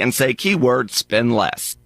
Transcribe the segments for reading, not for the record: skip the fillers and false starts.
and say keyword spend less.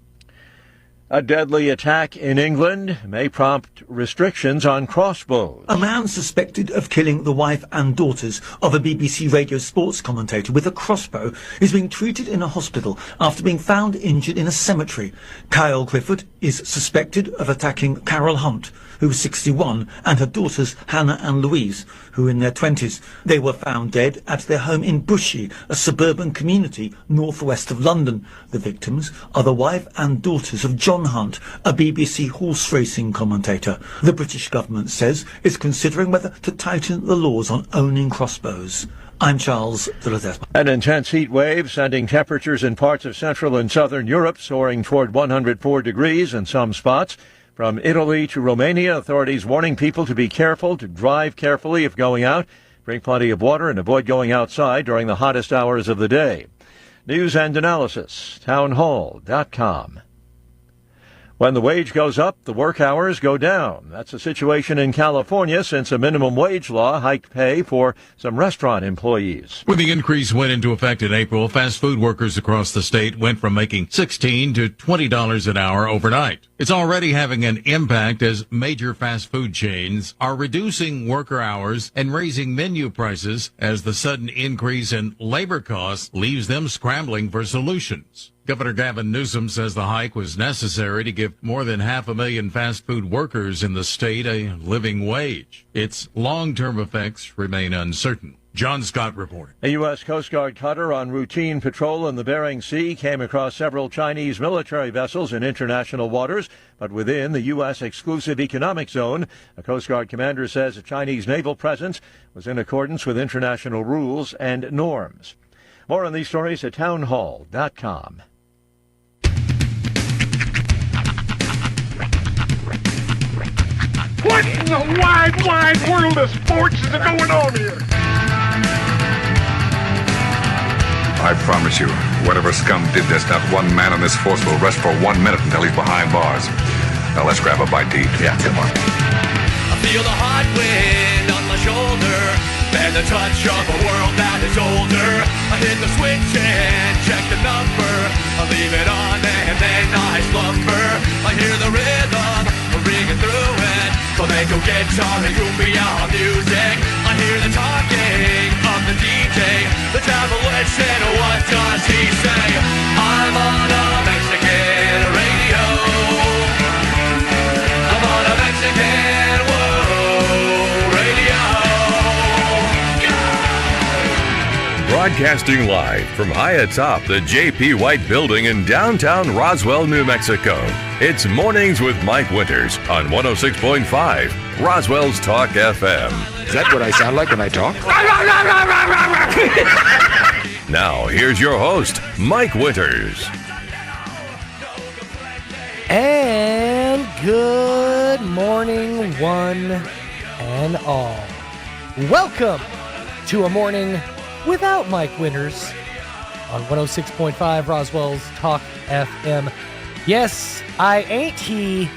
A deadly attack in England may prompt restrictions on crossbows. A man suspected of killing the wife and daughters of a BBC radio sports commentator with a crossbow is being treated in a hospital after being found injured in a cemetery. Kyle Clifford is suspected of attacking Carol Hunt, who was 61, and her daughters Hannah and Louise, who were in their 20s. They were found dead at their home in Bushey, a suburban community northwest of London. The victims are the wife and daughters of John Hunt, a BBC horse racing commentator. The British government says it's considering whether to tighten the laws on owning crossbows. I'm Charles de Ledesma. An intense heat wave sending temperatures in parts of Central and Southern Europe soaring toward 104 degrees in some spots. From Italy to Romania, authorities warning people to be careful, to drive carefully if going out, drink plenty of water, and avoid going outside during the hottest hours of the day. News and analysis, townhall.com. When the wage goes up, the work hours go down. That's the situation in California since a minimum wage law hiked pay for some restaurant employees. When the increase went into effect in April, fast food workers across the state went from making $16 to $20 an hour overnight. It's already having an impact as major fast food chains are reducing worker hours and raising menu prices as the sudden increase in labor costs leaves them scrambling for solutions. Governor Gavin Newsom says the hike was necessary to give more than 500,000 fast food workers in the state a living wage. Its long-term effects remain uncertain. John Scott reporting. A U.S. Coast Guard cutter on routine patrol in the Bering Sea came across several Chinese military vessels in international waters, but within the U.S. exclusive economic zone. A Coast Guard commander says a Chinese naval presence was in accordance with international rules and norms. More on these stories at townhall.com. What in the wide, wide world of sports is going on here? I promise you, whatever scum did this, not one man on this force will rest for 1 minute until he's behind bars. Now let's grab a bite to eat. Yeah, come on. I feel the hot wind on my shoulder and the touch of a world that is older. I hit the switch and check the number. I leave it on and then I slumber. I hear the rhythm ringing through it. Flamenco guitar and cumbia music. I hear the talking of the DJ. The Revolution, what does he say? I'm on a Mexican radio. I'm on a Mexican radio. Broadcasting live from high atop the J.P. White Building in downtown Roswell, New Mexico. It's Mornings with Mike Winters on 106.5 Roswell's Talk FM. Is that what I sound like when I talk? Now, here's your host, Mike Winters. And good morning, one and all. Welcome to a morning without Mike Winters on 106.5 Roswell's Talk FM. Yes, I ain't he.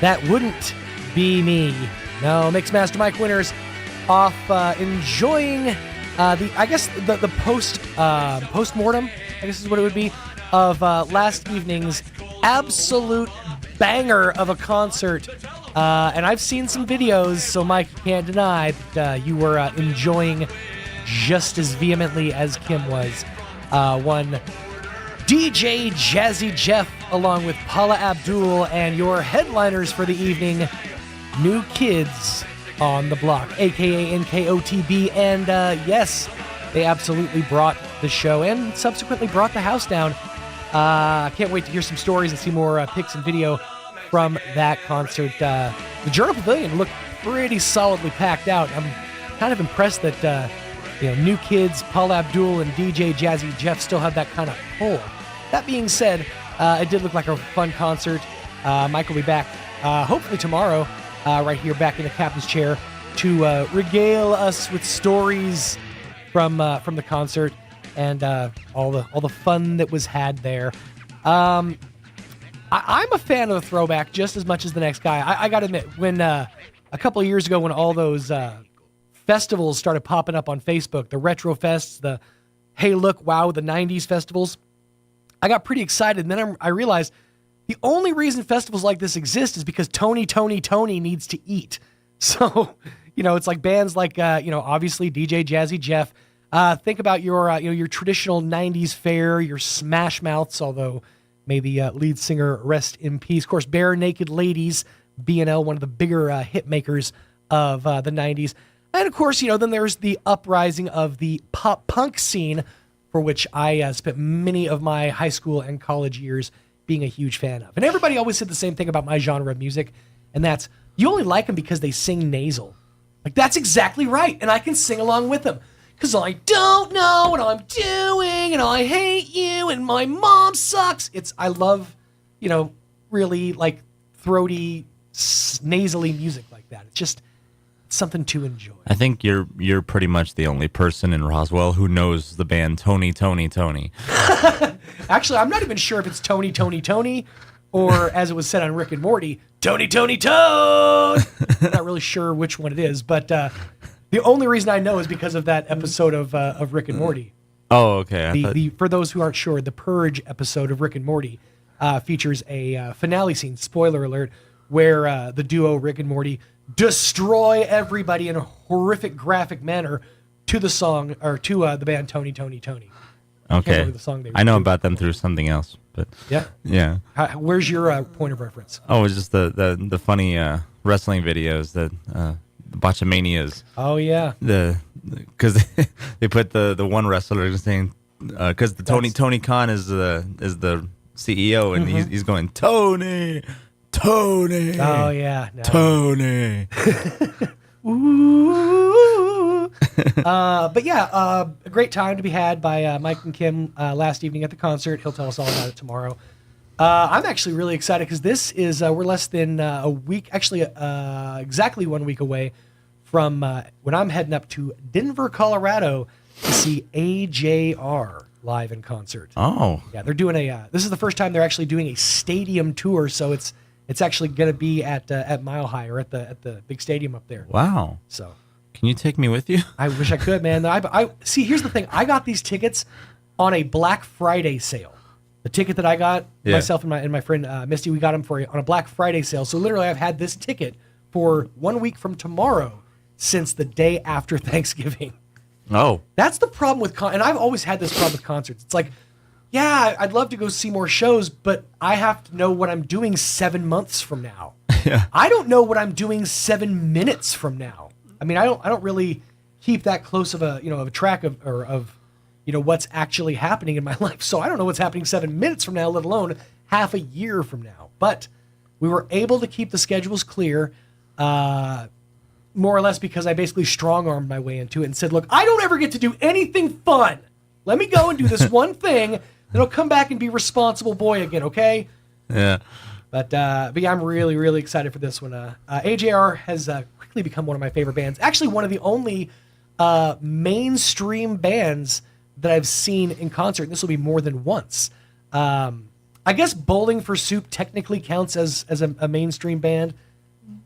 That wouldn't be me. No, Mixmaster Mike Winters off enjoying the post-mortem, I guess is what it would be, of last evening's absolute banger of a concert. And I've seen some videos, so Mike can't deny that you were enjoying just as vehemently as Kim was. One DJ Jazzy Jeff along with Paula Abdul and your headliners for the evening, New Kids on the Block, aka NKOTB, and yes, they absolutely brought the show and subsequently brought the house down. Can't wait to hear some stories and see more pics and video from that concert. The Journal Pavilion looked pretty solidly packed out. I'm kind of impressed that New Kids, Paula Abdul, and DJ Jazzy Jeff still have that kind of pull. That being said, it did look like a fun concert. Mike will be back hopefully tomorrow, right here back in the captain's chair to regale us with stories from the concert and all the fun that was had there. I'm a fan of the throwback just as much as the next guy. I got to admit, when a couple of years ago when all those festivals started popping up on Facebook, the Retro Fests, the Hey Look Wow, the 90s festivals, I got pretty excited. And then I realized the only reason festivals like this exist is because Tony needs to eat. So, it's like bands like, obviously DJ Jazzy Jeff. Think about your traditional 90s fare, your Smash Mouths, although may the lead singer rest in peace. Of course, Bare Naked Ladies, B&L, one of the bigger hit makers of the 90s. And of course, then there's the uprising of the pop punk scene, for which I spent many of my high school and college years being a huge fan of. And everybody always said the same thing about my genre of music, and that's, you only like them because they sing nasal. Like, that's exactly right, and I can sing along with them. Because I don't know what I'm doing, and I hate you, and my mom sucks. I love, really, like, throaty, nasally music like that. It's just something to enjoy. I think you're pretty much the only person in Roswell who knows the band Tony. Actually, I'm not even sure if it's Tony, or as it was said on Rick and Morty, Tony Toad. I'm not really sure which one it is, but the only reason I know is because of that episode of Rick and Morty. Oh, okay. For those who aren't sure, the Purge episode of Rick and Morty features a finale scene, spoiler alert, where the duo Rick and Morty destroy everybody in a horrific, graphic manner to the song, or to the band Tony. Okay. The song I know about them through something else, but yeah. Where's your point of reference? Oh, it's just the funny wrestling videos, the Botchamanias. Oh yeah. Because they put the one wrestler saying, because Tony Khan is the CEO, and he's going Tony. Oh yeah. No. Tony. Ooh. But yeah, a great time to be had by Mike and Kim last evening at the concert. He'll tell us all about it tomorrow. I'm actually really excited because this is, we're less than a week, actually exactly 1 week away from when I'm heading up to Denver, Colorado to see AJR live in concert. Oh. Yeah, they're doing this is the first time they're actually doing a stadium tour, so it's actually going to be at Mile High, or at the big stadium up there. Wow. So. Can you take me with you? I wish I could, man. I see. Here's the thing. I got these tickets on a Black Friday sale. The ticket that I got, myself and my friend Misty, we got them on a Black Friday sale. So literally, I've had this ticket for 1 week from tomorrow since the day after Thanksgiving. Oh, that's the problem with and I've always had this problem with concerts. It's like, yeah, I'd love to go see more shows, but I have to know what I'm doing 7 months from now. Yeah. I don't know what I'm doing 7 minutes from now. I mean, I don't really keep that close of a track of what's actually happening in my life. So I don't know what's happening 7 minutes from now, let alone half a year from now. But we were able to keep the schedules clear, more or less because I basically strong-armed my way into it and said, look, I don't ever get to do anything fun. Let me go and do this one thing, then I'll come back and be responsible boy again, okay? Yeah. But yeah, I'm really, really excited for this one. AJR has quickly become one of my favorite bands. Actually, one of the only mainstream bands that I've seen in concert. And this will be more than once. I guess Bowling for Soup technically counts as a mainstream band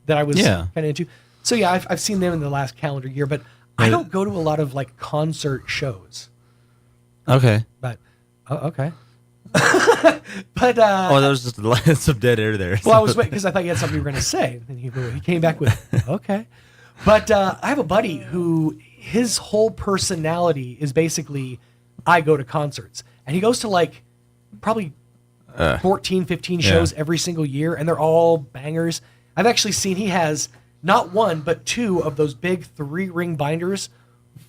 that I was kind of into. So yeah, I've seen them in the last calendar year, but I don't go to a lot of like concert shows. Okay. But okay. But there was just some dead air there. Well, I was waiting because I thought you had something you were going to say, and he came back with okay. But I have a buddy who his whole personality is basically I go to concerts, and he goes to like probably 14, 15 shows every single year, and they're all bangers. I've actually seen he has not one but two of those big 3-ring binders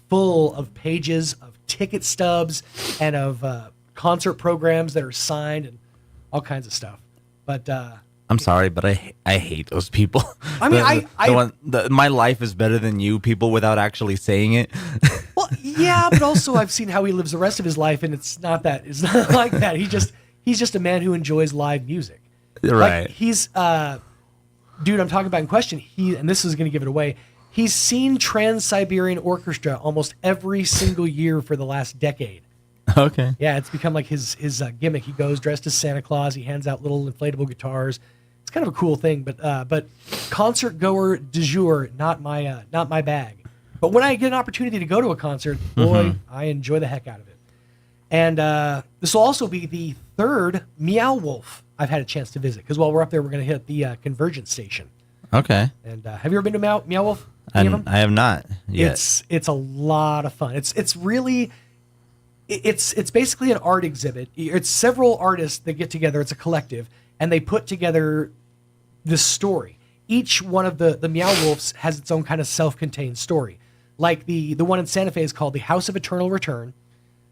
full of pages of ticket stubs and of concert programs that are signed and all kinds of stuff. But I'm sorry, but I hate those people. I mean, my life is better than you people without actually saying it. Well, yeah, but also I've seen how he lives the rest of his life, and it's not like that. He's just a man who enjoys live music. Right. Like, he's dude I'm talking about in question, and this is going to give it away. He's seen Trans-Siberian Orchestra almost every single year for the last decade. Okay. Yeah, it's become like his gimmick. He goes dressed as Santa Claus. He hands out little inflatable guitars. It's kind of a cool thing, but concert goer du jour, not my bag. But when I get an opportunity to go to a concert, boy, I enjoy the heck out of it. And this will also be the third Meow Wolf I've had a chance to visit, because while we're up there, we're going to hit the Convergence Station. Okay. And have you ever been to Meow Wolf? I have not yet. It's a lot of fun. It's really it's basically an art exhibit. It's several artists that get together. It's a collective, and they put together this story. Each one of the Meow Wolves has its own kind of self-contained story. Like the one in Santa Fe is called The House of Eternal Return.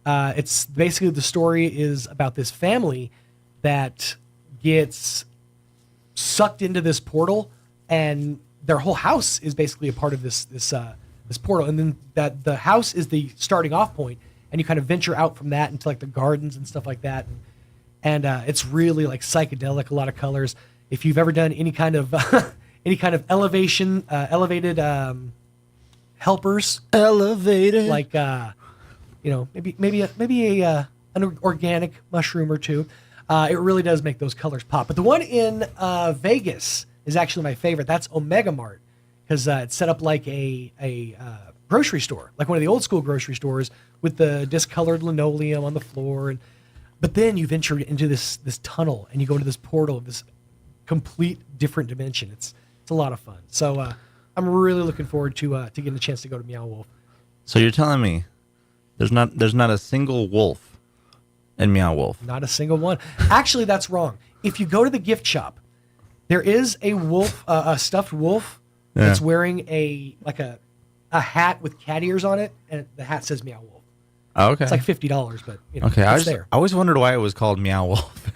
It's basically, the story is about this family that gets sucked into this portal, and their whole house is basically a part of this portal. And then that the house is the starting off point, and you kind of venture out from that into like the gardens and stuff like that. And it's really like psychedelic, a lot of colors. If you've ever done any kind of elevated helpers, like maybe an organic mushroom or two, it really does make those colors pop. But the one in Vegas is actually my favorite. That's Omega Mart, because it's set up like a grocery store, like one of the old school grocery stores with the discolored linoleum on the floor. But then you venture into this tunnel, and you go to this portal of this complete different dimension. It's a lot of fun. So I'm really looking forward to getting a chance to go to Meow Wolf. So you're telling me there's not a single wolf in Meow Wolf? Not a single one. Actually, that's wrong. If you go to the gift shop, there is a wolf, a stuffed wolf that's wearing a hat with cat ears on it, and the hat says Meow Wolf. Oh, okay. It's like $50, but okay. it's there. I always wondered why it was called Meow Wolf.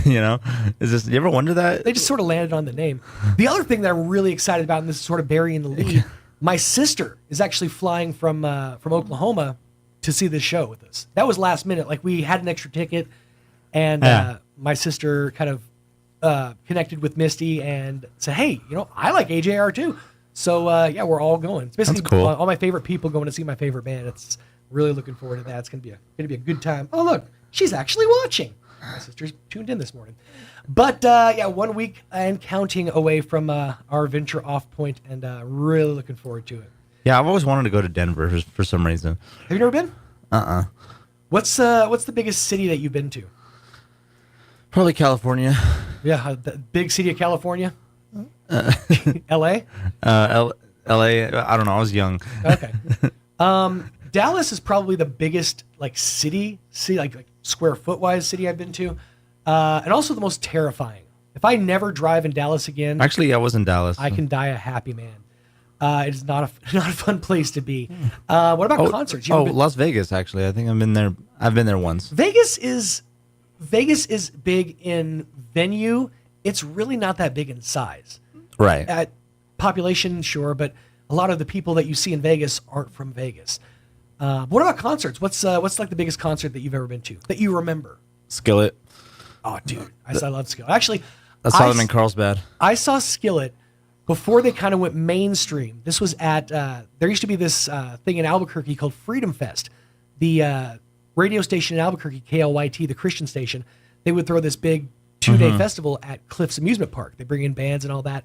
You ever wonder that? They just sort of landed on the name. The other thing that I'm really excited about, and this is sort of burying the lead, my sister is actually flying from Oklahoma to see this show with us. That was last minute. Like, we had an extra ticket, and my sister kind of connected with Misty and said, "Hey, I like AJR too." So we're all going. It's basically cool. All my favorite people going to see my favorite band. It's really looking forward to that. It's gonna be a good time. Oh, look, she's actually watching. My sister's tuned in this morning. But 1 week and counting away from our venture off point, and really looking forward to it. Yeah, I've always wanted to go to Denver for some reason. Have you never been? What's the biggest city that you've been to? Probably California. Yeah, the big city of California. L.A. L.A. I don't know. I was young. Okay. Dallas is probably the biggest city like square foot wise city I've been to, and also the most terrifying. If I never drive in Dallas again, actually, I was in Dallas. I can die a happy man. It is not a fun place to be. What about concerts? Las Vegas. Actually, I think I've been there. I've been there once. Vegas is big in venue. It's really not that big in size. Right. At population, sure, but a lot of the people that you see in Vegas aren't from Vegas. What about concerts? What's like the biggest concert that you've ever been to that you remember? Skillet. Oh, dude, I love Skillet. Actually, I saw them in Carlsbad. I saw Skillet before they kind of went mainstream. This was at there used to be this thing in Albuquerque called Freedom Fest. The radio station in Albuquerque, KLYT, the Christian station, they would throw this big 2-day festival at Cliffs Amusement Park. They bring in bands and all that.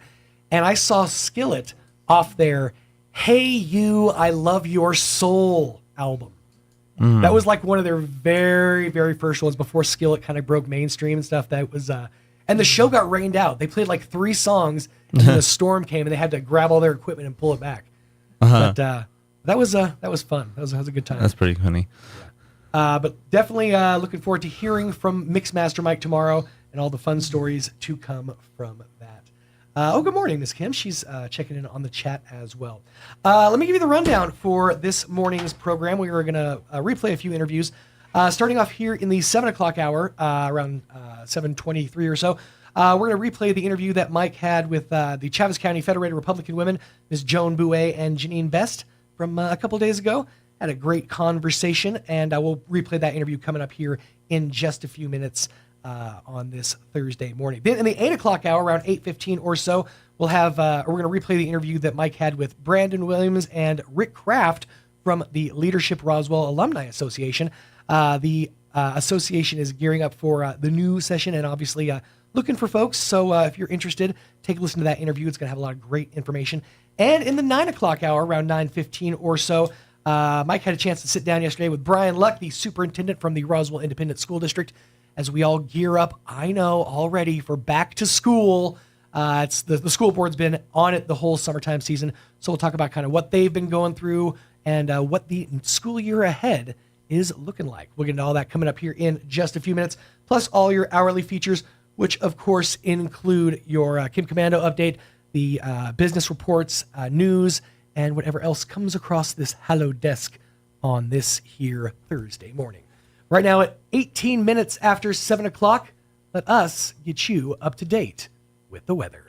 And I saw Skillet off their Hey You, I Love Your Soul album. That was like one of their very, very first ones before Skillet kind of broke mainstream and stuff. That was, and the show got rained out. They played like 3 songs, and then a storm came, and they had to grab all their equipment and pull it back. But that was fun. That was a good time. That's pretty funny. But definitely looking forward to hearing from Mixmaster Mike tomorrow and all the fun stories to come from that. Good morning, Miss Kim. She's checking in on the chat as well. Let me give you the rundown for this morning's program. We are going to replay a few interviews. Starting off here in the 7 o'clock hour, around 7:23 or so, we're going to replay the interview that Mike had with the Chaves County Federated Republican women, Ms. Joan Bouet and Janine Best, from a couple days ago. Had a great conversation, and we'll replay that interview coming up here in just a few minutes on this Thursday morning. Then in the 8 o'clock hour, around 8:15 or so, we'll have we're going to replay the interview that Mike had with Brandon Williams and Rick Kraft from the Leadership Roswell Alumni Association. The association is gearing up for the new session and obviously looking for folks. So if you're interested, take a listen to that interview. It's going to have a lot of great information. And in the 9 o'clock hour, around 9:15 or so, Mike had a chance to sit down yesterday with Brian Luck, the superintendent from the Roswell Independent School District, as we all gear up, I know already, for back to school. It's the school board's been on it the whole summertime season, so we'll talk about kind of what they've been going through and what the school year ahead is looking like. We'll get into all that coming up here in just a few minutes, plus all your hourly features, which of course include your Kim Commando update, the business reports, news, and whatever else comes across this hallowed desk on this here Thursday morning. Right now at 18 minutes after 7 o'clock, let us get you up to date with the weather.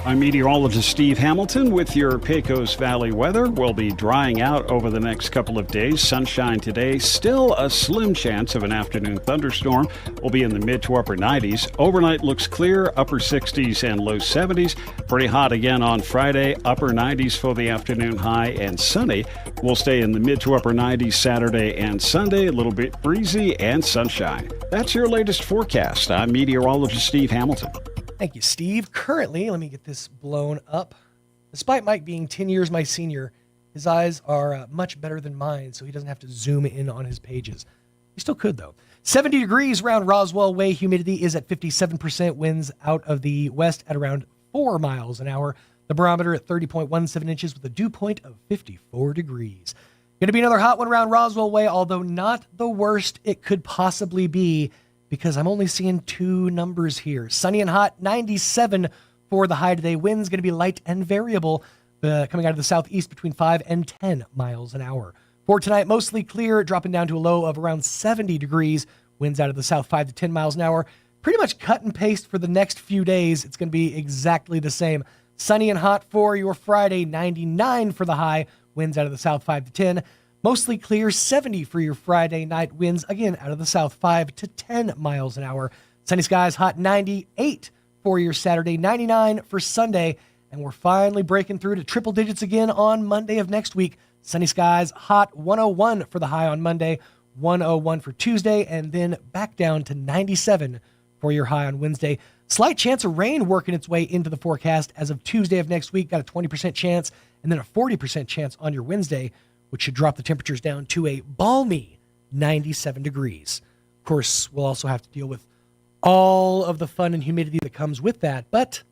I'm meteorologist Steve Hamilton with your Pecos Valley weather. We'll be drying out over the next couple of days. Sunshine today, still a slim chance of an afternoon thunderstorm. We'll be in the mid to upper 90s. Overnight looks clear, upper 60s and low 70s. Pretty hot again on Friday, upper 90s for the afternoon high, and sunny. We'll stay in the mid to upper 90s Saturday and Sunday, a little bit breezy and sunshine. That's your latest forecast. I'm meteorologist Steve Hamilton. Thank you, Steve. Currently, let me get this blown up. Despite Mike being 10 years my senior, his eyes are much better than mine, so he doesn't have to zoom in on his pages. He still could, though. 70 degrees around Roswell Way. Humidity is at 57%. Winds out of the west at around 4 miles an hour. The barometer at 30.17 inches with a dew point of 54 degrees. Going to be another hot one around Roswell Way, although not the worst it could possibly be, because I'm only seeing 2 numbers here. Sunny and hot, 97 for the high today. Wind's going to be light and variable, coming out of the southeast between 5 and 10 miles an hour. For tonight, mostly clear, dropping down to a low of around 70 degrees. Winds out of the south 5 to 10 miles an hour. Pretty much cut and paste for the next few days. It's going to be exactly the same. Sunny and hot for your Friday, 99 for the high. Winds out of the south 5 to 10. Mostly clear, 70 for your Friday night. Winds, again, out of the south, 5 to 10 miles an hour. Sunny skies, hot 98 for your Saturday, 99 for Sunday. And we're finally breaking through to triple digits again on Monday of next week. Sunny skies, hot 101 for the high on Monday, 101 for Tuesday, and then back down to 97 for your high on Wednesday. Slight chance of rain working its way into the forecast as of Tuesday of next week. Got a 20% chance and then a 40% chance on your Wednesday, which should drop the temperatures down to a balmy 97 degrees. Of course, we'll also have to deal with all of the fun and humidity that comes with that, but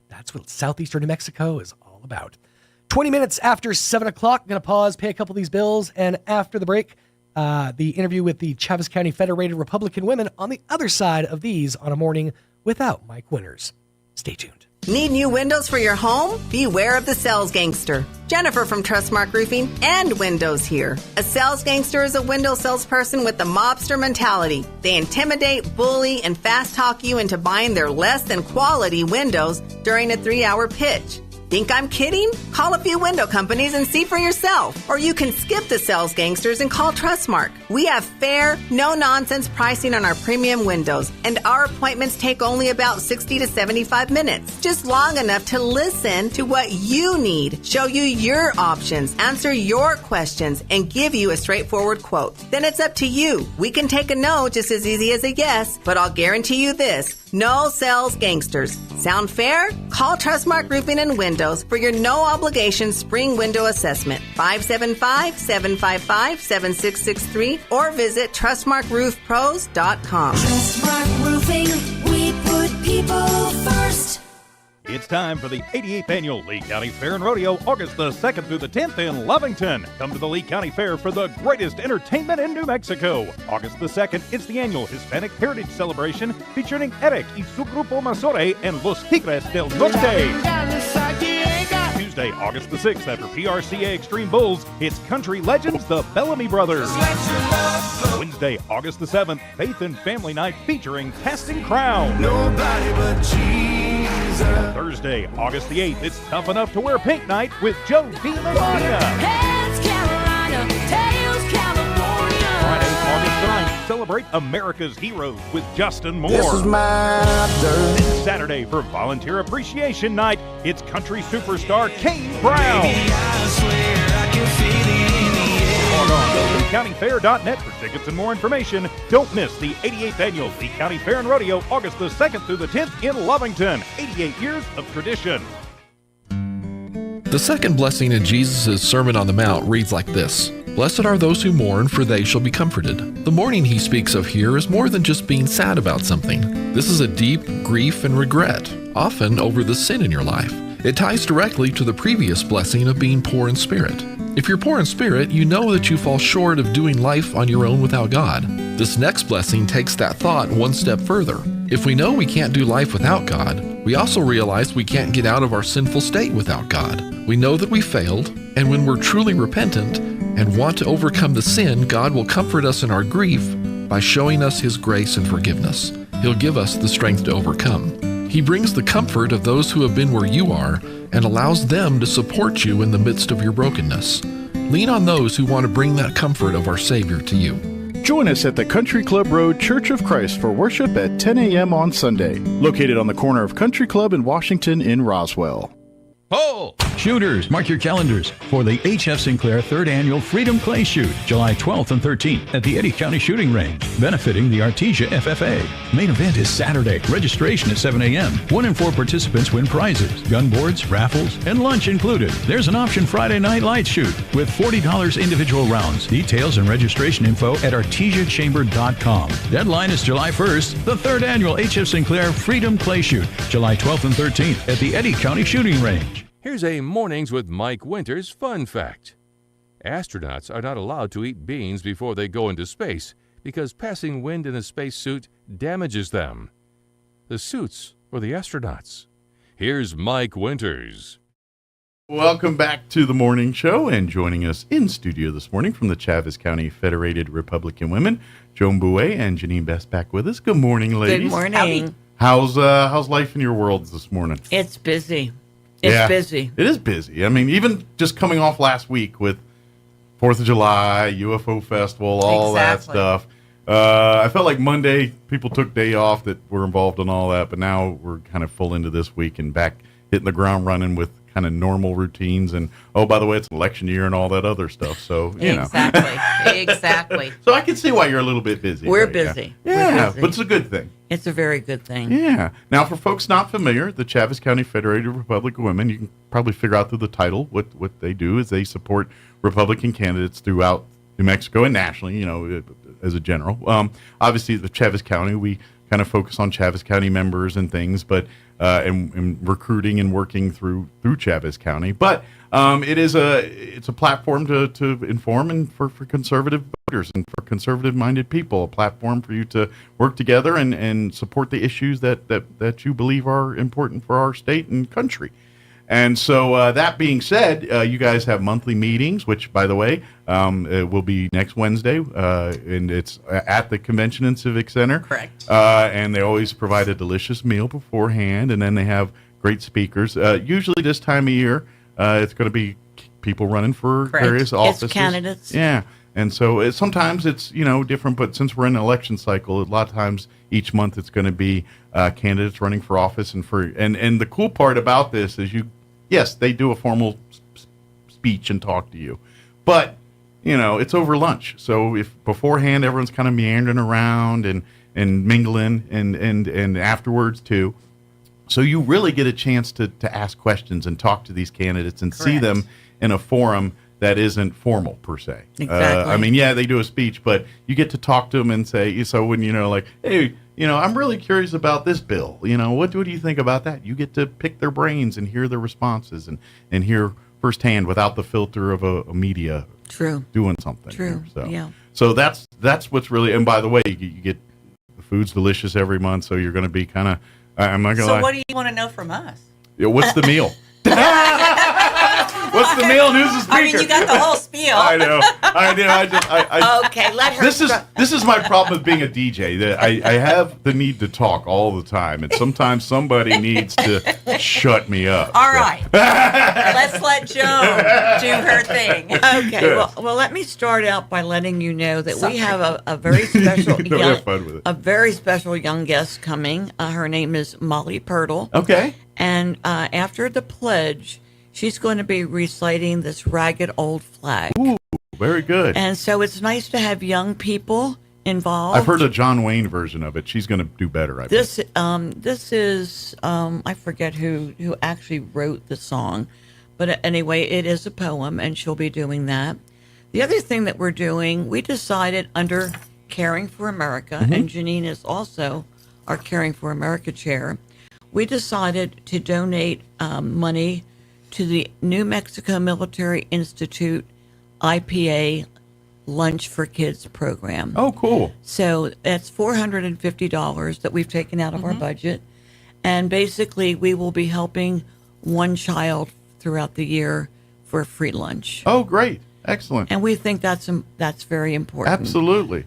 that's what southeastern New Mexico is all about. 20 minutes after 7 o'clock, I'm going to pause, pay a couple of these bills, and after the break, the interview with the Chaves County Federated Republican Women on the other side of these on a morning without Mike Winters. Stay tuned. Need new windows for your home? Beware of the sales gangster. Jennifer from Trustmark Roofing and Windows here. A sales gangster is a window salesperson with the mobster mentality. They intimidate, bully, and fast talk you into buying their less than quality windows during a 3-hour pitch. Think I'm kidding? Call a few window companies and see for yourself. Or you can skip the sales gangsters and call Trustmark. We have fair, no-nonsense pricing on our premium windows, and our appointments take only about 60 to 75 minutes. Just long enough to listen to what you need, show you your options, answer your questions, and give you a straightforward quote. Then it's up to you. We can take a no just as easy as a yes, but I'll guarantee you this. No sales gangsters. Sound fair? Call Trustmark Roofing and Windows for your no-obligation spring window assessment. 575-755-7663 or visit TrustmarkRoofPros.com. Trustmark Roofing, we put people first. It's time for the 88th Annual Lee County Fair and Rodeo, August the 2nd through the 10th in Lovington. Come to the Lee County Fair for the greatest entertainment in New Mexico. August the 2nd, it's the annual Hispanic Heritage Celebration featuring Eric y su Grupo Mazore and Los Tigres del Norte. Tuesday, August the 6th, after PRCA Extreme Bulls, it's country legends, the Bellamy Brothers. Wednesday, August the 7th, Faith and Family Night featuring Casting Crown. Nobody but Jesus. Thursday, August the 8th, it's Tough Enough to Wear Pink Night with Joe DiMessina. Heads Carolina, tails California. Friday, August 9th, celebrate America's Heroes with Justin Moore. This is my dirt. And Saturday, for Volunteer Appreciation Night, it's country superstar Kane Brown. Baby, I swear I can feel it in the air. Log on to LeeCountyFair.net for tickets and more information. Don't miss the 88th Annual Lee County Fair and Rodeo, August the 2nd through the 10th in Lovington. 88 years of tradition. The second blessing in Jesus' Sermon on the Mount reads like this: Blessed are those who mourn, for they shall be comforted. The mourning he speaks of here is more than just being sad about something. This is a deep grief and regret, often over the sin in your life. It ties directly to the previous blessing of being poor in spirit. If you're poor in spirit, you know that you fall short of doing life on your own without God. This next blessing takes that thought one step further. If we know we can't do life without God, we also realize we can't get out of our sinful state without God. We know that we failed, and when we're truly repentant and want to overcome the sin, God will comfort us in our grief by showing us His grace and forgiveness. He'll give us the strength to overcome. He brings the comfort of those who have been where you are and allows them to support you in the midst of your brokenness. Lean on those who want to bring that comfort of our Savior to you. Join us at the Country Club Road Church of Christ for worship at 10 a.m. on Sunday, located on the corner of Country Club and Washington in Roswell. Oh! Shooters, mark your calendars for the H.F. Sinclair 3rd Annual Freedom Clay Shoot, July 12th and 13th at the Eddy County Shooting Range, benefiting the Artesia FFA. Main event is Saturday. Registration at 7 a.m. 1 in 4 participants win prizes, gun boards, raffles, and lunch included. There's an option Friday night light shoot with $40 individual rounds. Details and registration info at artesiachamber.com. Deadline is July 1st. The 3rd Annual H.F. Sinclair Freedom Clay Shoot, July 12th and 13th at the Eddy County Shooting Range. Here's a Mornings with Mike Winters fun fact. Astronauts are not allowed to eat beans before they go into space because passing wind in a spacesuit damages them. The suit's for the astronauts. Here's Mike Winters. Welcome back to the morning show, and joining us in studio this morning from the Chaves County Federated Republican Women, Joan Bouet and Janine Best back with us. Good morning, ladies. Good morning. How's life in your worlds this morning? It's busy. It's busy. It is busy. I mean, even just coming off last week with 4th of July, UFO Festival, all that stuff. I felt like Monday people took day off that were involved in all that, but now we're kind of full into this week and back hitting the ground running with kind of normal routines. And, oh, by the way, it's election year and all that other stuff. So, you know. Exactly. So I can see why you're a little bit busy. We're right? busy. Yeah, We're busy. But it's a good thing. It's a very good thing. Yeah. Now, for folks not familiar, the Chaves County Federated Republican Women, you can probably figure out through the title what they do is they support Republican candidates throughout New Mexico and nationally, you know, as a general. Obviously, the Chaves County, we kind of focus on Chaves County members and things, but and recruiting and working through Chaves County. But it's a platform to inform and for conservative voters and for conservative-minded people, a platform for you to work together and support the issues that you believe are important for our state and country. And so that being said, you guys have monthly meetings, which, by the way, it will be next Wednesday, and it's at the Convention and Civic Center. Correct. And they always provide a delicious meal beforehand, and then they have great speakers. Usually this time of year, it's going to be people running for various offices. It's candidates. Yeah. And so sometimes it's, different, but since we're in an election cycle, a lot of times each month it's going to be candidates running for office. And the cool part about this is yes, they do a formal speech and talk to you, but it's over lunch. So if beforehand everyone's kind of meandering around and mingling and afterwards too, so you really get a chance to ask questions and talk to these candidates and see them in a forum that isn't formal per se. Exactly. They do a speech, but you get to talk to them and say, so when hey, I'm really curious about this bill. What do you think about that? You get to pick their brains and hear their responses and hear firsthand without the filter of a media doing something. True. So that's what's really. And by the way, you get the food's delicious every month, so you're going to be kind of. I'm not going to lie. So what do you want to know from us? Yeah, what's the meal? What's the meal? Who's the speaker? I mean, you got the whole spiel. I know. Okay, let her. This is my problem with being a DJ. I have the need to talk all the time, and sometimes somebody needs to shut me up. All right. Let's let Joan do her thing. Okay. Well, let me start out by letting you know that we have a very special very special young guest coming. Her name is Molly Pirtle. Okay. And after the pledge, she's going to be reciting this Ragged Old Flag. Ooh, very good. And so it's nice to have young people involved. I've heard a John Wayne version of it. She's going to do better, I think. This is I forget who actually wrote the song, but anyway, it is a poem, and she'll be doing that. The other thing that we're doing, we decided under Caring for America, and Janine is also our Caring for America chair, we decided to donate money to the New Mexico Military Institute IPA Lunch for Kids program. Oh, cool. So that's $450 that we've taken out of our budget. And basically, we will be helping one child throughout the year for a free lunch. Oh, great. Excellent. And we think that's very important. Absolutely.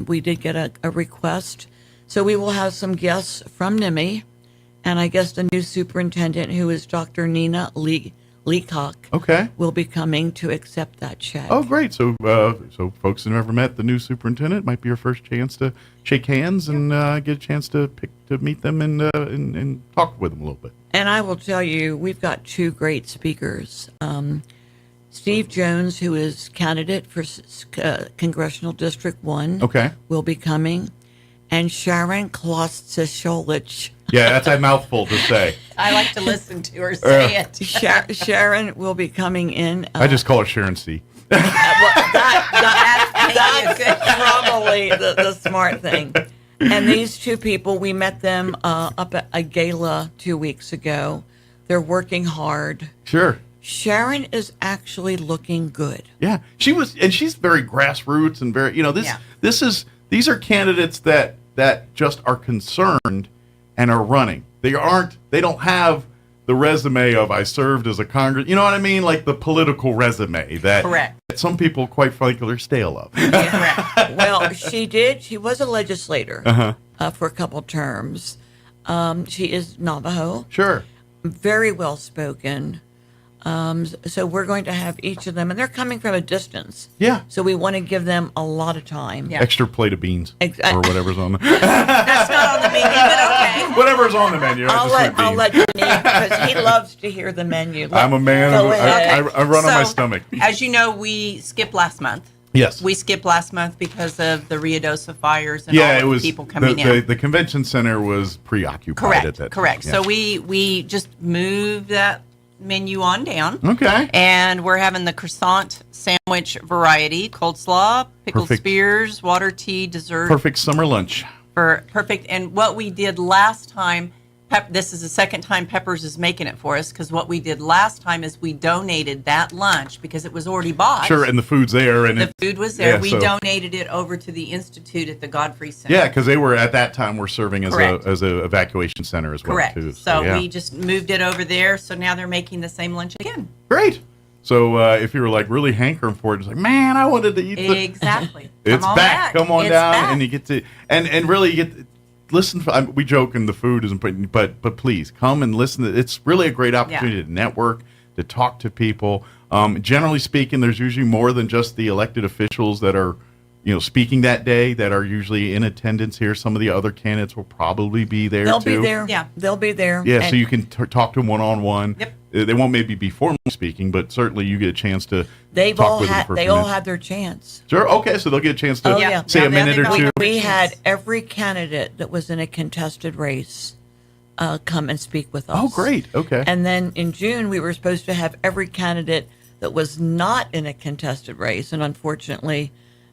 We did get a request. So we will have some guests from NIMI, and I guess the new superintendent, who is Dr. Nina Leacock, will be coming to accept that check. Oh, great. So so folks who never met the new superintendent, might be your first chance to shake hands and get a chance to meet them and talk with them a little bit. And I will tell you, we've got two great speakers. Steve Jones, who is candidate for Congressional District 1, will be coming. And Sharon Klostscholich. Yeah, that's a mouthful to say. I like to listen to her say it. Sharon will be coming in. I just call her Sharon C. That's probably the smart thing. And these two people, we met them up at a gala 2 weeks ago. They're working hard. Sure. Sharon is actually looking good. Yeah, she was, and she's very grassroots and very, these are candidates that just are concerned and are running. They don't have the resume of I served as a Congress, you know what I mean? Like the political resume that some people, quite frankly, are stale of. Correct. Well, she was a legislator for a couple terms. She is Navajo. Sure. Very well spoken. So we're going to have each of them, and they're coming from a distance. Yeah. So we want to give them a lot of time. Yeah. Extra plate of beans or whatever's on the That's not on the menu, but okay. Whatever's on the menu. I'll let Janine, because he loves to hear the menu. I'm a man. I run on my stomach. As you know, we skipped last month. Yes. We skipped last month because of the Ruidoso fires and all the people coming in. The convention center was preoccupied at that Correct. time. So we just moved that menu on down. Okay. And we're having the croissant sandwich variety, coleslaw, pickled spears, water, tea, dessert. Perfect summer lunch. Perfect. And what we did last time, this is the second time Peppers is making it for us, because what we did last time is we donated that lunch because it was already bought. Sure, and the food's there. And the food was there. We donated it over to the Institute at the Godfrey Center. Yeah, because they were, at that time, were serving as a evacuation center as well, too. So we just moved it over there, so now they're making the same lunch again. Great. So if you were like really hankering for it, it's like, man, I wanted to eat Exactly. It's back. Come on down, and you get to, and really you get listen. We joke, and the food is important, but please come and listen. It's really a great opportunity to network, to talk to people. Generally speaking, there's usually more than just the elected officials that are, speaking that day that are usually in attendance here. Some of the other candidates will probably be there. They'll be there. Yeah, they'll be there. Yeah, so you can talk to them one-on-one. Yep. They won't maybe be formally speaking, but certainly you get a chance to talk with them for a few They all minutes. had their chance. Sure. Okay, so they'll get a chance to say a minute or two. We had every candidate that was in a contested race come and speak with us. Oh, great. Okay. And then in June, we were supposed to have every candidate that was not in a contested race, and unfortunately,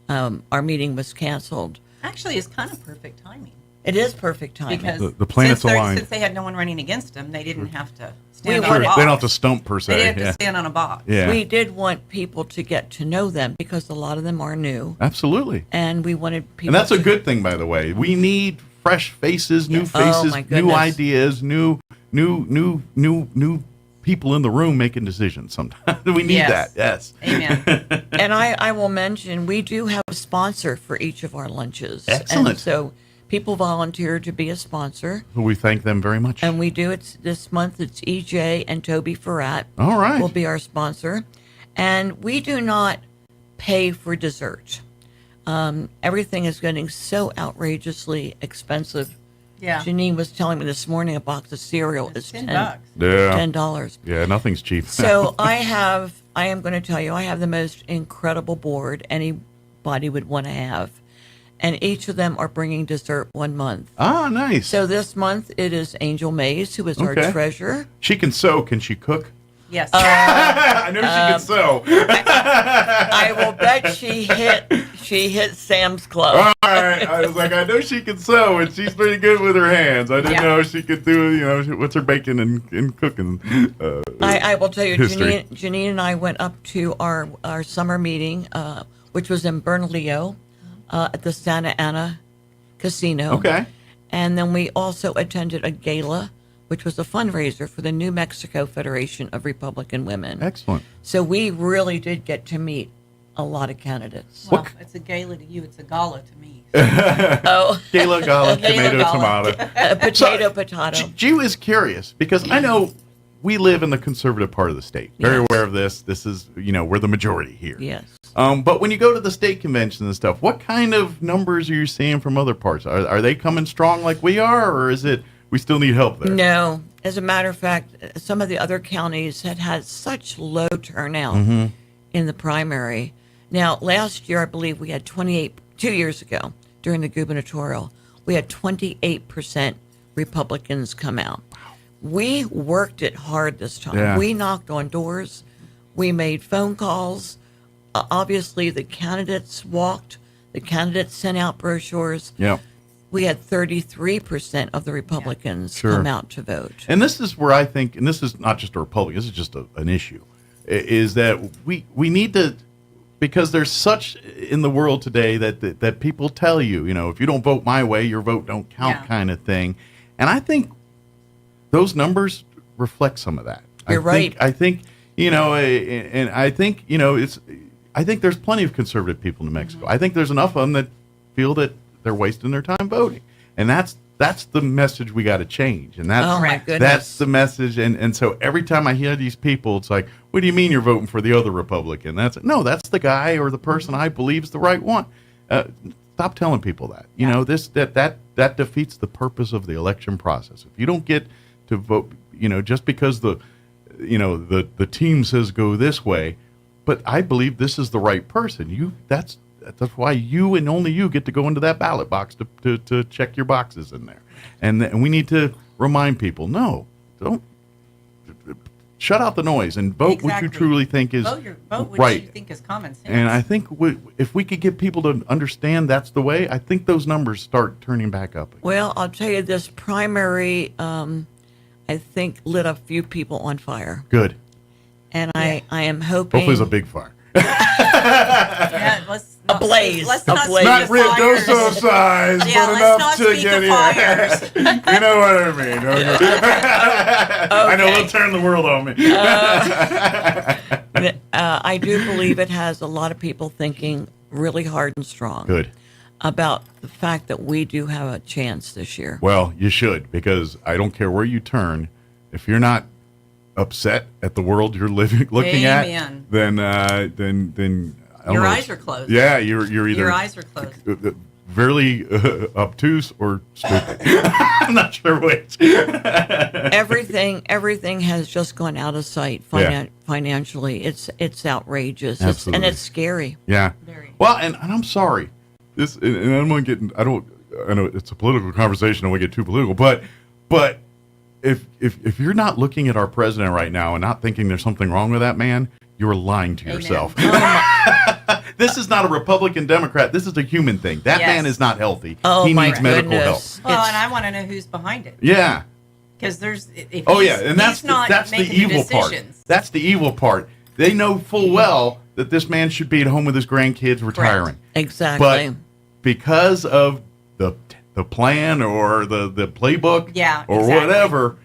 our meeting was canceled. Actually, it's kind of perfect timing. It is perfect timing. Because the planets aligned. Since they had no one running against them, they didn't have to Sure, stand on a box. they don't have to stump, per se. They didn't have to stand on a box. Yeah. We did want people to get to know them because a lot of them are new. Absolutely. And we wanted people And that's a good thing, by the way. We need fresh faces, new faces, new ideas, new people in the room making decisions sometimes. We need that. Yes. Amen. And I will mention, we do have a sponsor for each of our lunches. Excellent. And so people volunteer to be a sponsor. We thank them very much. And we do it this month. It's EJ and Toby Farrat. All right. Will be our sponsor. And we do not pay for dessert. Everything is getting so outrageously expensive. Yeah. Janine was telling me this morning a box of cereal is $10. Yeah. $10. Yeah, nothing's cheap. So I am going to tell you, I have the most incredible board anybody would want to have. And each of them are bringing dessert 1 month. Ah, nice. So this month it is Angel Mays, who is our treasurer. She can sew. Can she cook? Yes. I know she can sew. I will bet she hit Sam's Club. All right. I was like, I know she can sew, and she's pretty good with her hands. I didn't know she could do, what's her baking and cooking. I will tell you, history. Janine and I went up to our summer meeting, which was in Bernalillo at the Santa Ana Casino. Okay. And then we also attended a gala, which was a fundraiser for the New Mexico Federation of Republican Women. Excellent. So we really did get to meet a lot of candidates. Well, it's a gala to you. It's a gala to me. Oh. Gala, tomato, tomato. Potato. G was curious because I know we live in the conservative part of the state. Very aware of this. This is, we're the majority here. Yes. But when you go to the state conventions and stuff, what kind of numbers are you seeing from other parts? Are they coming strong like we are, or is it we still need help there? No. As a matter of fact, some of the other counties had such low turnout in the primary. Now, last year, I believe we had 2 years ago, during the gubernatorial, we had 28% Republicans come out. We worked it hard this time. Yeah. We knocked on doors. We made phone calls. Obviously, the candidates walked. The candidates sent out brochures. Yeah. We had 33% of the Republicans come out to vote. And this is where I think, and this is not just a Republican, this is just an issue, is that we need to, because there's such in the world today that people tell you, if you don't vote my way, your vote don't count kind of thing. And I think those numbers reflect some of that. You're right. I think, and I think, I think there's plenty of conservative people in New Mexico. I think there's enough of them that feel that they're wasting their time voting. And that's the message we got to change. And that's the message. And so every time I hear these people, it's like, what do you mean you're voting for the other Republican? That's the guy or the person I believe is the right one. Stop telling people that. That defeats the purpose of the election process. If you don't get to vote, just because the team says go this way, but I believe this is the right person. That's why you and only you get to go into that ballot box to check your boxes in there. And we need to remind people, no, don't shut out the noise and vote what you truly think is vote what right. you think is common sense. And I think if we could get people to understand that's the way, I think those numbers start turning back up again. Well, I'll tell you, this primary, I think, lit a few people on fire. Good. And I am hoping. Hopefully it's a big fire. A blaze. Let's a not blaze. Not real doso size, but enough to get in. You know what I mean. Okay. I know they'll turn the world on me. I do believe it has a lot of people thinking really hard and strong. Good. About the fact that we do have a chance this year. Well, you should, because I don't care where you turn, if you're not upset at the world you're looking at, then I don't your know. eyes are closed. Yeah, you're either your eyes are closed. Very obtuse or stupid. I'm not sure which. Everything has just gone out of sight financially. It's outrageous. Absolutely. And it's scary. Yeah. Well, and I'm sorry. This, and I'm going to get. I know it's a political conversation. I don't want to get too political, but if you're not looking at our president right now and not thinking there's something wrong with that man, you're lying to yourself. This is not a Republican Democrat. This is a human thing. That man is not healthy. He needs medical help. Well, and I want to know who's behind it. Yeah. Because there's. And that's the evil part. That's the evil part. They know full well that this man should be at home with his grandkids retiring. Right. Exactly. But because of the plan or the playbook or whatever,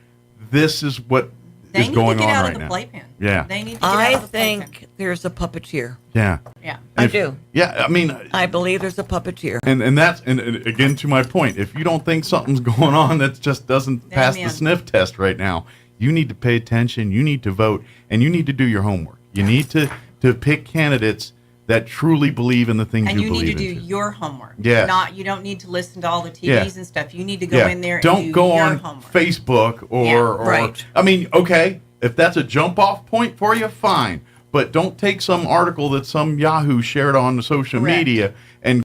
this is what is going on right now. Playpen. Yeah. They need to get out of the think there's a puppeteer. Yeah. Yeah. I do. Yeah, I mean, I believe there's a puppeteer. And that's and again to my point, if you don't think something's going on that just doesn't pass the sniff test right now, you need to pay attention, you need to vote, and you need to do your homework. You need to pick candidates that truly believe in the things you believe in. And you need to do your homework. Yeah. You don't need to listen to all the TVs and stuff. You need to go in there and don't do go your on homework. Facebook or right. I mean, okay, if that's a jump off point for you, fine. But don't take some article that some Yahoo shared on the social media and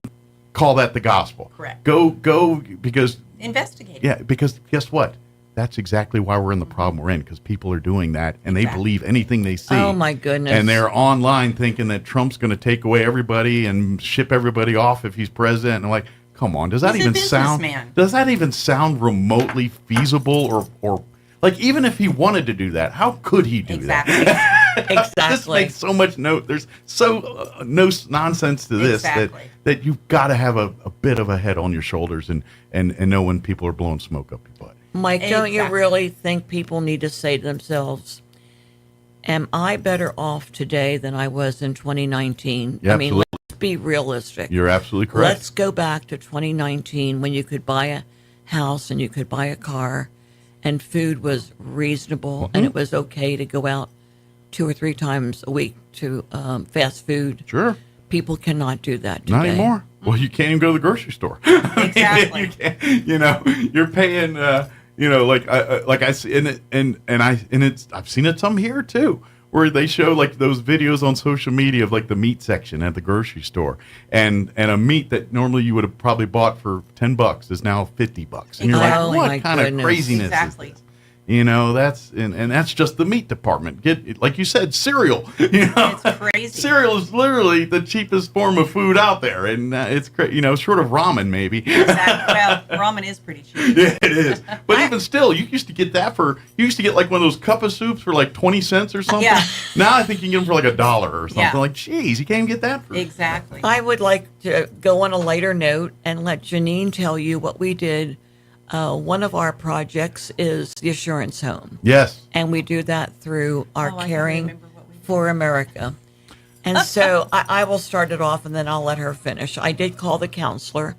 call that the gospel. Correct. Go because investigate. Yeah, because guess what? that's exactly why we're in the problem we're in, because people are doing that and they believe anything they see. Oh my goodness! And they're online thinking that Trump's going to take away everybody and ship everybody off if he's president. And I'm like, come on, does that even sound remotely feasible or like, even if he wanted to do that, how could he do that? Exactly. This makes so much there's so no nonsense to this that you've got to have a bit of a head on your shoulders and know when people are blowing smoke up your butt. Mike, don't you really think people need to say to themselves, am I better off today than I was in 2019? Yeah, I mean, absolutely. let's be realistic. You're absolutely correct. Let's go back to 2019 when you could buy a house and you could buy a car and food was reasonable and it was okay to go out 2 or 3 times a week to fast food. Sure. People cannot do that today. Not anymore. Well, you can't even go to the grocery store. Exactly. You can't, you're paying, like I see, I've seen it some here too, where they show like those videos on social media of like the meat section at the grocery store, and a meat that normally you would have probably bought for $10 is now $50, and you're like, what kind of craziness is this? That's just the meat department. Get, like you said, cereal. It's crazy. Cereal is literally the cheapest form of food out there, and it's short of ramen maybe. Exactly. Well, ramen is pretty cheap. Yeah, it is. But even still, you used to get like one of those cup of soups for like 20 cents or something. Yeah. Now I think you can get them for like $1 or something. Yeah. Like, geez, you can't even get that for. Exactly. I would like to go on a lighter note and let Janine tell you what we did. One of our projects is the Assurance Home. Yes. And we do that through our Caring for America. And so I will start it off and then I'll let her finish. I did call the counselor,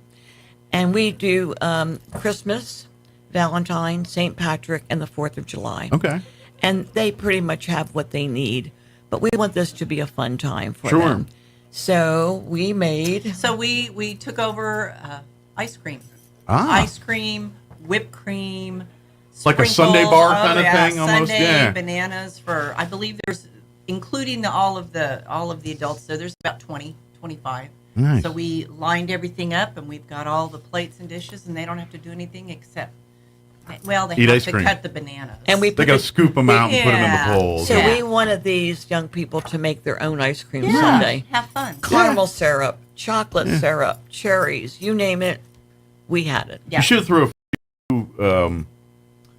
and we do Christmas, Valentine, St. Patrick, and the 4th of July. Okay. And they pretty much have what they need, but we want this to be a fun time for Sure. them. So we took over ice cream. Ah. Ice cream, whipped cream. Like a Sunday bar kind of thing almost. Sunday, yeah. Bananas for, I believe there's, including all of the adults, so there's about 20, 25. Nice. So we lined everything up and we've got all the plates and dishes, and they don't have to do anything except, well, they Eat have ice to cream. cut the bananas. And we They got to scoop them out and put them in the bowls. So we wanted these young people to make their own ice cream Yeah, sundae. have fun. Caramel syrup, chocolate syrup, cherries, you name it, we had it. You should throw a few,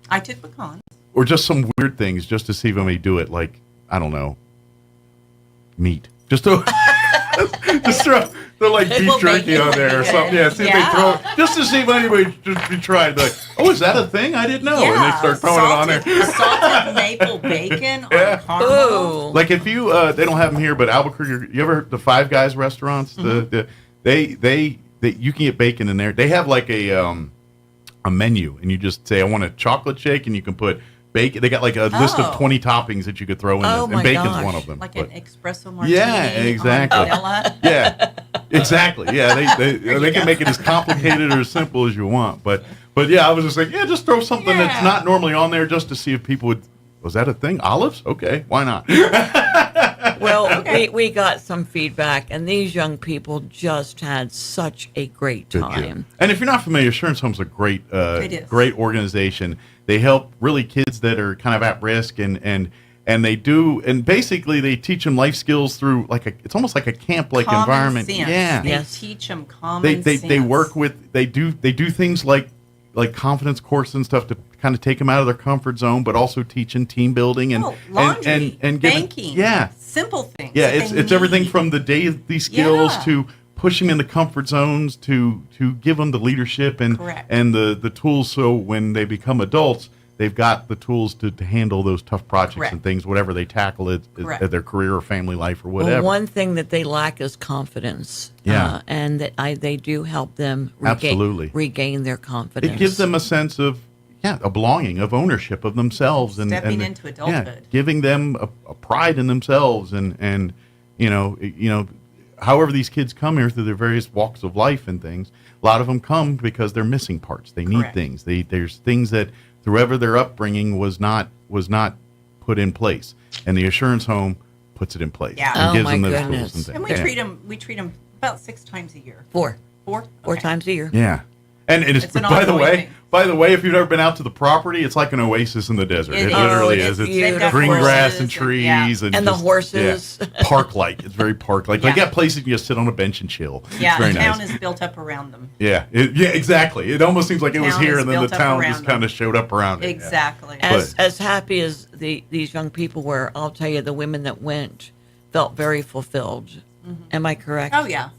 I took pecans. or just some weird things just to see if they do it. Like, I don't know, meat. Just throw like beef jerky on there or something. Yeah, see if they throw it, just to see if anybody just be tried. Like, oh, is that a thing? I didn't know. And they start throwing it on there. Salted maple bacon on caramel. Like if you, they don't have them here, but Albuquerque, you ever the Five Guys restaurants? Mm-hmm. They you can get bacon in there. They have like a menu, and you just say, I want a chocolate shake, and you can put bacon. They got like a list of 20 toppings that you could throw in, and bacon's one of them. Like an espresso martini. Yeah, exactly. Yeah, exactly. Yeah, they can make it as complicated or as simple as you want. But yeah, I was just like, just throw something that's not normally on there just to see if people would. Was that a thing? Olives? Okay, why not? Well, we got some feedback, and these young people just had such a great time. And if you're not familiar, Assurance Home's a great organization. They help really kids that are kind of at risk, and they do, and basically they teach them life skills through it's almost like a camp-like Common environment. sense. Yeah, They teach them common sense. They work with they do things like confidence courses and stuff to kind of take them out of their comfort zone, but also teaching team building and laundry, and banking, simple things. Yeah, it's everything from the daily skills to pushing in the comfort zones to give them the leadership and the tools, so when they become adults, they've got the tools to handle those tough projects and things, whatever they tackle at their career or family life or whatever. Well, one thing that they lack is confidence. Yeah. And that they do help them regain their confidence. It gives them a sense of a belonging, of ownership of themselves, and stepping into adulthood. Giving them a pride in themselves, and however these kids come here through their various walks of life and things. A lot of them come because they're missing parts. They need things. There's things that through their upbringing was not put in place, and the Assurance Home puts it in place. Yeah. And gives them those tools and things. And we treat them about 6 times a year. Four okay. times a year. Yeah. And it's It's an by the ongoing way, thing. if you've ever been out to the property, it's like an oasis in the desert. It literally is. It's green grass and trees and the just, horses. Yeah, park-like. It's very park-like. Like, Yeah. got places you can just sit on a bench and chill. Yeah, it's very the town nice. is built up around them. Yeah, exactly. It almost seems like it was Town here, is and then the built up town around just them. kind of showed up around it. Exactly. As happy as these young people were, I'll tell you, the women that went felt very fulfilled. Am I correct? Oh yeah.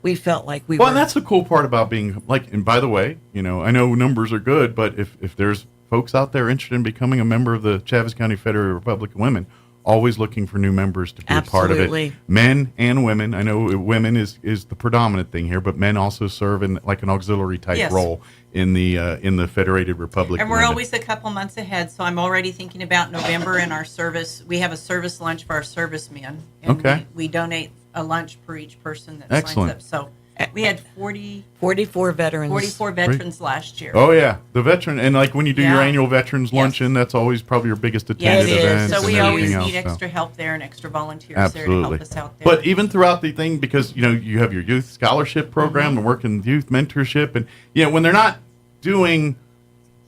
We felt like we Well, were. and that's the cool part about being like. And by the way, I know numbers are good, but if there's folks out there interested in becoming a member of the Chaves County Federated Republic of Women, always looking for new members to be a part of Absolutely. it. Men and women. I know women is the predominant thing here, but men also serve in like an auxiliary type Yes. role in the Federated Republic. And of we're Women. always a couple months ahead, so I'm already thinking about November and our service. We have a service lunch for our servicemen. And Okay. We donate a lunch per each person that Excellent. signs up. So we had 44 veterans. 44 veterans last year. Oh yeah, the veteran, and like when you do your Yeah. annual veterans luncheon, that's always probably your biggest Yeah, attended it is. event. So and we always everything need else, so. extra help there and extra volunteers Absolutely. there to help us out there. But even throughout the thing, because you have your youth scholarship program and working with youth mentorship, and when they're not doing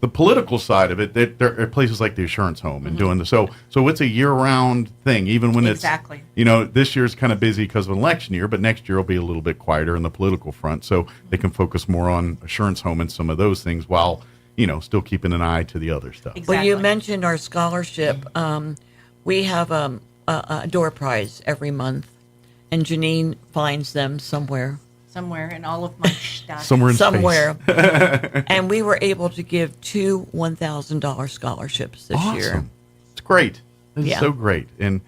the political side of it, they're at places like the Assurance Home and doing the so it's a year-round thing, even when Exactly. it's this year's kind of busy because of an election year, but next year will be a little bit quieter in the political front, so they can focus more on Assurance Home and some of those things while still keeping an eye to the other stuff. Well, you mentioned our scholarship. We have a door prize every month, and Janine finds them somewhere. Somewhere in all of my stuff. Somewhere in Somewhere. And we were able to give 2 $1,000 scholarships this year. Awesome. It's great. It's Yeah. so great. And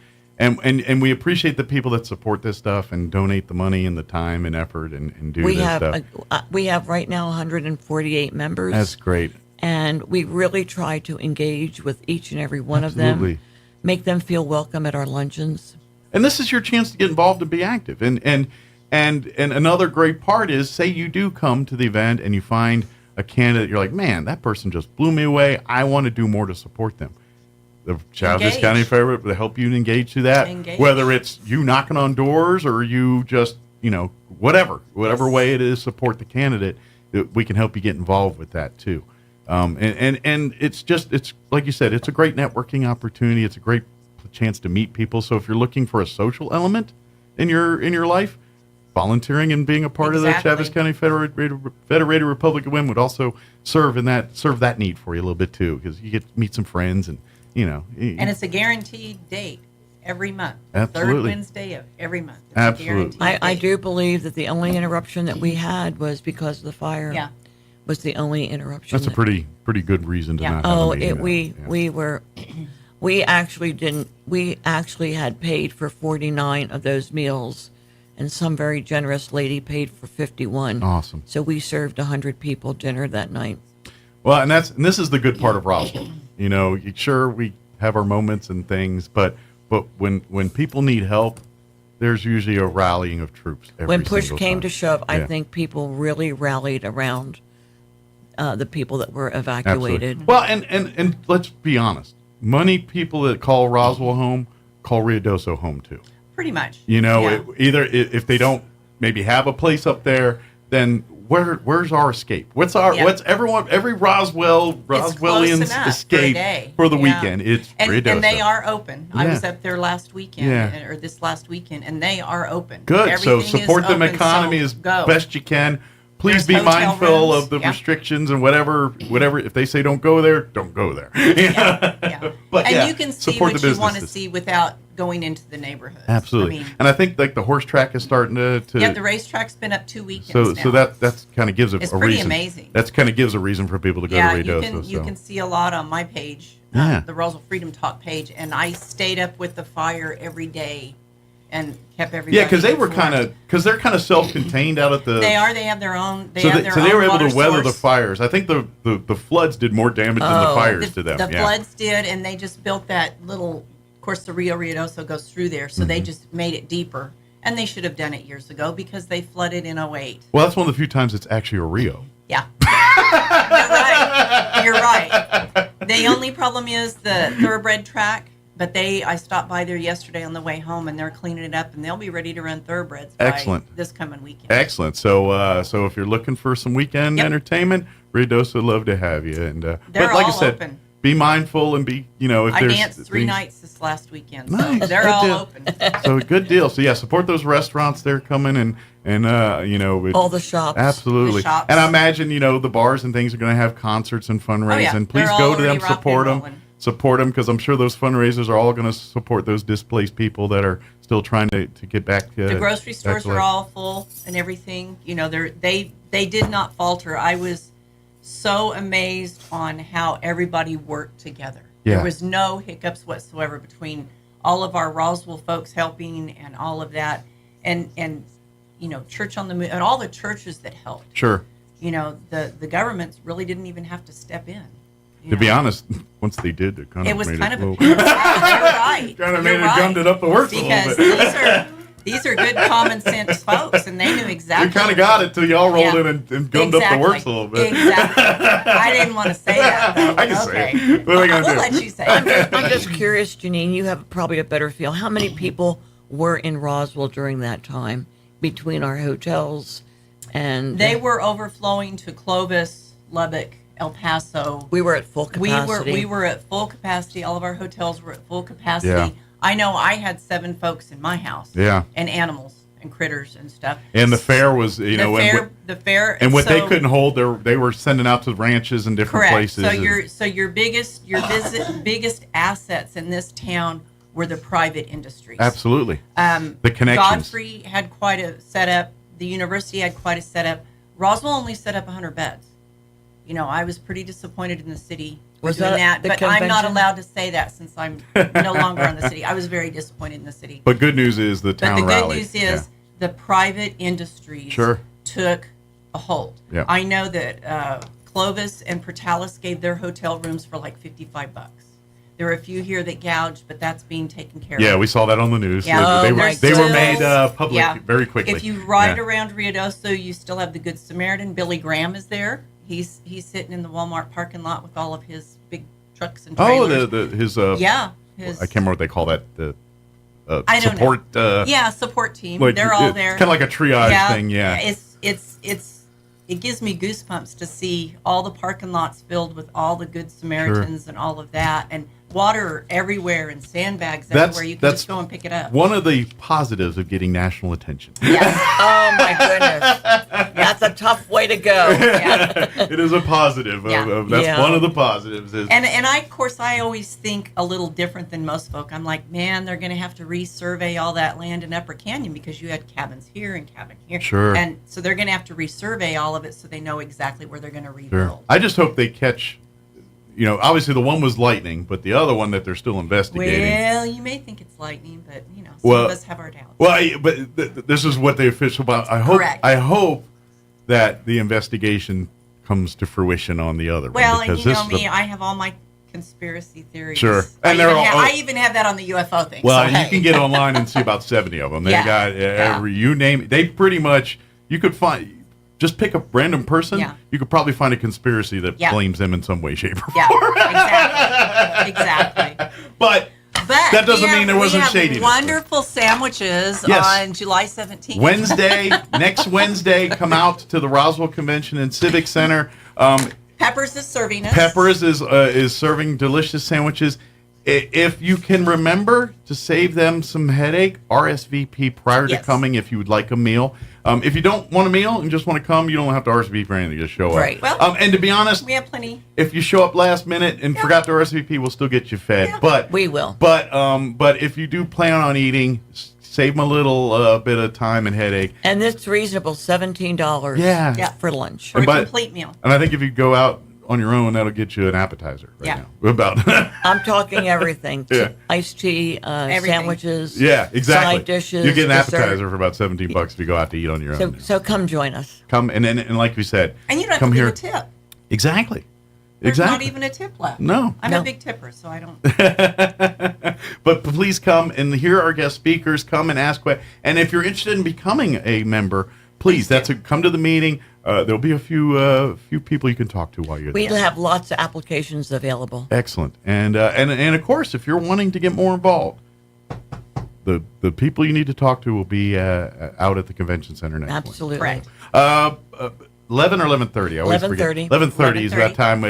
we appreciate the people that support this stuff and donate the money and the time and effort and do We this have stuff. we have right now 148 members. That's great. And we really try to engage with each and every one of Absolutely. them, make them feel welcome at our luncheons. And this is your chance to get involved and be active. And another great part is, say you do come to the event and you find a candidate, you're like, man, that person just blew me away. I want to do more to support them. The Chaves Engage. County Fair will help you engage to that. Engage. Whether it's you knocking on doors or you just, whatever way it is, support the candidate, we can help you get involved with that too. And it's like you said, it's a great networking opportunity. It's a great chance to meet people. So if you're looking for a social element in your life, volunteering and being a part of the Chaves County Federated Republic of Women would also serve that need for you a little bit too, because you get to meet some friends and And it's a guaranteed date every month. Absolutely. Third Wednesday of every month. It's Absolutely. A guaranteed I date. do believe that the only interruption that we had was because of the fire. Yeah. Was the only interruption. That's a pretty good reason to not have a meeting. We actually had paid for 49 of those meals, and some very generous lady paid for 51. Awesome. So we served 100 people dinner that night. Well, and this is the good part of Roswell. Sure, we have our moments and things, but when people need help, there's usually a rallying of troops. When push single came time. to shove, I Yeah. think people really rallied around the people that were evacuated. Absolutely. Well, and let's be honest. Many people that call Roswell home call Ruidoso home too. Pretty much. Either if they don't maybe have a place up there, then where's our escape? What's every Roswellians enough escape for the weekend? It's Ruidoso. And they are open. I Yeah. was up there last weekend, Yeah. or this last weekend, and they are open. Good. Everything So support is them open, economy so as go. best you can. Please There's be hotel mindful rooms. of the Yeah. restrictions and whatever. If they say don't go there, don't go there. But And you can see support what the you want to businesses. see without going into the neighborhood. Absolutely. I mean, And I think like the horse track is starting to yeah, the racetrack's been up 2 weekends so now. that's kind of gives a It's a pretty reason. amazing. That's kind of gives a reason for people to go yeah, to Ruidoso. you can see a lot on my page, Yeah. the Roswell Freedom Talk page, and I stayed up with the fire every day and kept everybody. Yeah, because they're informed. kind of self-contained out at the. They are. They have their own. They So have they, their so own they were able water to weather the source. fires. I think the floods did more damage than the fires to them. The yeah. floods did, and they just built that little. Of course, the Rio Ruidoso goes through there, so they just made it deeper. And they should have done it years ago because they flooded in 08. Well, that's one of the few times it's actually a Rio. Yeah. You're right. The only problem is the thoroughbred track. But I stopped by there yesterday on the way home, and they're cleaning it up, and they'll be ready to run thoroughbreds by this coming weekend. Excellent. So, so if you're looking for some weekend entertainment, Ruidoso would love to have you. And they're but like all I said, open. Be mindful and be, if I there's danced 3 nights this last weekend, so Nice. they're Good all deal. open. So good deal. So yeah, support those restaurants. They're coming and all the shops. Absolutely. The shops. And I imagine the bars and things are going to have concerts and fundraising. yeah. Please They're go all to them, already rocking support and them. Support them because I'm sure those fundraisers are all going to support those displaced people that are still trying to get back. The grocery back stores to are life. all full and everything. They did not falter. I was so amazed on how everybody worked together. Yeah. There was no hiccups whatsoever between all of our Roswell folks helping and all of that, and Church on the Move and all the churches that helped. Sure. The governments really didn't even have to step in. To be honest, once they did, it kind of It was made kind it of a you're right. kind of You're made right. it gummed it up the works a Because little bit. these are good common sense folks, and they knew exactly. You kind of got it till y'all rolled Yeah. in and gummed up the works a little bit. Exactly. I didn't want to say that. Though. I can say Okay. it. What are they gonna We'll do? let you say it. I'm just curious, Janine. You have probably a better feel. How many people were in Roswell during that time between our hotels and? They were overflowing to Clovis, Lubbock, El Paso. We were at full capacity. We were at full capacity. All of our hotels were at full capacity. Yeah. I know I had 7 folks in my house. Yeah. And animals and critters and stuff. And the fair was, the fair, and what they so- couldn't hold, they were sending out to ranches and different Correct. places. So your biggest biggest assets in this town were the private industries. Absolutely. The connections. Godfrey had quite a setup. The university had quite a setup. Roswell only set up 100 beds. I was pretty disappointed in the city for Was doing that that, the but I'm not convention? allowed to say that since I'm no longer on the city. I was very disappointed in the city. But good news is the town But the rallied. good news is the private industries Sure. took a hold. Yeah. I know that Clovis and Portales gave their hotel rooms for like $55. There were a few here that gouged, but that's being taken care of. Yeah, we saw that on the news. Yeah. They There's were still- made public yeah. very quickly. If you ride Yeah. around Ruidoso, you still have the Good Samaritan. Billy Graham is there. He's sitting in the Walmart parking lot with all of his big trucks and trailers. His yeah, I can't remember what they call that. The I don't support. know. Yeah, support team. like, They're all it's there. Kind of like a triage thing. Yeah. It gives me goosebumps to see all the parking lots filled with all the Good Samaritans and all of that, and water everywhere and sandbags everywhere. You can just go and pick it up. One of the positives of getting national attention. Oh my goodness, that's a tough way to go. Yeah. It is a positive. That's one of the positives. Is And of course, I always think a little different than most folk. I'm like, man, they're going to have to resurvey all that land in Upper Canyon because you had cabins here and cabin here. Sure. And so they're going to have to resurvey all of it so they know exactly where they're going to rebuild. Sure. I just hope they catch. Obviously the one was lightning, but the other one that they're still investigating. Well, you may think it's lightning, but some of us have our doubts. Well, but this is what the official. I hope. Correct. I hope that the investigation comes to fruition on the other Well, one. and because you this know is me, I have all my conspiracy theories. Sure. And I even have that on the UFO thing. Well, so, you hey. can get online and see about 70 of them. They Yeah. got every you name it. They pretty much you could find. Just pick a random person. Yeah. You could probably find a conspiracy that Yeah. blames them in some way, shape, or Yeah, form. exactly. But that doesn't mean there wasn't shadiness. Wonderful sandwiches Yes. on July 17th. Next Wednesday, come out to the Roswell Convention and Civic Center. Peppers is serving us. Peppers is serving delicious sandwiches. If you can remember to save them some headache, RSVP prior to coming if you would like a meal. If you don't want a meal and just want to come, you don't have to RSVP for anything. Just show up. Right. Well, and to be honest, we have plenty. if you show up last minute and forgot to RSVP, we'll still get you fed. Yeah. But we will. But if you do plan on eating, save them a little bit of time and headache. And it's reasonable, $17. Yeah. For lunch. For a complete meal. And I think if you go out on your own, that'll get you an appetizer now. About I'm talking everything. Yeah. Iced tea, sandwiches. Yeah, exactly. Side dishes. You get an dessert. appetizer for about $17 if you go out to eat on your own. So come join us. Come and like we said, And you don't come have to here. leave a tip. Exactly. There's exactly. not even a tip left. No. I'm No. a big tipper, so I don't. But please come and hear our guest speakers. Come and ask questions. And if you're interested in becoming a member, please come to the meeting. there'll be a few people you can talk to while you're there. We'll have lots of applications available. Excellent. And of course, if you're wanting to get more involved, the people you need to talk to will be out at the convention center next week. Absolutely. Correct. 11 or 11:30. I always forget. 11:30 is that time.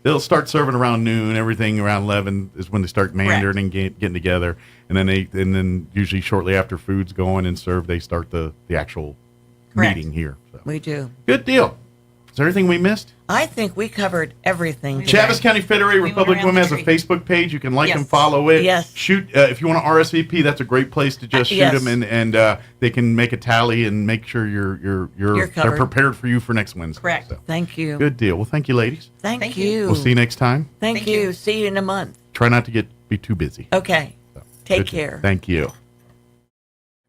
They'll start serving around noon. Everything around 11 is when they start Mandarin and getting together. And then usually shortly after food's going and served, they start the actual meeting here. So. We do. Good deal. Is there anything we missed? I think we covered everything today. Chaves County Federated Republic Women has a Facebook page. You can like and follow it. Yes. Shoot if you want to RSVP. That's a great place to just shoot them, and they can make a tally and make sure they're prepared for you for next Wednesday. Correct. So. Thank you. Good deal. Well, thank you, ladies. Thank you. We'll see you next time. Thank you. See you in a month. Try not to be too busy. Okay. So, Take care. Thank you.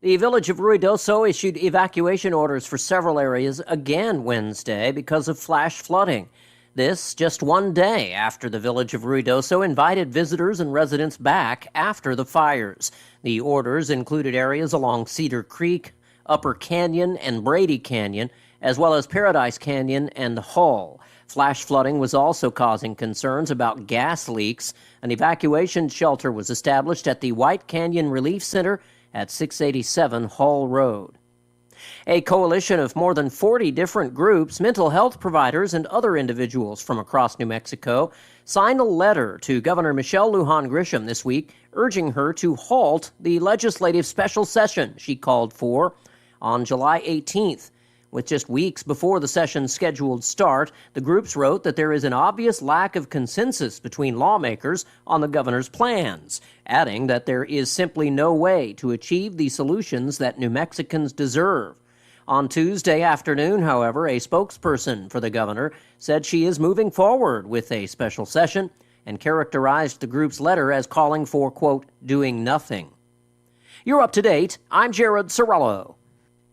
The village of Ruidoso issued evacuation orders for several areas again Wednesday because of flash flooding. This just one day after the village of Ruidoso invited visitors and residents back after the fires. The orders included areas along Cedar Creek, Upper Canyon, and Brady Canyon, as well as Paradise Canyon and Hull. Flash flooding was also causing concerns about gas leaks. An evacuation shelter was established at the White Canyon Relief Center at 687 Hall Road. A coalition of more than 40 different groups, mental health providers, and other individuals from across New Mexico signed a letter to Governor Michelle Lujan Grisham this week, urging her to halt the legislative special session she called for on July 18th. With just weeks before the session's scheduled start, the groups wrote that there is an obvious lack of consensus between lawmakers on the governor's plans, adding that there is simply no way to achieve the solutions that New Mexicans deserve. On Tuesday afternoon, however, a spokesperson for the governor said she is moving forward with a special session and characterized the group's letter as calling for, quote, doing nothing. You're up to date. I'm Jared Sorello.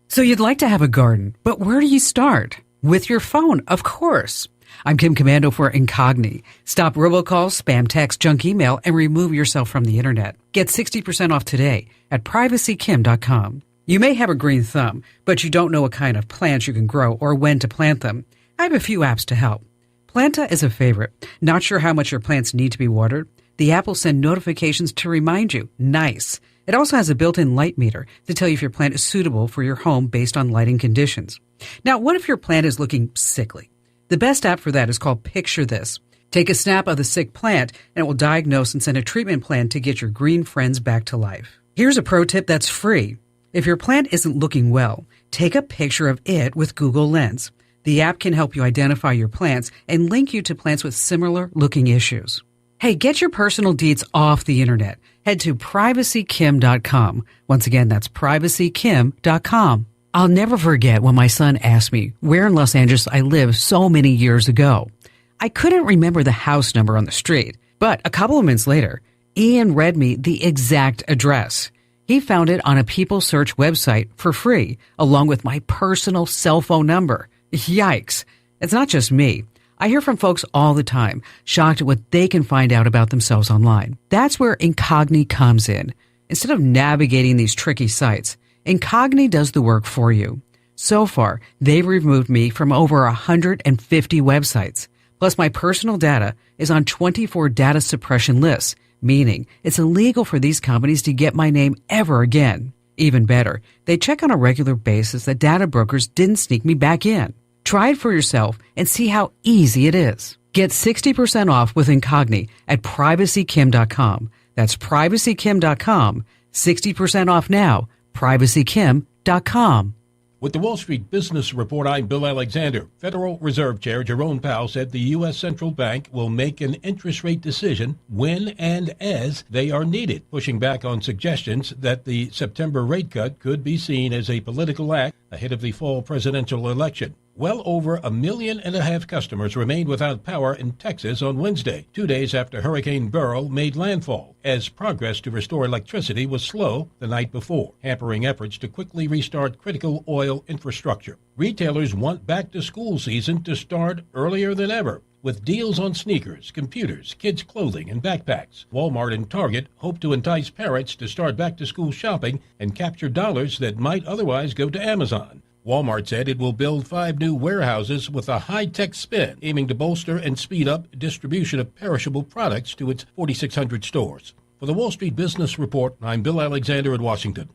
So you'd like to have a garden, but where do you start? With your phone, of course. I'm Kim Commando for Incogni. Stop robocalls, spam text, junk email, and remove yourself from the internet. Get 60% off today at privacykim.com. You may have a green thumb, but you don't know what kind of plants you can grow or when to plant them. I have a few apps to help. Planta is a favorite. Not sure how much your plants need to be watered? The app will send notifications to remind you. Nice. It also has a built-in light meter to tell you if your plant is suitable for your home based on lighting conditions. Now, what if your plant is looking sickly? The best app for that is called Picture This. Take a snap of the sick plant, and it will diagnose and send a treatment plan to get your green friends back to life. Here's a pro tip that's free. If your plant isn't looking well, take a picture of it with Google Lens. The app can help you identify your plants and link you to plants with similar-looking issues. Hey, get your personal deeds off the internet. Head to privacykim.com. Once again, that's privacykim.com. I'll never forget when my son asked me where in Los Angeles I lived so many years ago. I couldn't remember the house number on the street, but a couple of minutes later, Ian read me the exact address. He found it on a People Search website for free, along with my personal cell phone number. Yikes. It's not just me. I hear from folks all the time, shocked at what they can find out about themselves online. That's where Incogni comes in. Instead of navigating these tricky sites, Incogni does the work for you. So far, they've removed me from over 150 websites. Plus, my personal data is on 24 data suppression lists, meaning it's illegal for these companies to get my name ever again. Even better, they check on a regular basis that data brokers didn't sneak me back in. Try it for yourself and see how easy it is. Get 60% off with Incogni at privacykim.com. That's privacykim.com. 60% off now. privacykim.com. With the Wall Street Business Report, I'm Bill Alexander. Federal Reserve Chair Jerome Powell said the U.S. Central Bank will make an interest rate decision when and as they are needed, pushing back on suggestions that the September rate cut could be seen as a political act ahead of the fall presidential election. Well over 1.5 million customers remained without power in Texas on Wednesday, 2 days after Hurricane Beryl made landfall, as progress to restore electricity was slow the night before, hampering efforts to quickly restart critical oil infrastructure. Retailers want back-to-school season to start earlier than ever, with deals on sneakers, computers, kids' clothing, and backpacks. Walmart and Target hope to entice parents to start back-to-school shopping and capture dollars that might otherwise go to Amazon. Walmart said it will build 5 new warehouses with a high-tech spin, aiming to bolster and speed up distribution of perishable products to its 4,600 stores. For the Wall Street Business Report, I'm Bill Alexander in Washington.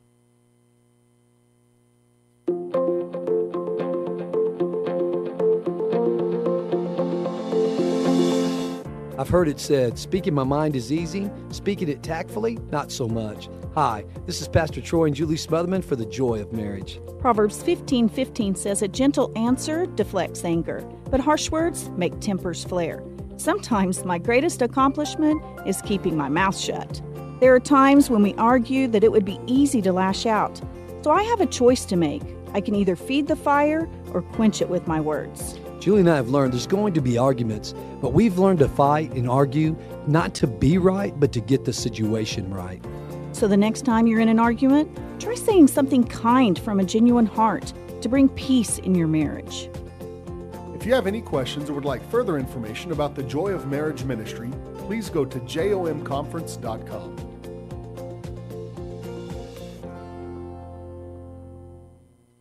I've heard it said, speaking my mind is easy, speaking it tactfully, not so much. Hi, this is Pastor Troy and Julie Smotherman for The Joy of Marriage. Proverbs 15:15 says, a gentle answer deflects anger, but harsh words make tempers flare. Sometimes my greatest accomplishment is keeping my mouth shut. There are times when we argue that it would be easy to lash out. So I have a choice to make. I can either feed the fire or quench it with my words. Julie and I have learned there's going to be arguments, but we've learned to fight and argue not to be right, but to get the situation right. So the next time you're in an argument, try saying something kind from a genuine heart to bring peace in your marriage. If you have any questions or would like further information about the Joy of Marriage Ministry, please go to jomconference.com.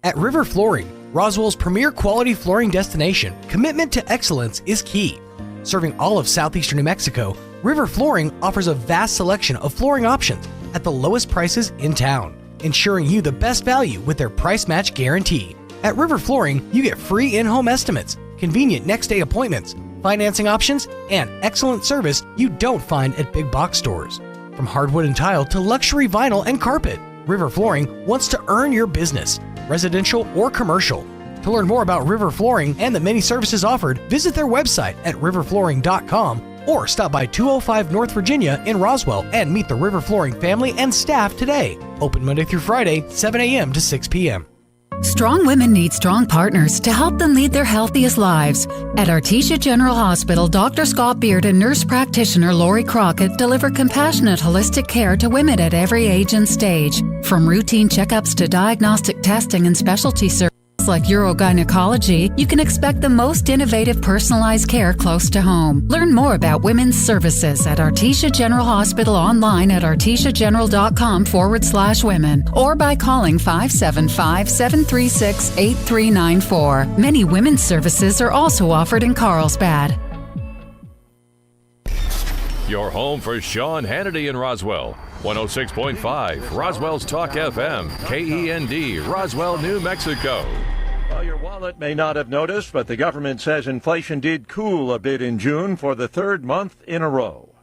At River Flooring, Roswell's premier quality flooring destination, commitment to excellence is key. Serving all of southeastern New Mexico, River Flooring offers a vast selection of flooring options at the lowest prices in town, ensuring you the best value with their price match guarantee. At River Flooring, you get free in-home estimates, convenient next-day appointments, financing options, and excellent service you don't find at big box stores. From hardwood and tile to luxury vinyl and carpet, River Flooring wants to earn your business, residential or commercial. To learn more about River Flooring and the many services offered, visit their website at riverflooring.com or stop by 205 North Virginia in Roswell and meet the River Flooring family and staff today. Open Monday through Friday, 7 a.m. to 6 p.m. Strong women need strong partners to help them lead their healthiest lives. At Artesia General Hospital, Dr. Scott Beard and nurse practitioner Lori Crockett deliver compassionate, holistic care to women at every age and stage. From routine checkups to diagnostic testing and specialty services like urogynecology, you can expect the most innovative personalized care close to home. Learn more about women's services at Artesia General Hospital online at artesiageneral.com/women or by calling 575-736-8394. Many women's services are also offered in Carlsbad. Your home for Sean Hannity in Roswell. 106.5 Roswell's Talk FM, KEND, Roswell, New Mexico. Well, your wallet may not have noticed, but the government says inflation did cool a bit in June for the third month in a row.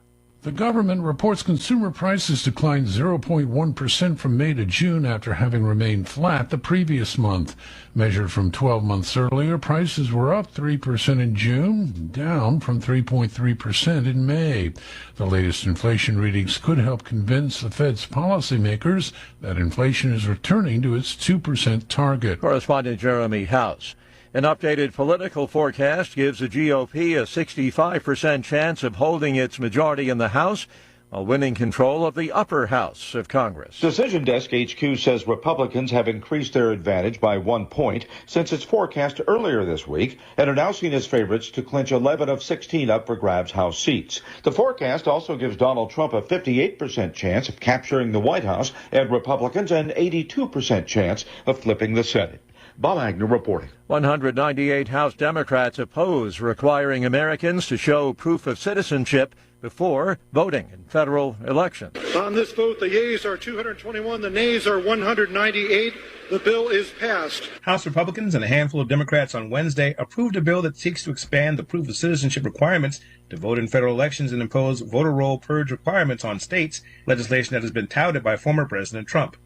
The government reports consumer prices declined 0.1% from May to June after having remained flat the previous month. Measured from 12 months earlier, prices were up 3% in June, down from 3.3% in May. The latest inflation readings could help convince the Fed's policymakers that inflation is returning to its 2% target. Correspondent Jeremy House. An updated political forecast gives the GOP a 65% chance of holding its majority in the House while winning control of the upper house of Congress. Decision Desk HQ says Republicans have increased their advantage by 1 point since its forecast earlier this week and are now seen as favorites to clinch 11 of 16 up-for-grabs House seats. The forecast also gives Donald Trump a 58% chance of capturing the White House and Republicans an 82% chance of flipping the Senate. Bob Agnew reporting. 198 House Democrats oppose requiring Americans to show proof of citizenship before voting in federal elections. On this vote, the yeas are 221, the nays are 198. The bill is passed. House Republicans and a handful of Democrats on Wednesday approved a bill that seeks to expand the proof of citizenship requirements to vote in federal elections and impose voter roll purge requirements on states, legislation that has been touted by former President Trump.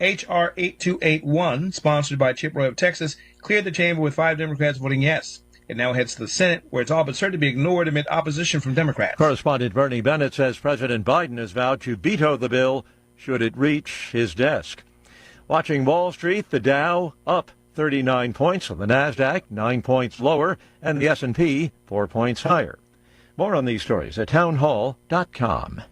H.R. 8281, sponsored by Chip Roy of Texas, cleared the chamber with 5 Democrats voting yes. It now heads to the Senate, where it's all but certain to be ignored amid opposition from Democrats. Correspondent Bernie Bennett says President Biden has vowed to veto the bill should it reach his desk. Watching Wall Street, the Dow up 39 points, the NASDAQ 9 points lower, and the S&P 4 points higher. More on these stories at townhall.com.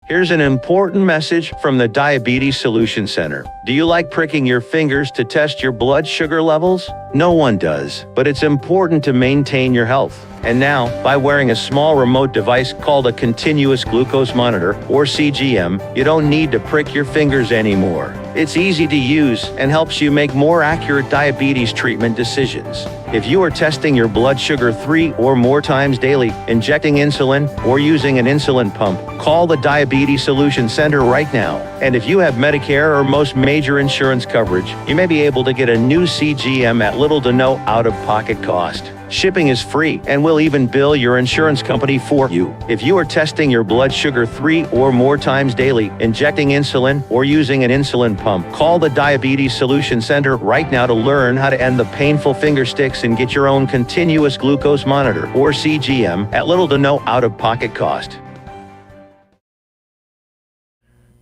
Here's an important message from the Diabetes Solution Center. Do you like pricking your fingers to test your blood sugar levels? No one does, but it's important to maintain your health. And now, by wearing a small remote device called a continuous glucose monitor, or CGM, you don't need to prick your fingers anymore. It's easy to use and helps you make more accurate diabetes treatment decisions. If you are testing your blood sugar 3 or more times daily, injecting insulin, or using an insulin pump, call the Diabetes Solution Center right now. And if you have Medicare or most major insurance coverage, you may be able to get a new CGM at little to no out-of-pocket cost. Shipping is free, and we'll even bill your insurance company for you. If you are testing your blood sugar 3 or more times daily, injecting insulin, or using an insulin pump, call the Diabetes Solution Center right now to learn how to end the painful finger sticks and get your own continuous glucose monitor, or CGM, at little to no out-of-pocket cost.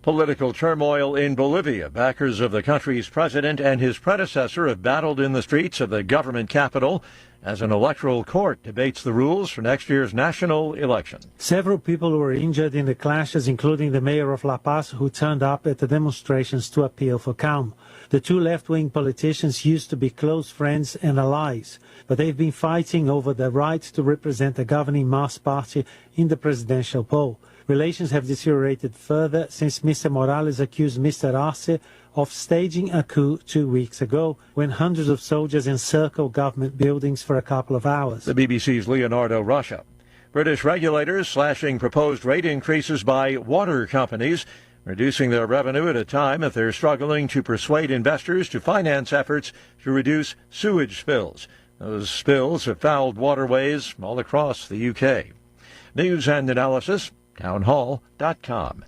Political turmoil in Bolivia. Backers of the country's president and his predecessor have battled in the streets of the government capital as an electoral court debates the rules for next year's national election. Several people were injured in the clashes, including the mayor of La Paz, who turned up at the demonstrations to appeal for calm. The two left-wing politicians used to be close friends and allies, but they've been fighting over the right to represent the governing Mas party in the presidential poll. Relations have deteriorated further since Mr. Morales accused Mr. Arce of staging a coup 2 weeks ago, when hundreds of soldiers encircled government buildings for a couple of hours. The BBC's Leonardo Russia. British regulators slashing proposed rate increases by water companies, reducing their revenue at a time that they're struggling to persuade investors to finance efforts to reduce sewage spills. Those spills have fouled waterways all across the UK. News and analysis, townhall.com.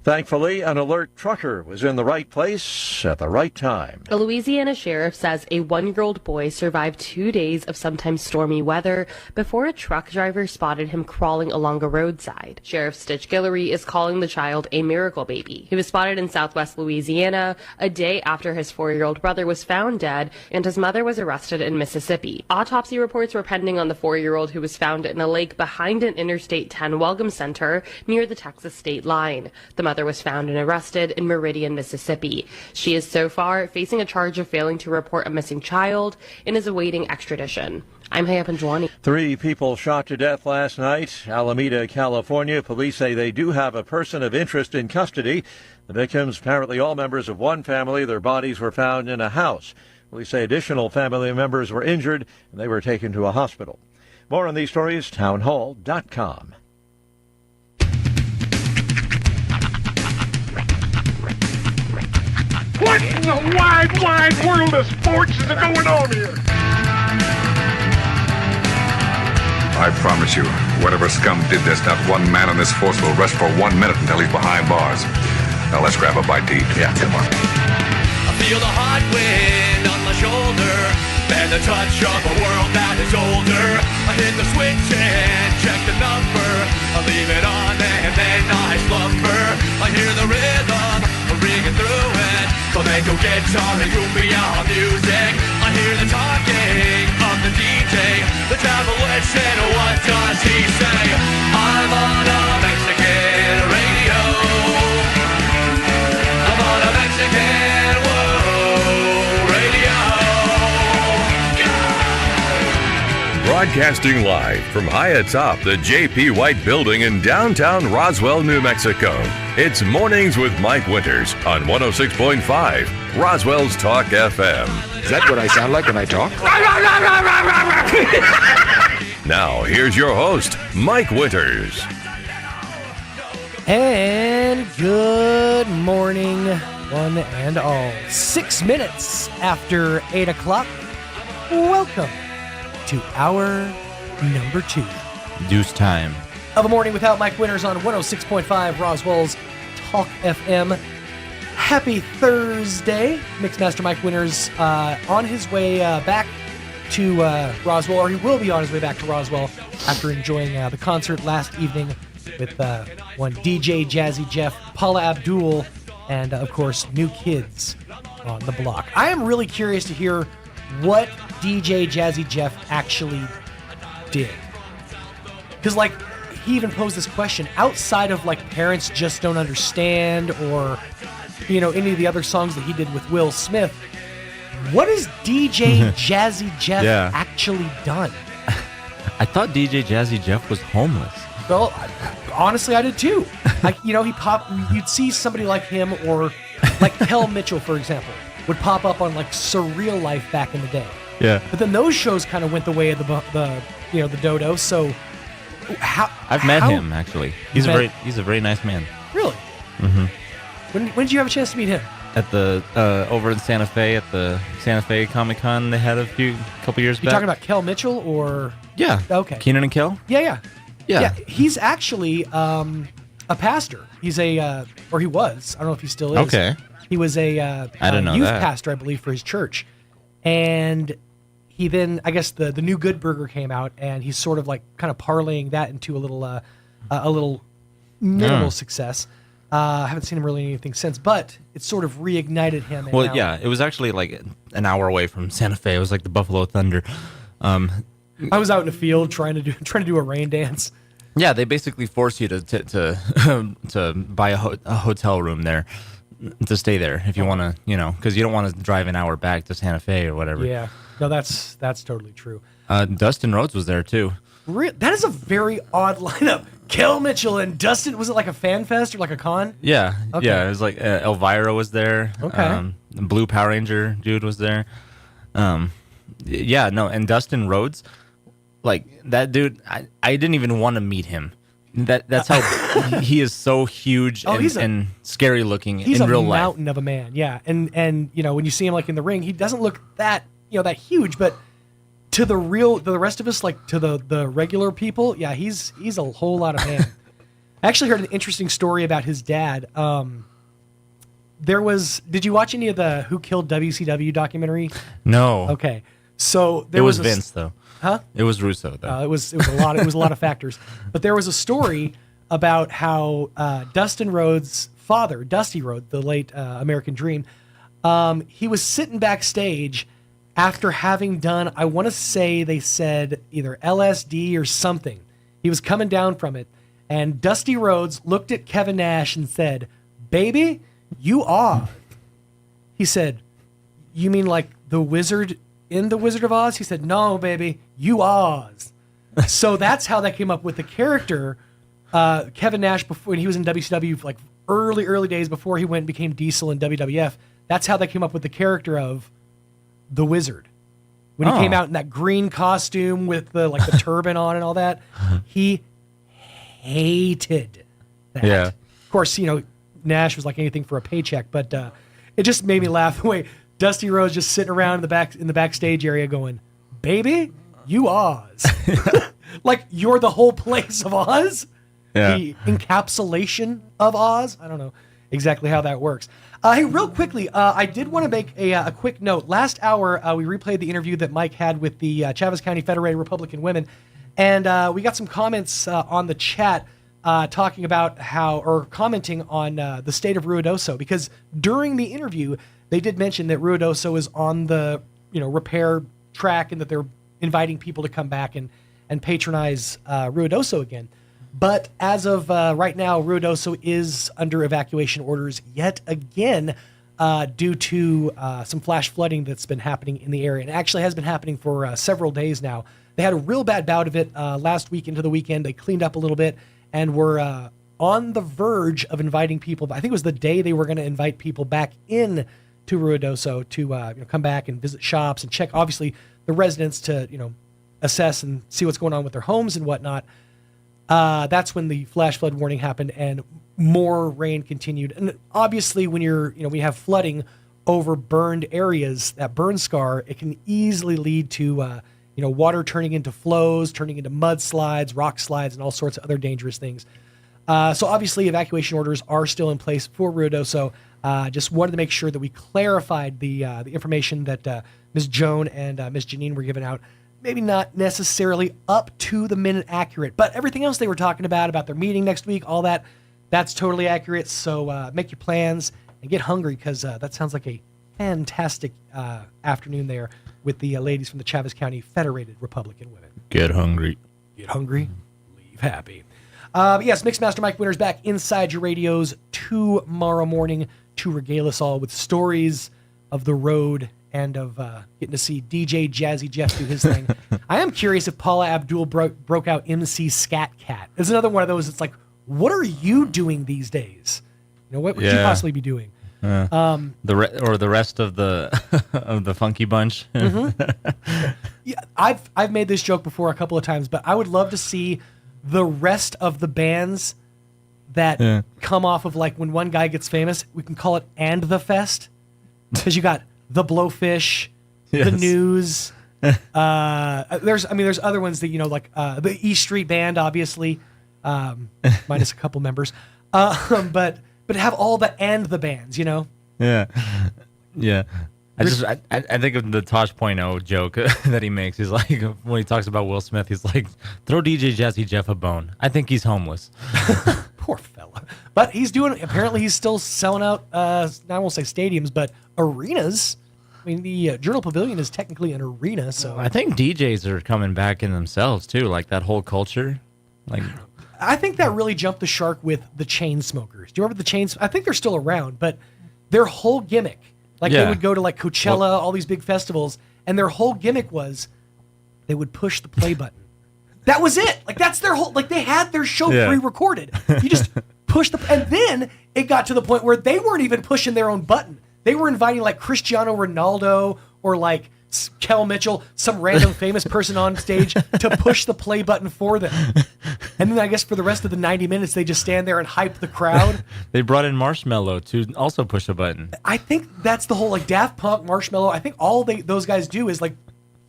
Thankfully, an alert trucker was in the right place at the right time. A Louisiana sheriff says a 1-year-old boy survived 2 days of sometimes stormy weather before a truck driver spotted him crawling along a roadside. Sheriff Stitch Guillory is calling the child a miracle baby. He was spotted in southwest Louisiana a day after his 4-year-old brother was found dead and his mother was arrested in Mississippi. Autopsy reports were pending on the 4-year-old who was found in a lake behind an Interstate 10 welcome center near the Texas state line. The mother was found and arrested in Meridian, Mississippi. She is so far facing a charge of failing to report a missing child and is awaiting extradition. I'm Haya Panjwani. 3 people shot to death last night, Alameda, California. Police say they do have a person of interest in custody. The victims, apparently all members of one family, their bodies were found in a house. Police say additional family members were injured and they were taken to a hospital. More on these stories, townhall.com. What in the wide, wide world of sports is going on here? I promise you, whatever scum did this, not one man on this force will rest for 1 minute until he's behind bars. Now let's grab a bite to eat. Yeah, come on. I feel the hot wind on my shoulder and the touch of a world that is older. I hit the switch and check the number. I leave it on and then I slumber. I hear the rhythm ringing through it. Flamenco guitar and cumbia music. I hear the talking of the DJ. The travelers said, what does he say? I'm on a Mexican radio. I'm on a Mexican radio. Broadcasting live from high atop the J.P. White Building in downtown Roswell, New Mexico. It's Mornings with Mike Winters on 106.5 Roswell's Talk FM. Is that what I sound like when I talk? Now, here's your host, Mike Winters. And good morning, one and all. 6 minutes after 8 o'clock. Welcome to hour number 2. Deuce time. Of a Morning Without Mike Winters on 106.5 Roswell's Talk FM. Happy Thursday. Mixmaster Mike Winters on his way back to Roswell, or he will be on his way back to Roswell after enjoying the concert last evening with one DJ Jazzy Jeff, Paula Abdul, and of course New Kids on the block. I am really curious to hear what DJ Jazzy Jeff actually did. Because, like, he even posed this question outside of like Parents Just Don't Understand or, any of the other songs that he did with Will Smith. What has DJ Jazzy Jeff actually done? I thought DJ Jazzy Jeff was homeless. Well, honestly, I did too. You'd see somebody like him or like Kel Mitchell, for example, would pop up on like Surreal Life back in the day. Yeah. But then those shows kind of went the way of the dodo. So I've met him actually. He's a very nice man. Really? Mm-hmm. When did you have a chance to meet him? At the over in Santa Fe at the Santa Fe Comic Con they had a couple years back. You talking about Kel Mitchell or? Yeah. Okay. Keenan and Kel? Yeah. He's actually a pastor. He's he was. I don't know if he still is. Okay. He was a I didn't know youth that. pastor, I believe, for his church. And he then, I guess the new Good Burger came out, and he's sort of like kind of parlaying that into a little minimal success. I haven't seen him really anything since, but it sort of reignited him. And Well, yeah, it was actually like an hour away from Santa Fe. It was like the Buffalo Thunder. I was out in the field trying to do a rain dance. Yeah, they basically force you to buy a hotel room there to stay there if you want to, because you don't want to drive an hour back to Santa Fe or whatever. Yeah, no, that's totally true. Dustin Rhodes was there too. That is a very odd lineup. Kel Mitchell and Dustin. Was it like a fan fest or like a con? Yeah, Okay. yeah. It was like Elvira was there. Okay. The Blue Power Ranger dude was there. And Dustin Rhodes, like that dude. I didn't even want to meet him. That's how he is so huge and scary looking in real life. He's a mountain of a man, yeah. And when you see him like in the ring, he doesn't look that huge, but to the rest of us, like to the regular people, yeah, he's a whole lot of man. I actually heard an interesting story about his dad. Did you watch any of the Who Killed WCW documentary? No. Okay. So it was Vince though. Huh? It was Russo though. It was a lot. It was a lot of factors. But there was a story about how Dustin Rhodes' father, Dusty Rhodes, the late American Dream, he was sitting backstage after having done, I want to say they said either LSD or something. He was coming down from it, and Dusty Rhodes looked at Kevin Nash and said, "Baby, you are." He said, "You mean like the wizard in The Wizard of Oz?" He said, "No, baby, you Oz." So that's how they came up with the character. Kevin Nash, before when he was in WCW, like early days before he went and became Diesel in WWF, that's how they came up with the character of the Wizard. When he came out in that green costume with the turban on and all that, he hated that. Yeah. Of course, Nash was like anything for a paycheck, but it just made me laugh the way Dusty Rhodes just sitting around in the backstage area going, "Baby, you Oz." Like you're the whole place of Oz? Yeah. The encapsulation of Oz? I don't know exactly how that works. Hey, real quickly, I did want to make a quick note. Last hour, we replayed the interview that Mike had with the Chaves County Federated Republican Women, and we got some comments on the chat talking about commenting on the state of Ruidoso, because during the interview, they did mention that Ruidoso is on the repair track and that they're inviting people to come back and patronize Ruidoso again. But as of right now, Ruidoso is under evacuation orders yet again due to some flash flooding that's been happening in the area. And it actually has been happening for several days now. They had a real bad bout of it last week into the weekend. They cleaned up a little bit and were on the verge of inviting people. I think it was the day they were going to invite people back in to Ruidoso to come back and visit shops and check, obviously, the residents to assess and see what's going on with their homes and whatnot. That's when the flash flood warning happened and more rain continued. And obviously when we have flooding over burned areas, that burn scar, it can easily lead to, water turning into flows, turning into mudslides, rock slides, and all sorts of other dangerous things. So obviously evacuation orders are still in place for Ruidoso. Just wanted to make sure that we clarified the information that Ms. Joan and Ms. Janine were giving out. Maybe not necessarily up to the minute accurate, but everything else they were talking about their meeting next week, all that, that's totally accurate. So make your plans and get hungry, because that sounds like a fantastic afternoon there with the ladies from the Chaves County Federated Republican Women. Get hungry. Get hungry, leave happy. Yes, Mixmaster Mike Winters back inside your radios tomorrow morning to regale us all with stories of the road and of getting to see DJ Jazzy Jeff do his thing. I am curious if Paula Abdul broke out MC Scat Cat. It's another one of those. It's like, what are you doing these days? What would you possibly be doing? The rest of the of the Funky Bunch. Yeah, I've made this joke before a couple of times, but I would love to see the rest of the bands that come off of, like, when one guy gets famous, we can call it And the Fest, because you got the Blowfish, the News. There's other ones that, like the E Street Band, obviously, minus a couple members, but have all the And the bands, Yeah. I think of the Tosh.0 joke that he makes. He's like, when he talks about Will Smith, he's like, throw DJ Jazzy Jeff a bone. I think he's homeless. Poor fella. But apparently he's still selling out, I won't say stadiums, but arenas. I mean, the Journal Pavilion is technically an arena, so. I think DJs are coming back in themselves, too, like that whole culture. I think that really jumped the shark with the Chainsmokers. Do you remember the Chainsmokers? I think they're still around, but their whole gimmick, they would go to like Coachella, all these big festivals, and their whole gimmick was they would push the play button. That was it. Like, that's their whole, like, they had their show pre-recorded. You just push and then it got to the point where they weren't even pushing their own button. They were inviting like Cristiano Ronaldo or like Kel Mitchell, some random famous person on stage, to push the play button for them. And then I guess for the rest of the 90 minutes, they just stand there and hype the crowd. They brought in Marshmello to also push a button. I think that's the whole, like, Daft Punk, Marshmello. I think all those guys do is like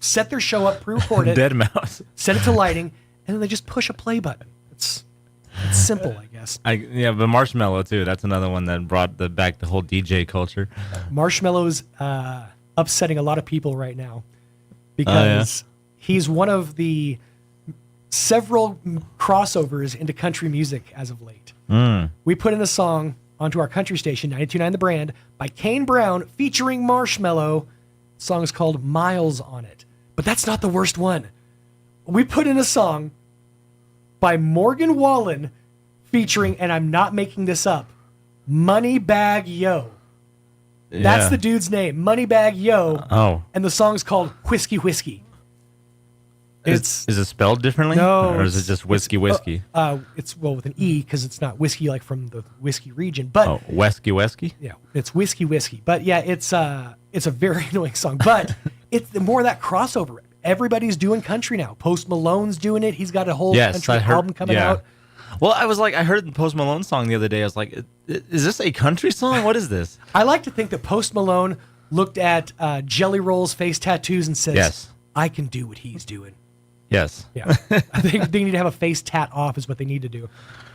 set their show up, pre-record it, Deadmau5, set it to lighting, and then they just push a play button. It's simple, I guess. But Marshmello too. That's another one that brought back the whole DJ culture. Marshmello's upsetting a lot of people right now because he's one of the several crossovers into country music as of late. We put in a song onto our country station, 92.9 The Brand, by Kane Brown featuring Marshmello. The song is called Miles on It. But that's not the worst one. We put in a song by Morgan Wallen featuring, and I'm not making this up, Moneybag Yo. That's the dude's name, Moneybag Yo. Oh. And the song's called Whiskey Whiskey. Is it spelled differently? No. Or is it just whiskey? It's with an E, because it's not whiskey like from the whiskey region. But whiskey? Yeah, it's whiskey. But yeah, it's a very annoying song. But it's more of that crossover. Everybody's doing country now. Post Malone's doing it. He's got a whole country album coming out. Well, I heard the Post Malone song the other day. I was like, is this a country song? What is this? I like to think that Post Malone looked at Jelly Roll's face tattoos and says, yes, I can do what he's doing. Yes. Yeah. I think they need to have a face tat off is what they need to do.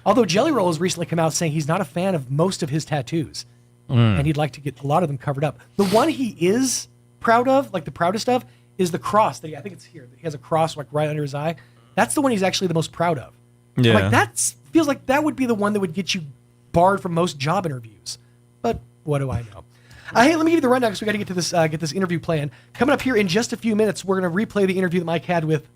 Although Jelly Roll has recently come out saying he's not a fan of most of his tattoos. And he'd like to get a lot of them covered up. The one he is proud of, like the proudest of, is the cross. I think it's here. He has a cross like right under his eye. That's the one he's actually the most proud of. Yeah. I'm like, that feels like that would be the one that would get you barred from most job interviews. But what do I know? Hey, let me give you the rundown because we got to get this interview playing. Coming up here in just a few minutes, we're going to replay the interview that Mike had with,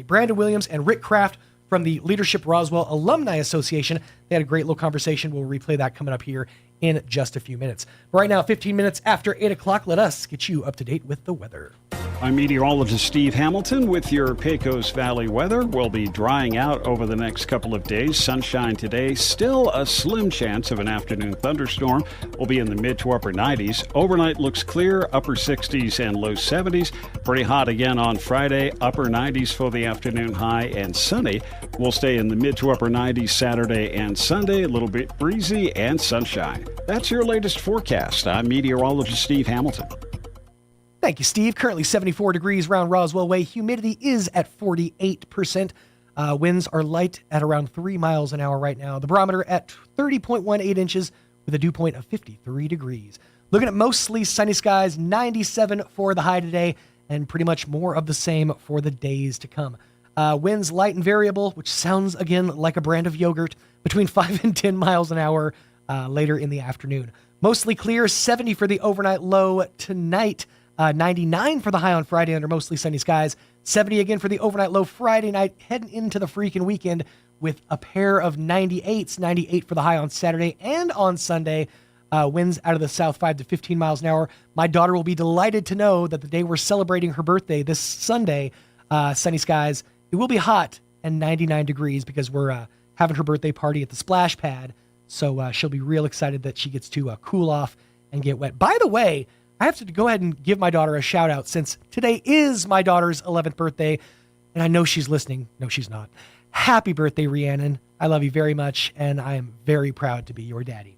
Brandon Williams and Rick Kraft from the Leadership Roswell Alumni Association. They had a great little conversation. We'll replay that coming up here in just a few minutes. Right now, 15 minutes after 8 o'clock, let us get you up to date with the weather. I'm meteorologist Steve Hamilton with your Pecos Valley weather. We'll be drying out over the next couple of days. Sunshine today, still a slim chance of an afternoon thunderstorm. We'll be in the mid to upper 90s. Overnight looks clear, upper 60s and low 70s. Pretty hot again on Friday, upper 90s for the afternoon high and sunny. We'll stay in the mid to upper 90s Saturday and Sunday, a little bit breezy and sunshine. That's your latest forecast. I'm meteorologist Steve Hamilton. Thank you, Steve. Currently 74 degrees around Roswell Way. Humidity is at 48%. Winds are light at around 3 miles an hour right now. The barometer at 30.18 inches with a dew point of 53 degrees. Looking at mostly sunny skies, 97 for the high today, and pretty much more of the same for the days to come. Winds light and variable, which sounds, again, like a brand of yogurt, between 5 and 10 miles an hour later in the afternoon. Mostly clear, 70 for the overnight low tonight. 99 for the high on Friday under mostly sunny skies. 70 again for the overnight low Friday night, heading into the freaking weekend with a pair of 98s, 98 for the high on Saturday and on Sunday. Winds out of the south 5 to 15 miles an hour. My daughter will be delighted to know that the day we're celebrating her birthday this Sunday, sunny skies, it will be hot and 99 degrees because we're having her birthday party at the splash pad. So she'll be real excited that she gets to cool off and get wet. By the way, I have to go ahead and give my daughter a shout out since today is my daughter's 11th birthday. And I know she's listening. No, she's not. Happy birthday, Rhiannon. I love you very much. And I am very proud to be your daddy.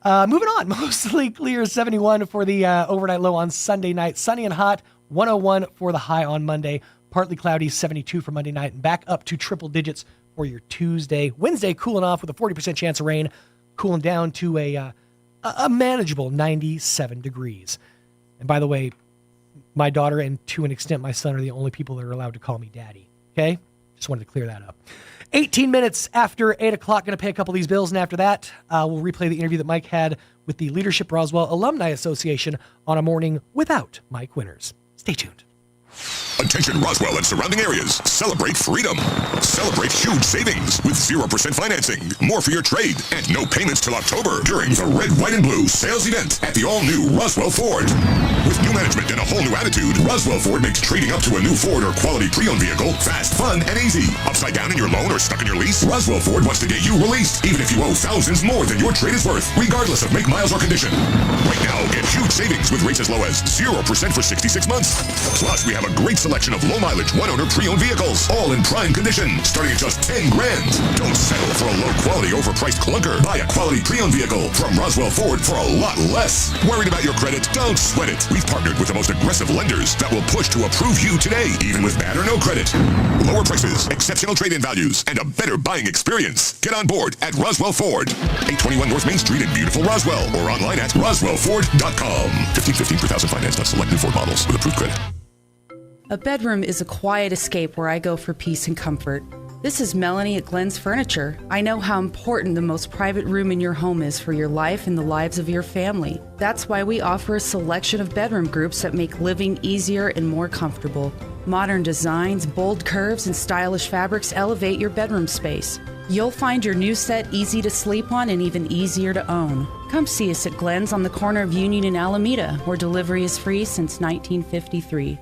Moving on, mostly clear 71 for the overnight low on Sunday night. Sunny and hot, 101 for the high on Monday. Partly cloudy, 72 for Monday night. And back up to triple digits for your Tuesday. Wednesday cooling off with a 40% chance of rain. Cooling down to a manageable 97 degrees. And by the way, my daughter and to an extent my son are the only people that are allowed to call me daddy. Okay? Just wanted to clear that up. 18 minutes after 8 o'clock, going to pay a couple of these bills, and after that, we'll replay the interview that Mike had with the Leadership Roswell Alumni Association on A Morning Without Mike Winters. Stay tuned. Attention Roswell and surrounding areas. Celebrate freedom. Celebrate huge savings with 0% financing. More for your trade and no payments till October during the Red, White, and Blue sales event at the all-new Roswell Ford. With new management and a whole new attitude, Roswell Ford makes trading up to a new Ford or quality pre-owned vehicle fast, fun, and easy. Upside down in your loan or stuck in your lease? Roswell Ford wants to get you released, even if you owe thousands more than your trade is worth, regardless of make, miles, or condition. Right now, get huge savings with rates as low as 0% for 66 months. Plus, we have a great selection of low-mileage, one-owner pre-owned vehicles, all in prime condition, starting at just $10,000. Don't settle for a low-quality, overpriced clunker. Buy a quality pre-owned vehicle from Roswell Ford for a lot less. Worried about your credit? Don't sweat it. We've partnered with the most aggressive lenders that will push to approve you today, even with bad or no credit. Lower prices, exceptional trade-in values, and a better buying experience. Get on board at Roswell Ford, 821 North Main Street in beautiful Roswell, or online at roswellford.com. $15.15 per thousand financed on select new Ford models with approved credit. A bedroom is a quiet escape where I go for peace and comfort. This is Melanie at Glenn's Furniture. I know how important the most private room in your home is for your life and the lives of your family. That's why we offer a selection of bedroom groups that make living easier and more comfortable. Modern designs, bold curves, and stylish fabrics elevate your bedroom space. You'll find your new set easy to sleep on and even easier to own. Come see us at Glenn's on the corner of Union and Alameda, where delivery is free since 1953.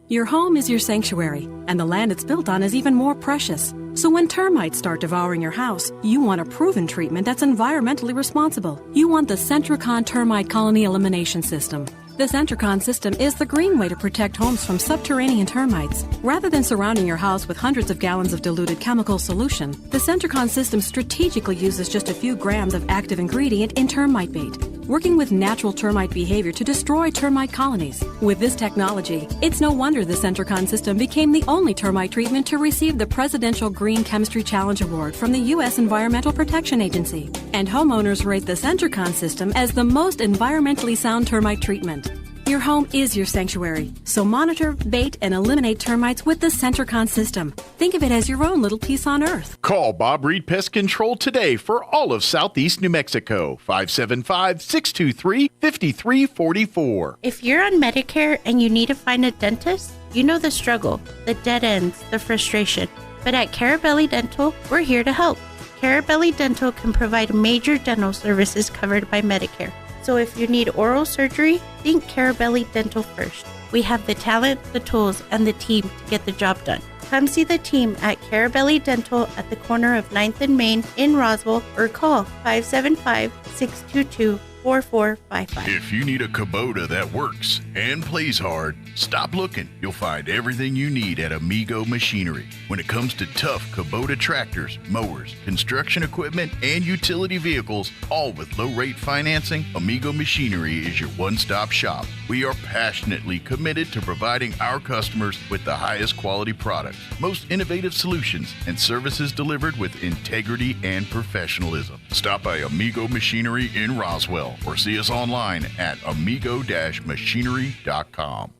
Your home is your sanctuary, and the land it's built on is even more precious. So when termites start devouring your house, you want a proven treatment that's environmentally responsible. You want the Centricon Termite Colony Elimination System. The Centricon system is the green way to protect homes from subterranean termites. Rather than surrounding your house with hundreds of gallons of diluted chemical solution, the Centricon system strategically uses just a few grams of active ingredient in termite bait, working with natural termite behavior to destroy termite colonies. With this technology, it's no wonder the Centricon system became the only termite treatment to receive the Presidential Green Chemistry Challenge Award from the U.S. Environmental Protection Agency. And homeowners rate the Centricon system as the most environmentally sound termite treatment. Your home is your sanctuary, so monitor, bait, and eliminate termites with the Centricon system. Think of it as your own little piece on Earth. Call Bob Reed Pest Control today for all of Southeast New Mexico. 575-623-5344. If you're on Medicare and you need to find a dentist, you know the struggle, the dead ends, the frustration. But at Carabelli Dental, we're here to help. Carabelli Dental can provide major dental services covered by Medicare. So if you need oral surgery, think Carabelli Dental first. We have the talent, the tools, and the team to get the job done. Come see the team at Carabelli Dental at the corner of 9th and Main in Roswell, or call 575-622-4455. If you need a Kubota that works and plays hard, stop looking. You'll find everything you need at Amigo Machinery. When it comes to tough Kubota tractors, mowers, construction equipment, and utility vehicles, all with low-rate financing, Amigo Machinery is your one-stop shop. We are passionately committed to providing our customers with the highest quality products, most innovative solutions, and services delivered with integrity and professionalism. Stop by Amigo Machinery in Roswell or see us online at amigo-machinery.com.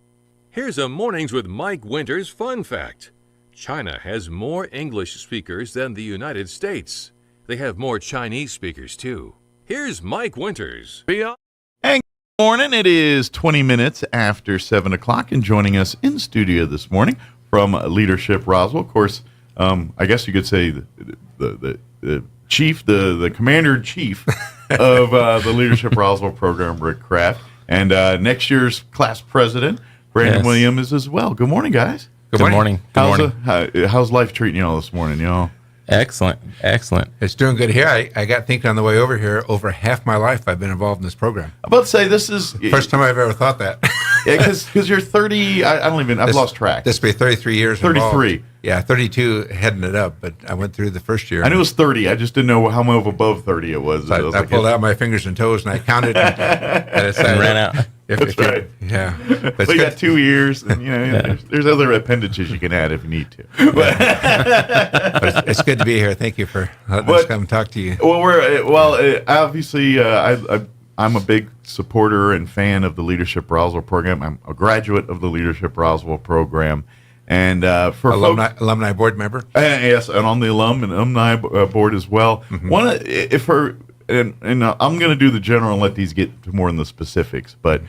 Here's a Mornings with Mike Winters fun fact. China has more English speakers than the United States. They have more Chinese speakers, too. Here's Mike Winters. And good morning. It is 20 minutes after 7 o'clock, and joining us in studio this morning from Leadership Roswell, of course, I guess you could say the chief, the commander-in-chief of the Leadership Roswell program, Rick Kraft, and next year's class president, Brandon Williams, as well. Good morning, guys. Good morning. How's life treating you all this morning, y'all? Excellent. It's doing good here. I got thinking on the way over here, over half my life I've been involved in this program. I'm about to say this is... First time I've ever thought that. Yeah, because you're 30... I've lost track. This will be 33 years 33. Involved. Yeah, 32 heading it up, but I went through the first year. I knew it was 30. I just didn't know how much above 30 it was. So I pulled out my fingers and toes, and I counted. and ran out. That's right. Yeah. But you got 2 years, and there's other appendages you can add if you need to. But it's good to be here. Thank you for letting us come and talk to you. Well, obviously, I'm a big supporter and fan of the Leadership Roswell program. I'm a graduate of the Leadership Roswell program. And for alumni board member, yes, and on the alumni board as well. Mm-hmm. I'm going to do the general and let these get to more in the specifics. But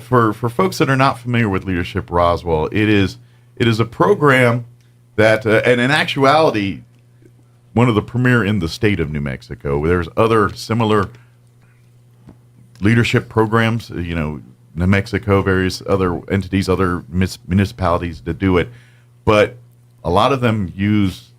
for folks that are not familiar with Leadership Roswell, it is a program that, and in actuality, one of the premier in the state of New Mexico. There's other similar leadership programs, New Mexico, various other entities, other municipalities that do it. But a lot of them use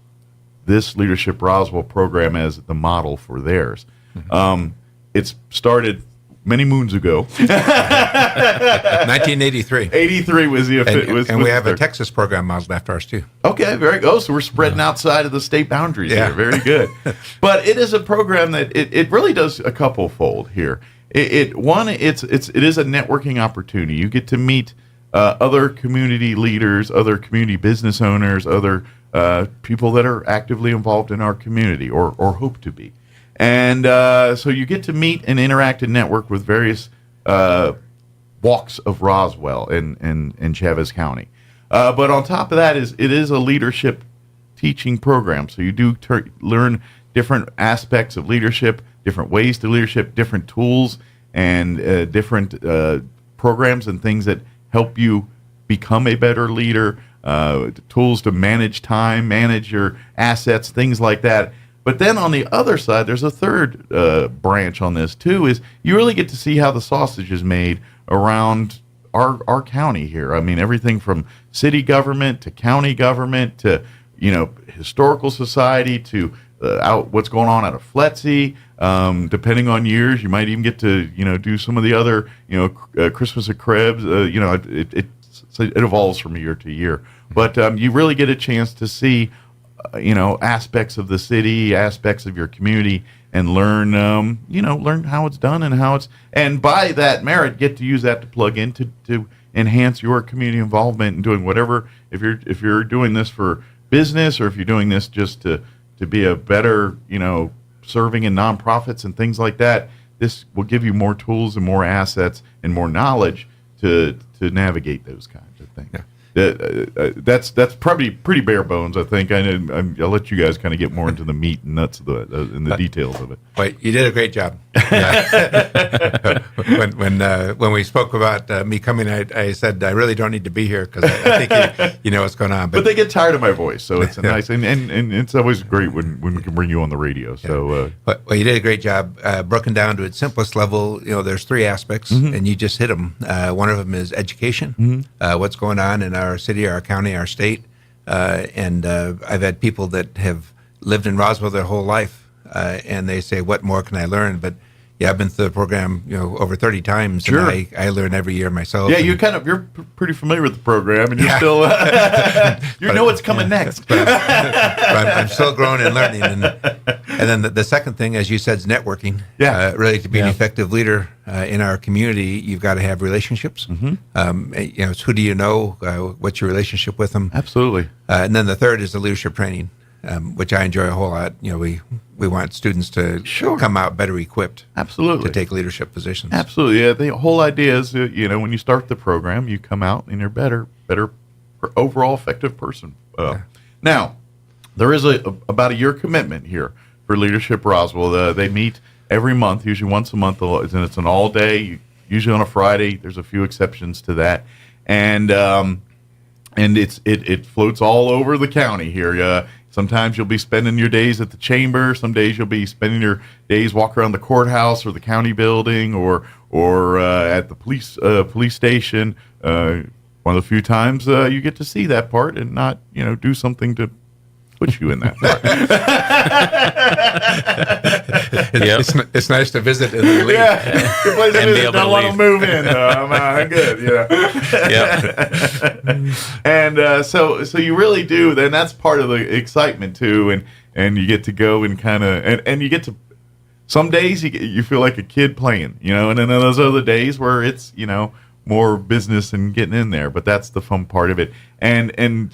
this Leadership Roswell program as the model for theirs. Mm-hmm. It's started many moons ago. 1983. 83 was the... And we have a Texas program modeled after ours, too. Okay, very good. So we're spreading outside of the state boundaries here. Very good. But it is a program that it really does a couple-fold here. It is a networking opportunity. You get to meet other community leaders, other community business owners, other people that are actively involved in our community or hope to be. And so you get to meet and interact and network with various walks of Roswell and Chavez County. But on top of that, it is a leadership teaching program. So you do learn different aspects of leadership, different ways to leadership, different tools and different programs and things that help you become a better leader, tools to manage time, manage your assets, things like that. But then on the other side, there's a third branch on this too, is you really get to see how the sausage is made around our county here. I mean, everything from city government to county government to, historical society to what's going on out of FLETC. Depending on years, you might even get to, do some of the other, Christmas at Krebs. It evolves from year to year. But you really get a chance to see, aspects of the city, aspects of your community, and learn how it's done and by that merit, get to use that to plug in to enhance your community involvement and doing whatever. If you're doing this for business or if you're doing this just to be a better, serving in nonprofits and things like that, this will give you more tools and more assets and more knowledge to navigate those kinds of things. Yeah. That's probably pretty bare bones, I think. I'll let you guys kind of get more into the meat and nuts of the details of it. But you did a great job. when we spoke about me coming, I said I really don't need to be here because I think you know what's going on. But they get tired of my voice, so it's nice and it's always great when we can bring you on the radio. So, well, you did a great job. Broken down to its simplest level, there's three aspects, and you just hit them. One of them is education. What's going on in our city, our county, our state, and I've had people that have lived in Roswell their whole life, and they say, "What more can I learn?" But I've been through the program, over 30 times, sure. And I learn every year myself. Yeah, you're pretty familiar with the program, and you're still you know what's coming next. But I'm still growing and learning, and then the second thing, as you said, is networking. Yeah, really, to be an effective leader in our community, you've got to have relationships. It's who do you know? What's your relationship with them? Absolutely. And then the third is the leadership training, which I enjoy a whole lot. We want students to come out better equipped. Absolutely. To take leadership positions. Absolutely. Yeah. The whole idea is, when you start the program, you come out and you're better overall effective person. Now, there is about a year commitment here for Leadership Roswell. They meet every month, usually once a month, and it's an all day, usually on a Friday. There's a few exceptions to that. And it floats all over the county here. Sometimes you'll be spending your days at the chamber. Some days you'll be spending your days walking around the courthouse or the county building or at the police station. One of the few times you get to see that part and not, do something to put you in that part. It's nice to visit and then leave. Yeah, good place to visit. Don't want to move in. I'm good. And so you really do. Then that's part of the excitement too, and you get to go and kind of and you get to. Some days you feel like a kid playing, and then those other days where it's more business and getting in there. But that's the fun part of it, and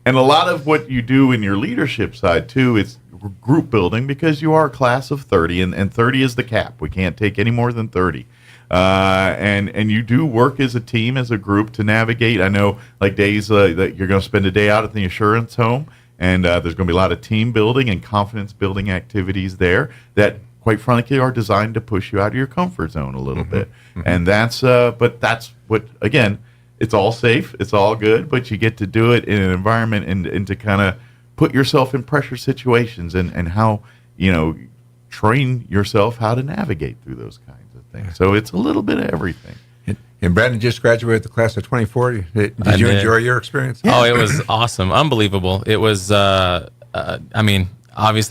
a lot of what you do in your leadership side too is group building, because you are a class of 30, and 30 is the cap. We can't take any more than 30. And you do work as a team, as a group to navigate. I know like days that you're going to spend a day out at the insurance home, and there's going to be a lot of team building and confidence building activities there that quite frankly are designed to push you out of your comfort zone a little bit. And that's what, again, it's all safe, it's all good, but you get to do it in an environment and to kind of put yourself in pressure situations and how, train yourself how to navigate through those kinds of things. So it's a little bit of everything. And Brandon just graduated the class of 24. Did you enjoy your experience? Yeah. Oh, it was awesome. Unbelievable. It was, obviously,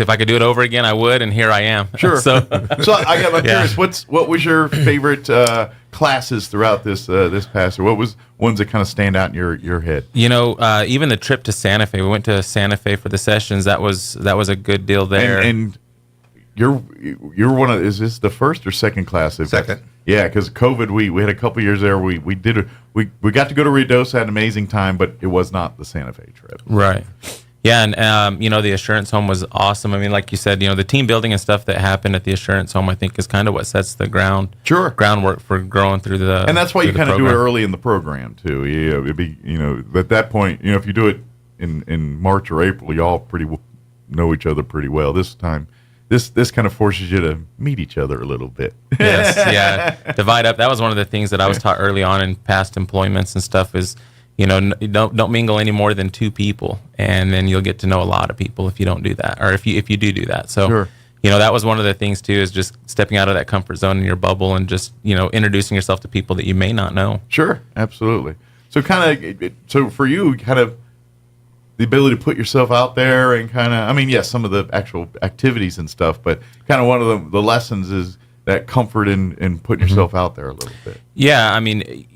if I could do it over again, I would, and here I am. Sure. So I'm curious, what was your favorite classes throughout this past year? What was ones that kind of stand out in your head? Even the trip to Santa Fe. We went to Santa Fe for the sessions. That was a good deal there. And you're one of, is this the first or second class? Second. Yeah, because COVID, we had a couple years there. We got to go to Ruidoso, had an amazing time, but it was not the Santa Fe trip. Right. Yeah, and the assurance home was awesome. I mean, like you said, the team building and stuff that happened at the assurance home, I think, is kind of what sets the groundwork for growing through the. And that's why you kind of do it early in the program too. It'd be at that point, if you do it in March or April, you all know each other pretty well. This time, this kind of forces you to meet each other a little bit. Yes, yeah, divide up. That was one of the things that I was taught early on in past employments and stuff is. Don't mingle any more than 2 people, and then you'll get to know a lot of people if you don't do that, or if you do that. So, sure. That was one of the things too, is just stepping out of that comfort zone in your bubble and just introducing yourself to people that you may not know. Sure, absolutely. So for you, kind of the ability to put yourself out there and kind of, yes, some of the actual activities and stuff, but kind of one of the lessons is that comfort in putting yourself out there a little bit. Yeah,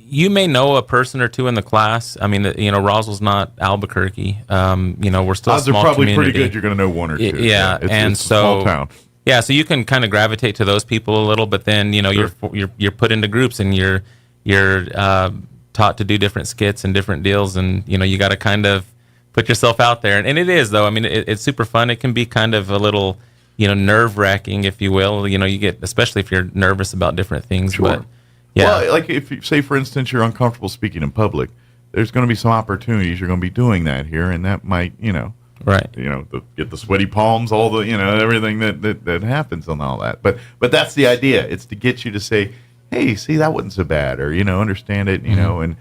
you may know a person or two in the class. Roswell's not Albuquerque. We're still a small probably community. pretty good. You're going to know one or two. Yeah, it's a small town. Yeah, so you can kind of gravitate to those people a little, but then sure. you're put into groups and you're taught to do different skits and different deals, and you got to kind of put yourself out there. And it is though. It's super fun. It can be kind of a little nerve-wracking, if you will. You get, especially if you're nervous about different things. Sure. But yeah. Well, like if you say, for instance, you're uncomfortable speaking in public, there's going to be some opportunities you're going to be doing that here, and that might, right, get the sweaty palms, all the, everything that happens and all that. But that's the idea. It's to get you to say, hey, see, that wasn't so bad, or understand it, and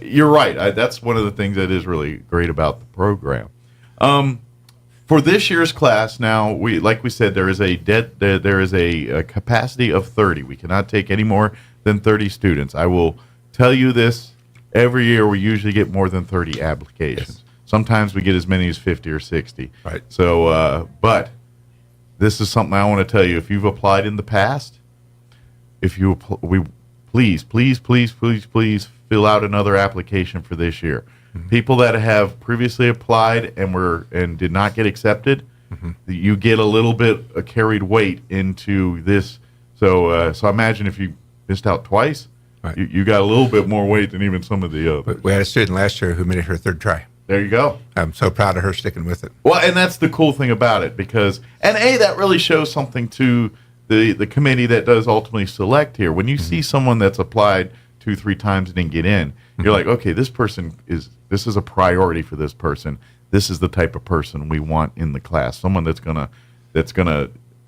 you're right. That's one of the things that is really great about the program. For this year's class, now like we said, there is a capacity of 30. We cannot take any more than 30 students. I will tell you this: every year we usually get more than 30 applications. Yes. Sometimes we get as many as 50 or 60. Right. So, but this is something I want to tell you. If you've applied in the past, please fill out another application for this year. Mm-hmm. People that have previously applied and did not get accepted, you get a little bit of carried weight into this. So imagine if you missed out twice, right. you got a little bit more weight than even some of the others. We had a student last year who made it her 3rd try. There you go. I'm so proud of her sticking with it. Well, and that's the cool thing about it, because that really shows something to the committee that does ultimately select here. When you see someone that's applied 2-3 times and didn't get in, you're like, okay, this is a priority for this person. This is the type of person we want in the class. Someone that's gonna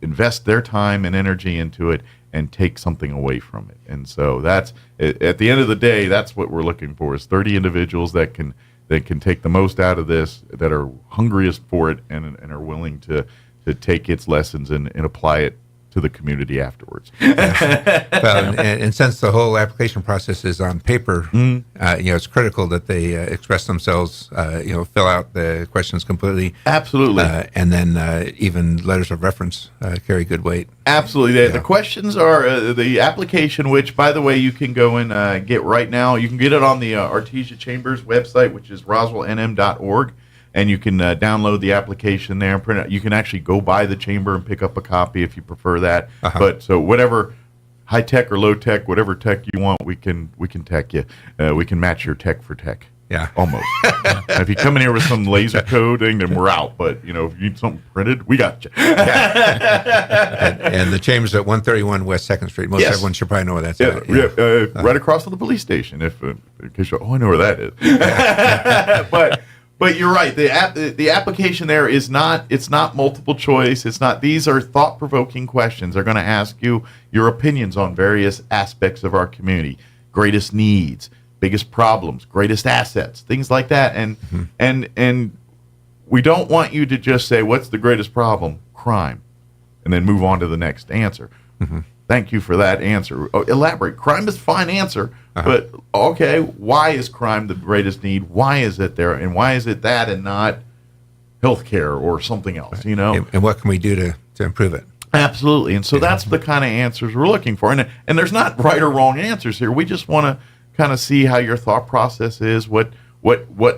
invest their time and energy into it and take something away from it. And so that's, at the end of the day, that's what we're looking for, is 30 individuals that can that can take the most out of this, that are hungriest for it, and are willing to take its lessons and apply it to the community afterwards. Well, and since the whole application process is on paper, it's critical that they express themselves, fill out the questions completely. Absolutely. And then even letters of reference carry good weight. Absolutely. The questions are the application, which, by the way, you can go and get right now. You can get it on the Artesia Chambers website, which is roswellnm.org. And you can download the application there and print it. You can actually go by the chamber and pick up a copy if you prefer that. But so whatever high tech or low tech, whatever tech you want, we can tech you. We can match your tech for tech. Yeah, almost. If you come in here with some laser coding, then we're out. But if you need something printed, we got you. and the chamber's at 131 West 2nd Street. Most everyone should probably know where that's at. Right across from the police station. If in case I know where that is. But you're right. The application there is not. It's not multiple choice. It's not. These are thought-provoking questions. They're going to ask you your opinions on various aspects of our community, greatest needs, biggest problems, greatest assets, things like that. And we don't want you to just say, "What's the greatest problem?" Crime, and then move on to the next answer. Thank you for that answer. Elaborate. Crime is a fine answer, but okay, why is crime the greatest need? Why is it there? And why is it that and not healthcare or something else, And what can we do to improve it? Absolutely. And so that's the kind of answers we're looking for. And there's not right or wrong answers here. We just want to kind of see how your thought process is, what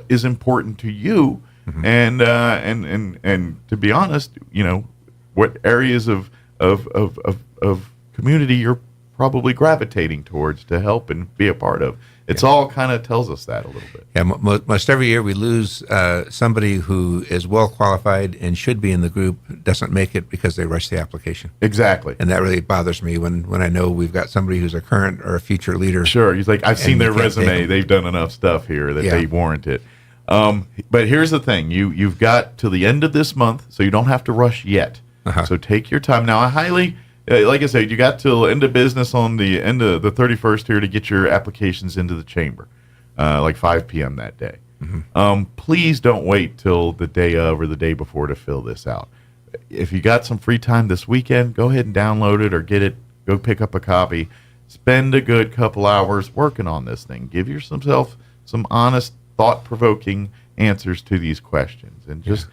is important to you, and to be honest, what areas of community you're probably gravitating towards to help and be a part of. It's all kind of tells us that a little bit. Yeah, most every year we lose somebody who is well qualified and should be in the group, doesn't make it because they rush the application. Exactly. And that really bothers me when I know we've got somebody who's a current or a future leader. Sure. He's like, I've seen their resume. They've done enough stuff here that they warrant it. But here's the thing. You've got till the end of this month, so you don't have to rush yet. So take your time. Now, I highly... like I said, you got till end of business on the end of the 31st here to get your applications into the chamber, like 5 p.m. that day. Please don't wait till the day of or the day before to fill this out. If you got some free time this weekend, go ahead and download it or get it. Go pick up a copy. Spend a good couple hours working on this thing. Give yourself some honest, thought-provoking answers to these questions. And just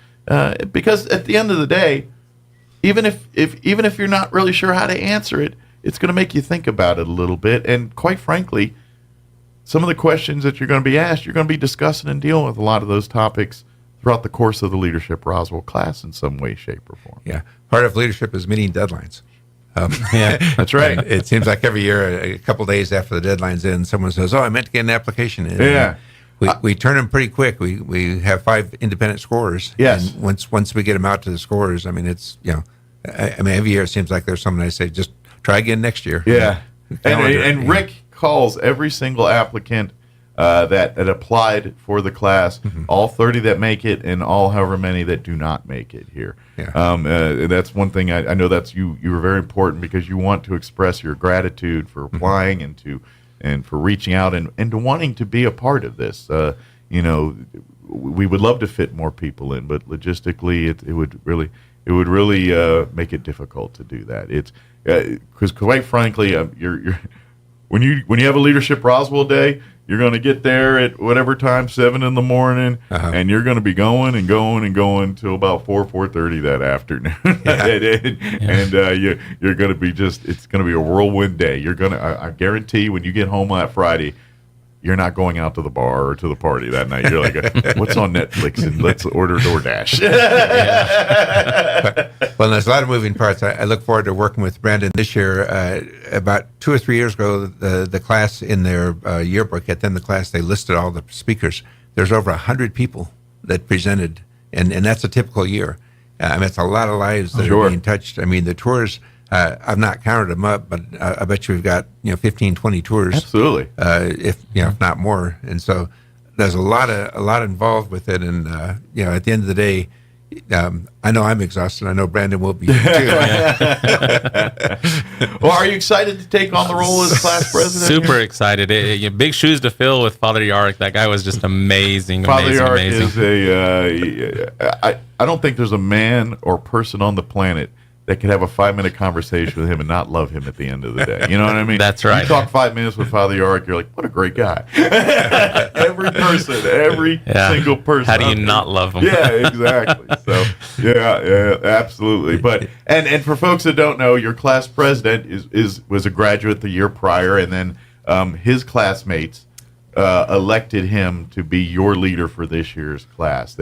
because at the end of the day, even if you're not really sure how to answer it, it's going to make you think about it a little bit. And quite frankly, some of the questions that you're going to be asked, you're going to be discussing and dealing with a lot of those topics throughout the course of the Leadership Roswell class in some way, shape, or form. Yeah. Part of leadership is meeting deadlines. That's right. It seems like every year, a couple days after the deadline's in, someone says, I meant to get an application in. Yeah. We turn them pretty quick. We have 5 independent scorers. Yes. And once we get them out to the scorers, I mean, it's, every year it seems like there's someone I say, just try again next year. Yeah. And Rick calls every single applicant that applied for the class, all 30 that make it and all however many that do not make it here. Yeah. That's one thing I know that's you were very important because you want to express your gratitude for applying and for reaching out and to wanting to be a part of this. We would love to fit more people in, but logistically it would really make it difficult to do that. It's because quite frankly, you're when you have a Leadership Roswell day, you're going to get there at whatever time, 7 in the morning, and you're going to be going and going and going till about 4:30 that afternoon. And you're going to be it's going to be a whirlwind day. You're going to, I guarantee, when you get home that Friday, you're not going out to the bar or to the party that night. You're like, what's on Netflix? And let's order DoorDash. Well, there's a lot of moving parts. I look forward to working with Brandon this year. About 2 or 3 years ago, the class in their yearbook, at the end of the class, they listed all the speakers. There's over 100 people that presented, and that's a typical year. It's a lot of lives that are being touched. I mean, the tours... I've not counted them up, but I bet you we've got 15, 20 tours. Absolutely, if not more. And so there's a lot involved with it. And at the end of the day, I know I'm exhausted. I know Brandon will be too. Well, are you excited to take on the role as class president? Super excited. Big shoes to fill with Father Yarrick. That guy was just amazing. Father amazing, Yarrick amazing. is I don't think there's a man or person on the planet that could have a 5-minute conversation with him and not love him at the end of the day. You know what I mean? That's right. You talk 5 minutes with Father Yarrick, you're like, what a great guy. Every single person. How do you not love him? Yeah, exactly. So, yeah, absolutely. But and for folks that don't know, your class president was a graduate the year prior, and then his classmates elected him to be your leader for this year's class.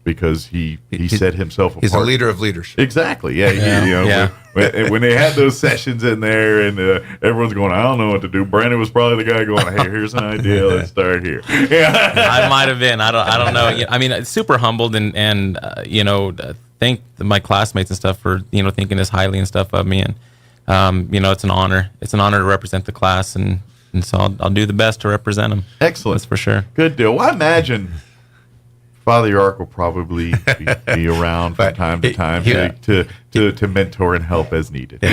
Because he set himself apart. He's a leader of leaders. Exactly. Yeah. When they had those sessions in there, and everyone's going, I don't know what to do. Brandon was probably the guy going, hey, here's an idea. Let's start here. Yeah. I might have been. I don't know. I mean, super humbled and thank my classmates and stuff for thinking this highly and stuff of me. And it's an honor. It's an honor to represent the class, and so I'll do the best to represent them. Excellent. That's for sure. Good deal. Well, I imagine Father Yarrick will probably be around from time to time to mentor and help as needed. Yeah,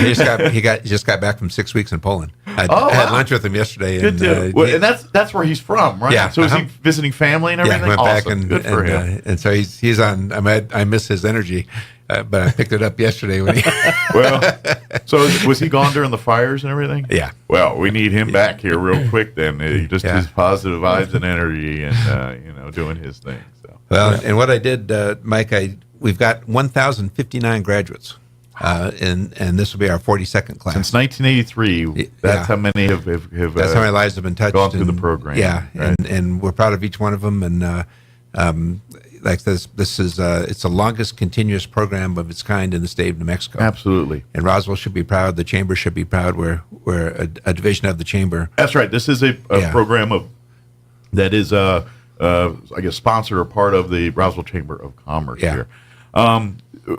he just got back from 6 weeks in Poland. I had lunch with him yesterday. Good deal. And that's where he's from, right? Yeah. So is he visiting family and everything? Yeah, went awesome. back and good for him. And so he's on. I miss his energy, but I picked it up yesterday when he. Well, so was he gone during the fires and everything? Yeah. Well, we need him back here real quick then. Just his positive vibes and energy, and doing his thing. So. Well, and what I did, Mike, we've got 1,059 graduates, and this will be our 42nd class. Since 1983, that's how many have that's how many lives have been touched. Gone through the program. Yeah, right? and we're proud of each one of them. And like this is it's the longest continuous program of its kind in the state of New Mexico. Absolutely. And Roswell should be proud. The chamber should be proud. We're a division of the chamber. That's right. This is a program that is I guess sponsored or part of the Roswell Chamber of Commerce here.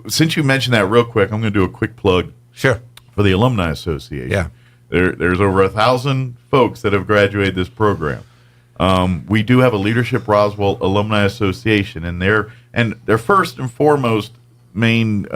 Since you mentioned that real quick, I'm going to do a quick plug. Sure. For the Alumni Association. Yeah. There's over 1,000 folks that have graduated this program. We do have a Leadership Roswell Alumni Association, and their first and foremost main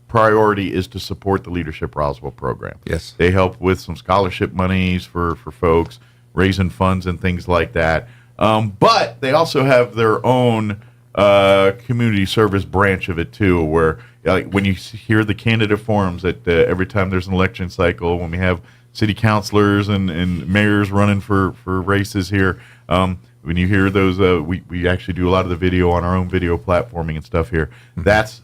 priority is to support the Leadership Roswell program. Yes. They help with some scholarship monies for folks, raising funds and things like that. But they also have their own community service branch of it too, where when you hear the candidate forums that every time there's an election cycle, when we have city councilors and mayors running for races here, when you hear those, we actually do a lot of the video on our own video platforming and stuff here. Mm-hmm. That's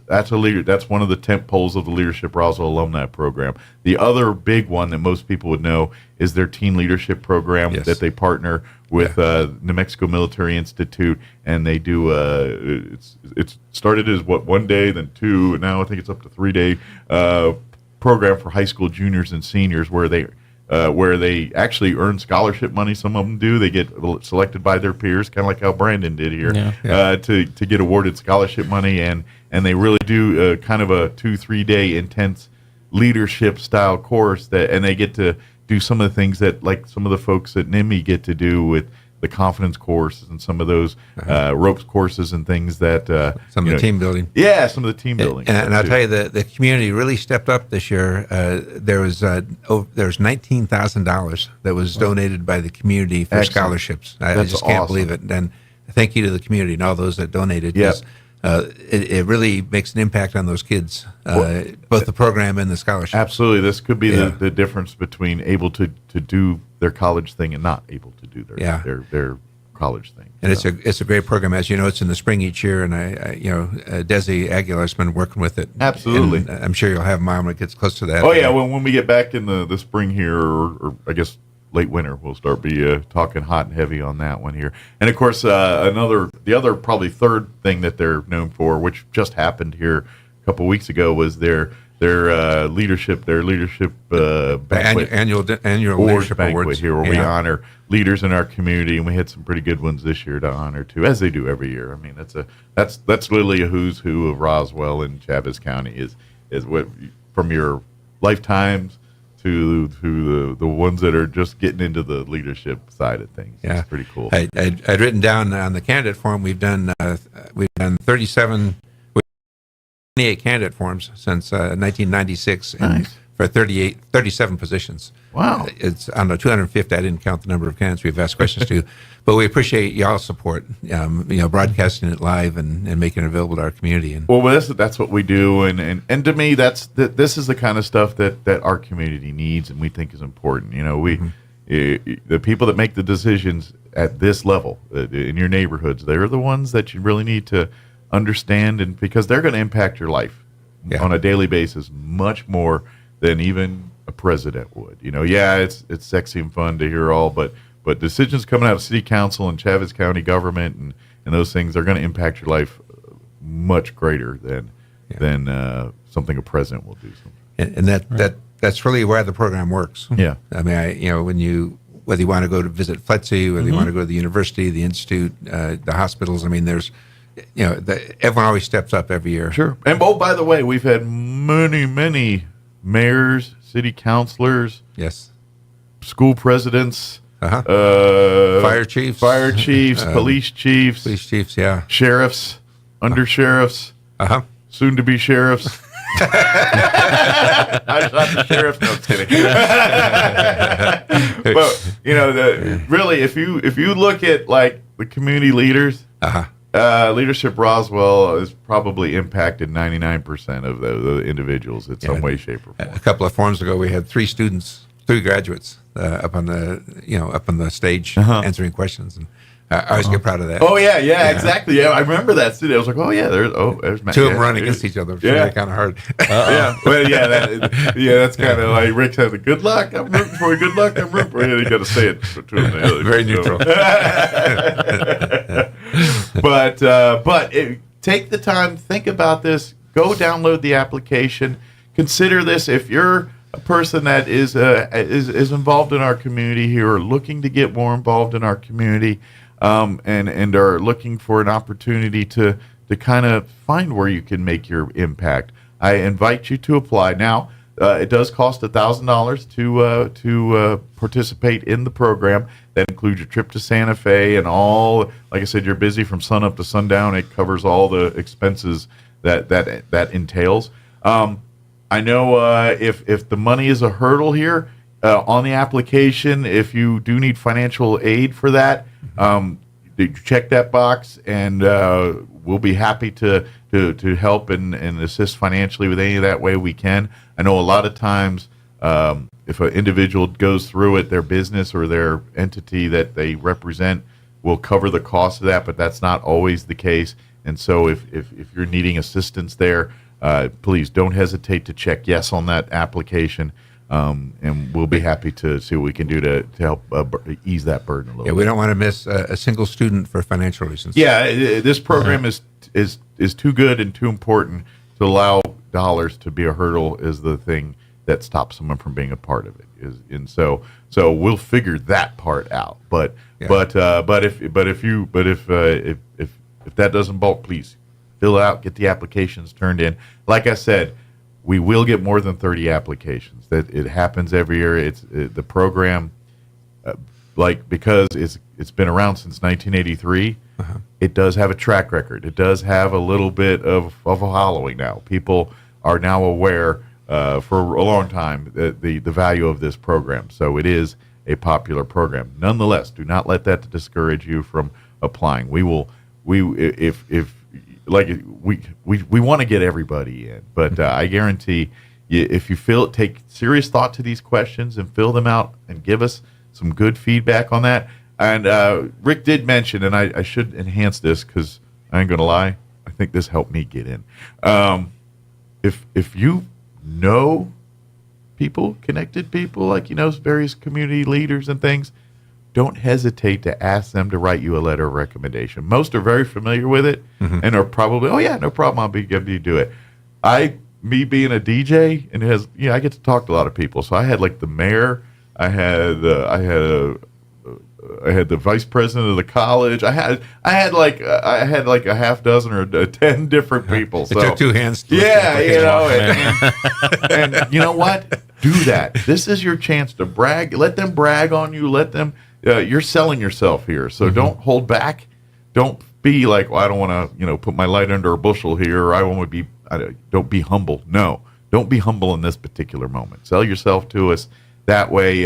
one of the tent poles of the Leadership Roswell Alumni Program. The other big one that most people would know is their teen leadership program that they partner with New Mexico Military Institute, and they do. It's started as 1 day, then 2, and now I think it's up to 3-day program for high school juniors and seniors where they actually earn scholarship money. Some of them do. They get selected by their peers, kind of like how Brandon did here, to get awarded scholarship money, and they really do kind of a 2-3 day intense leadership style course and they get to do some of the things that like some of the folks at NIMI get to do with the confidence courses and some of those ropes courses and things that some of the team building. Yeah, some of the team building. And I'll tell you, the community really stepped up this year. There was $19,000 that was donated by the community for scholarships. I just can't believe it. And thank you to the community and all those that donated. Yeah. It really makes an impact on those kids, both the program and the scholarship. Absolutely. This could be the difference between able to do their college thing and not able to do their college thing. And it's a great program. As you know, it's in the spring each year, and Desi Aguilar's been working with it. Absolutely. And I'm sure you'll have mine when it gets close to that. Oh, yeah. When we get back in the spring here, or I guess late winter, we'll start talking hot and heavy on that one here. And of course, the other probably third thing that they're known for, which just happened here a couple of weeks ago, was their leadership banquet, annual leadership banquet awards here, where we honor leaders in our community, and we had some pretty good ones this year to honor too, as they do every year. I mean, that's literally a who's who of Roswell and Chavez County is what from your lifetimes to the ones that are just getting into the leadership side of things. Yeah, it's pretty cool. I'd written down on the candidate form we've done 28 candidate forms since 1996, and for 37 positions. Wow. It's, I don't know, 250. I didn't count the number of candidates we've asked questions to, but we appreciate y'all's support, broadcasting it live and making it available to our community. And well, that's what we do. And to me, this is the kind of stuff that our community needs and we think is important. The people that make the decisions at this level in your neighborhoods, they're the ones that you really need to understand, and because they're going to impact your life on a daily basis much more than even a president would. It's sexy and fun to hear all, but decisions coming out of city council and Chavez County government and those things are going to impact your life much greater than something a president will do. And that's really where the program works. Yeah. I mean, whether you want to go to visit FLETC, whether you want to go to the university, the institute, the hospitals, I mean, there's, everyone always steps up every year. Sure. And by the way, we've had many mayors, city councilors, yes, school presidents, fire chiefs, police chiefs, yeah, sheriffs, under sheriffs, soon to be sheriffs. I shot the sheriff. No, I'm kidding. But really, if you look at like the community leaders, Leadership Roswell has probably impacted 99% of the individuals in some way, shape, or form. A couple of forms ago, we had 3 graduates up on the stage answering questions, and I always get proud of that. Oh yeah, exactly. Yeah, I remember that city. I was like, there's Matt. 2 of them running against each other. It's really kind of hard. That's kind of like Rick said. Good luck. I'm rooting for you. Good luck. I'm rooting for you. You got to say it to them. Very neutral. But take the time, think about this. Go download the application. Consider this if you're a person that is involved in our community here, or looking to get more involved in our community, and are looking for an opportunity to kind of find where you can make your impact. I invite you to apply. Now, it does cost $1,000 to participate in the program. That includes your trip to Santa Fe and all. Like I said, you're busy from sun up to sundown. It covers all the expenses that entails. I know if the money is a hurdle here on the application, if you do need financial aid for that, check that box, and we'll be happy to help and assist financially with any of that way we can. I know a lot of times if an individual goes through it, their business or their entity that they represent will cover the cost of that, but that's not always the case. And so if you're needing assistance there, please don't hesitate to check yes on that application, and we'll be happy to see what we can do to help ease that burden a little bit. We don't want to miss a single student for financial reasons. Yeah, this program is too good and too important to allow dollars to be a hurdle is the thing that stops someone from being a part of it. So we'll figure that part out. But if that doesn't bulk, please fill out, get the applications turned in. Like I said, we will get more than 30 applications. That it happens every year. It's the program, because it's been around since 1983. It does have a track record. It does have a little bit of a following now. People are now aware for a long time the value of this program. So it is a popular program. Nonetheless, do not let that discourage you from applying. We want to get everybody in, but I guarantee you, if you take serious thought to these questions and fill them out and give us some good feedback on that. And Rick did mention, and I should enhance this because I ain't gonna lie, I think this helped me get in. If you know people, connected people, various community leaders and things, don't hesitate to ask them to write you a letter of recommendation. Most are very familiar with it and are probably, oh yeah, no problem, I'll be happy to do it. Me being a DJ, and I get to talk to a lot of people. So I had the mayor, I had the vice president of the college. I had like a half dozen or 10 different people. So it took 2 hands. And you know what? Do that. This is your chance to brag. Let them brag on you. Let them. You're selling yourself here, so don't hold back. Don't be like, well, I don't want to, put my light under a bushel here. Or I want to be. Don't be humble. No, don't be humble in this particular moment. Sell yourself to us. That way,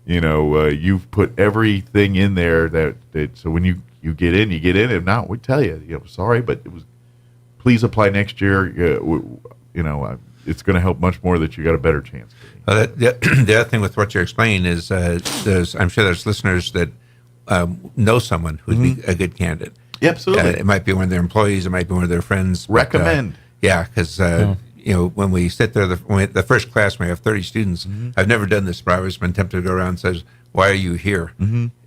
you've put everything in there that so when you get in, you get in. If not, we tell you, sorry, but it was. Please apply next year. It's going to help much more that you got a better chance. The other thing with what you're explaining is I'm sure there's listeners that know someone who'd be a good candidate. Yeah, absolutely. It might be one of their employees. It might be one of their friends. Recommend. Because when we sit there, the first class, we have 30 students. I've never done this, but I've always been tempted to go around and says, "Why are you here?"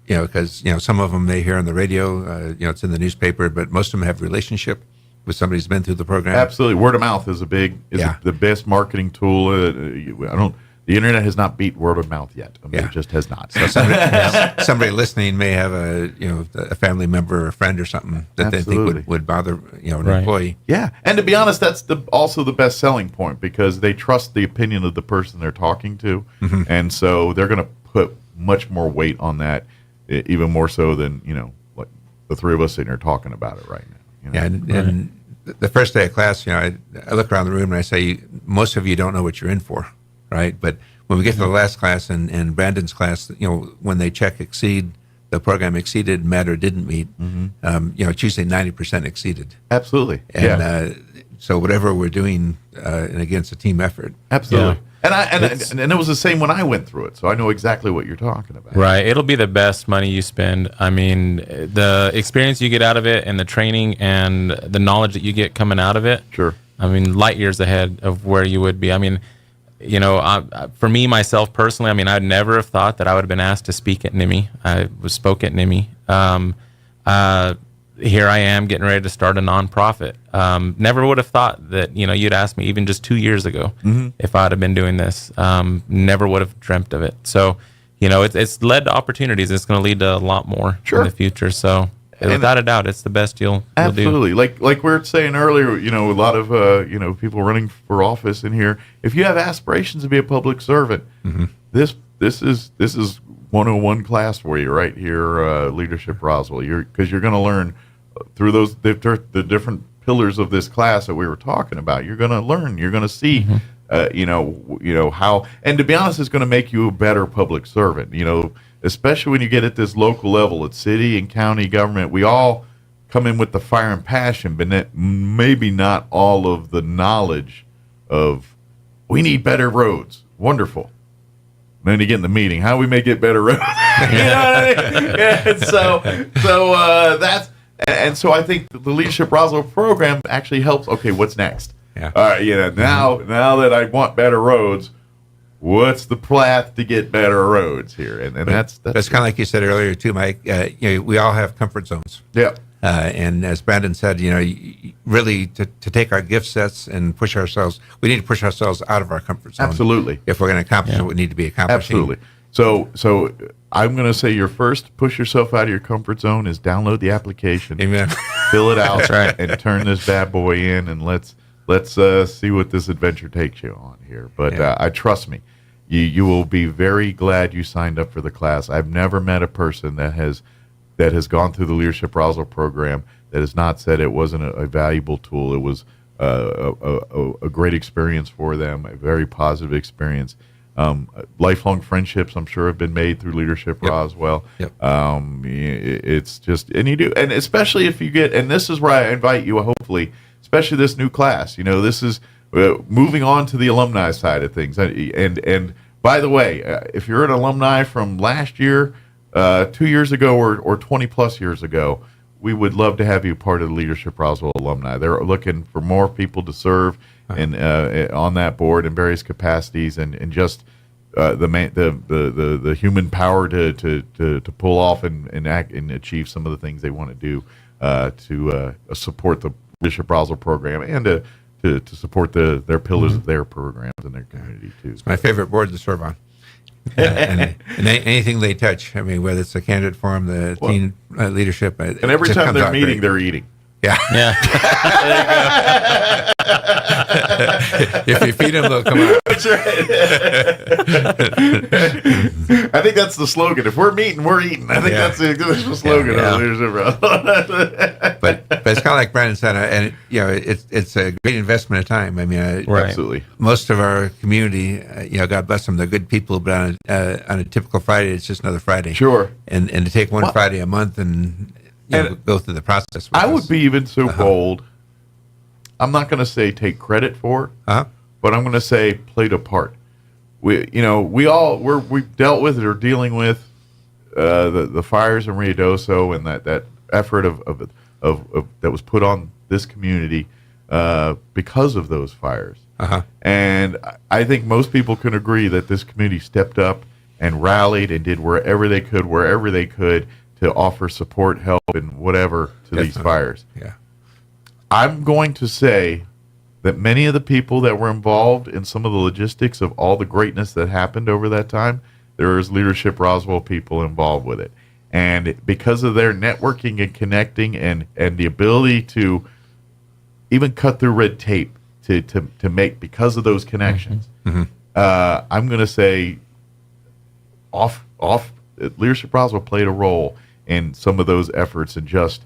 Because some of them they hear on the radio. It's in the newspaper, but most of them have a relationship with somebody who's been through the program. Absolutely, word of mouth is the best marketing tool. The internet has not beat word of mouth yet. It just has not. So somebody listening may have a family member or a friend or something that they think would bother an employee. Yeah, and to be honest, that's also the best selling point because they trust the opinion of the person they're talking to, and so they're going to put much more weight on that, even more so than like the three of us sitting here talking about it right now. And the first day of class, I look around the room and I say, most of you don't know what you're in for. Right, but when we get to the last class and Brandon's class, when they check the program exceeded, met or didn't meet, it's usually 90% exceeded. Absolutely, and so whatever we're doing, and again, it's a team effort. Absolutely, and it was the same when I went through it, so I know exactly what you're talking about. Right, it'll be the best money you spend. I mean, the experience you get out of it, and the training and the knowledge that you get coming out of it. Sure, I mean, light years ahead of where you would be. I mean. For me, myself personally, I mean, I'd never have thought that I would have been asked to speak at NIMI. I spoke at NIMI. Here I am getting ready to start a nonprofit. Never would have thought that, you'd ask me even just 2 years ago if I'd have been doing this. Never would have dreamt of it. So, it's led to opportunities. It's going to lead to a lot more in the future. So, without a doubt, it's the best you'll do. Absolutely. Like we were saying earlier, a lot of people running for office in here. If you have aspirations to be a public servant, this is 101 class for you right here, Leadership Roswell. Because you're going to learn through the different pillars of this class that we were talking about. You're going to learn. You're going to see. How, and to be honest, it's going to make you a better public servant. Especially when you get at this local level, at city and county government, we all come in with the fire and passion, but maybe not all of the knowledge of we need better roads. Wonderful. Then you get in the meeting, how do we make it better roads? You know what I mean? Yeah, so I think the Leadership Roswell program actually helps. Okay, what's next? Yeah. All right. Now that I want better roads, what's the path to get better roads here? And that's kind of like you said earlier too, Mike. We all have comfort zones. Yeah. And as Brandon said, really to take our gift sets and push ourselves, we need to push ourselves out of our comfort zone. Absolutely. If we're going to accomplish what we need to be accomplishing. Absolutely. So I'm going to say your first push yourself out of your comfort zone is download the application. Amen. Fill it out. That's right. And turn this bad boy in, and let's see what this adventure takes you on here. But trust me, you will be very glad you signed up for the class. I've never met a person that has gone through the Leadership Roswell program that has not said it wasn't a valuable tool. It was a great experience for them, a very positive experience. Lifelong friendships, I'm sure, have been made through Leadership Roswell. Yep. It's just, and you do, and especially if you get, and this is where I invite you, hopefully, especially this new class. This is moving on to the alumni side of things. And by the way, if you're an alumni from last year, 2 years ago, or 20 plus years ago, we would love to have you part of the Leadership Roswell alumni. They're looking for more people to serve on that board in various capacities, and just the human power to pull off and act and achieve some of the things they want to do to support the Leadership Roswell program and to support their pillars of their programs and their community too. It's my favorite board to serve on. And anything they touch, I mean, whether it's the candidate forum, the teen leadership, and every time they're meeting, they're eating. Yeah. If you feed them, they'll come out. That's right. I think that's the slogan. If we're meeting, we're eating. I think that's the slogan of Leadership Roswell. but it's kind of like Brandon said, and it's a great investment of time. I mean, absolutely. Most of our community, God bless them, they're good people. But on a typical Friday, it's just another Friday. Sure. And to take one Friday a month and go through the process. I would be even so bold. I'm not going to say take credit for it, but I'm going to say played a part. We've dealt with it or dealing with the fires in Ruidoso and that effort of that was put on this community because of those fires. And I think most people can agree that this community stepped up and rallied and did wherever they could to offer support, help, and whatever to these fires. Yeah. I'm going to say that many of the people that were involved in some of the logistics of all the greatness that happened over that time, there is Leadership Roswell people involved with it. And because of their networking and connecting and the ability to even cut through red tape to make, because of those connections, I'm going to say Leadership Roswell played a role in some of those efforts and just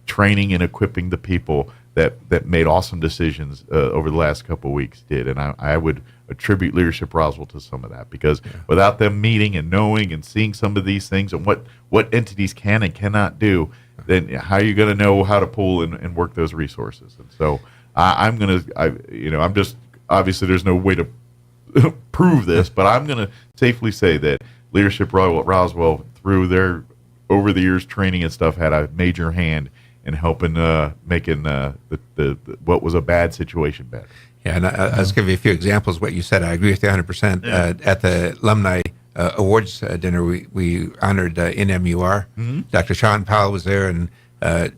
training and equipping the people that made awesome decisions over the last couple of weeks did. And I would attribute Leadership Roswell to some of that, because without them meeting and knowing and seeing some of these things and what entities can and cannot do, then how are you going to know how to pull and work those resources? And so I'm just, obviously there's no way to prove this, but I'm going to safely say that Leadership Roswell, through their over the years training and stuff, had a major hand in helping making the what was a bad situation better. Yeah, and I'll just give you a few examples of what you said. I agree with you 100%. At the alumni awards dinner, we honored NMUR. Dr. Sean Powell was there, and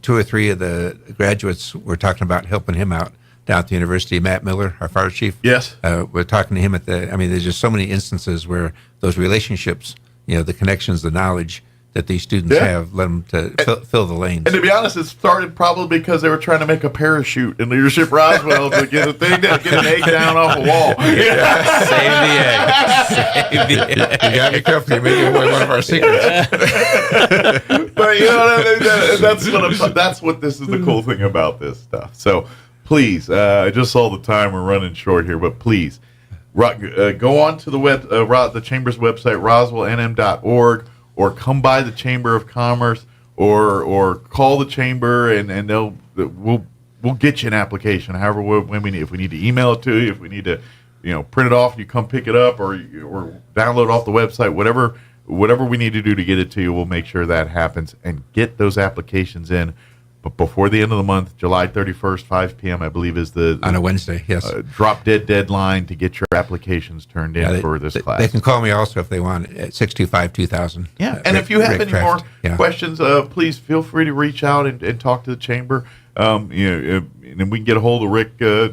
2 or 3 of the graduates were talking about helping him out down at the university. Matt Miller, our fire chief. Yes. We're talking to him there's just so many instances where those relationships, the connections, the knowledge that these students have, led them to fill the lanes. And to be honest, it started probably because they were trying to make a parachute in Leadership Roswell to get a thing to get an egg down off a wall. Save the egg. Save the egg. You got to be careful. You may give away one of our secrets. But you know what I mean? That's what this is the cool thing about this stuff. So please, I just saw the time. We're running short here, but please go on to the Chamber's website, roswellnm.org. Or come by the Chamber of Commerce, or call the Chamber, and we'll get you an application. However, when we need, if we need to email it to you, if we need to, print it off and you come pick it up, or download it off the website, whatever we need to do to get it to you, we'll make sure that happens and get those applications in. But before the end of the month, July 31st, 5 p.m., I believe is on a Wednesday, yes. Drop dead deadline to get your applications turned in for this class. They can call me also if they want at 625-2000. Yeah, and if you have any more questions, please feel free to reach out and talk to the Chamber. And we can get a hold of Rick to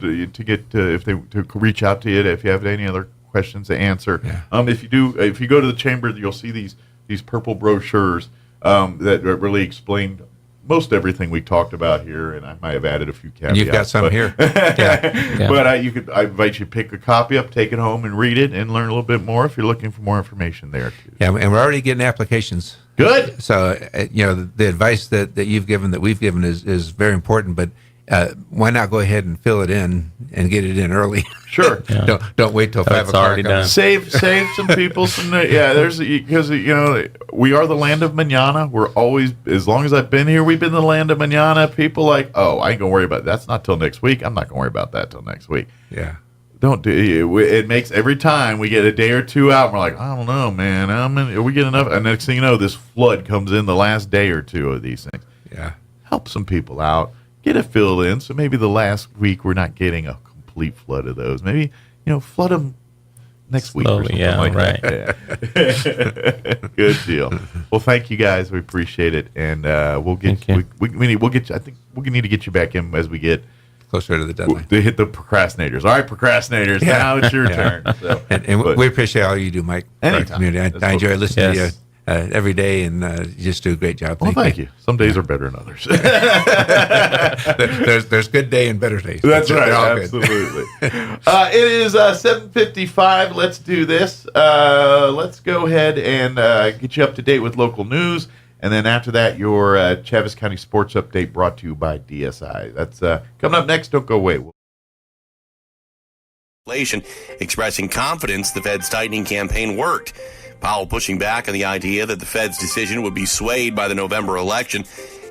reach out to you if you have any other questions to answer. Yeah. If you go to the Chamber, you'll see these purple brochures that really explain most everything we talked about here, and I might have added a few caveats. You've got some here. Yeah. But I invite you to pick a copy up, take it home, and read it, and learn a little bit more if you're looking for more information there, too. Yeah, and we're already getting applications. Good. So, the advice that you've given, that we've given, is very important, but why not go ahead and fill it in and get it in early? Sure. Yeah. Don't wait till 5 o'clock. Save some people some. Because we are the land of manana. We're always, as long as I've been here, we've been the land of manana. People like, I ain't gonna worry about that's not till next week. I'm not gonna worry about that till next week. Yeah. Don't do it. It makes every time we get a day or two out, and we're like, I don't know, man. We get enough, and next thing you know, this flood comes in the last day or two of these things. Yeah. Help some people out. Get it filled in, so maybe the last week we're not getting a complete flood of those. Maybe, flood them next week or something like that. Yeah. Good deal. Well, thank you guys. We appreciate it, and we'll get you. We'll get you. I think we need to get you back in as we get closer to the deadline to hit the procrastinators. All right, procrastinators. Now it's your turn. So, and we appreciate all you do, Mike. Anytime. I enjoy listening to you. every day, and you just do a great job. Well, thank you. Some days are better than others. there's good day and better days. That's right. Absolutely. It is 7:55. Let's do this. Let's go ahead and get you up to date with local news. And then after that, your Chaves County Sports Update brought to you by DSI. That's coming up next. Don't go away. Expressing confidence the Fed's tightening campaign worked. Powell pushing back on the idea that the Fed's decision would be swayed by the November election.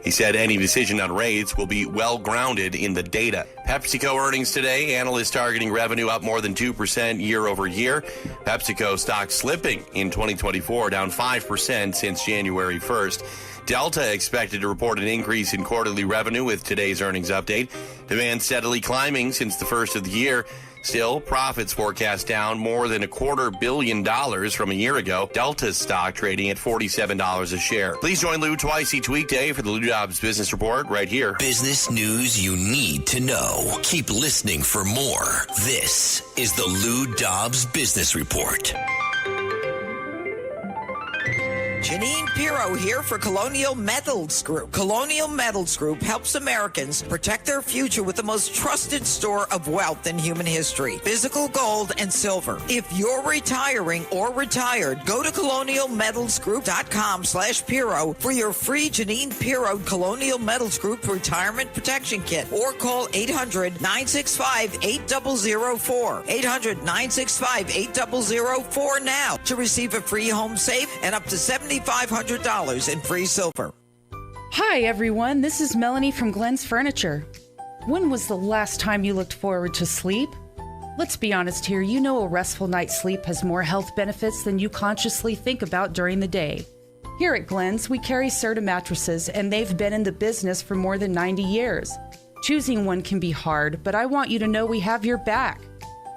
He said any decision on rates will be well grounded in the data. PepsiCo earnings today. Analysts targeting revenue up more than 2% year over year. PepsiCo stock slipping in 2024, down 5% since January 1st. Delta expected to report an increase in quarterly revenue with today's earnings update. Demand steadily climbing since the first of the year. Still, profits forecast down more than $250 million from a year ago. Delta's stock trading at $47 a share. Please join Lou twice each weekday for the Lou Dobbs Business Report right here. Business news you need to know. Keep listening for more. This is the Lou Dobbs Business Report. Janine Pirro here for Colonial Metals Group. Colonial Metals Group helps Americans protect their future with the most trusted store of wealth in human history. Physical gold and silver. If you're retiring or retired, go to colonialmetalsgroup.com/Pirro for your free Janine Pirro Colonial Metals Group Retirement Protection Kit, or call 800-965-8004. 800-965-8004 now to receive a free home safe and up to $7,500 in free silver. Hi, everyone. This is Melanie from Glenn's Furniture. When was the last time you looked forward to sleep? Let's be honest here. You know a restful night's sleep has more health benefits than you consciously think about during the day. Here at Glenn's, we carry Serta mattresses, and they've been in the business for more than 90 years. Choosing one can be hard, but I want you to know we have your back.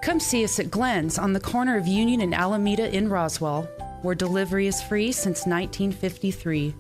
Come see us at Glenn's on the corner of Union and Alameda in Roswell, where delivery is free since 1953.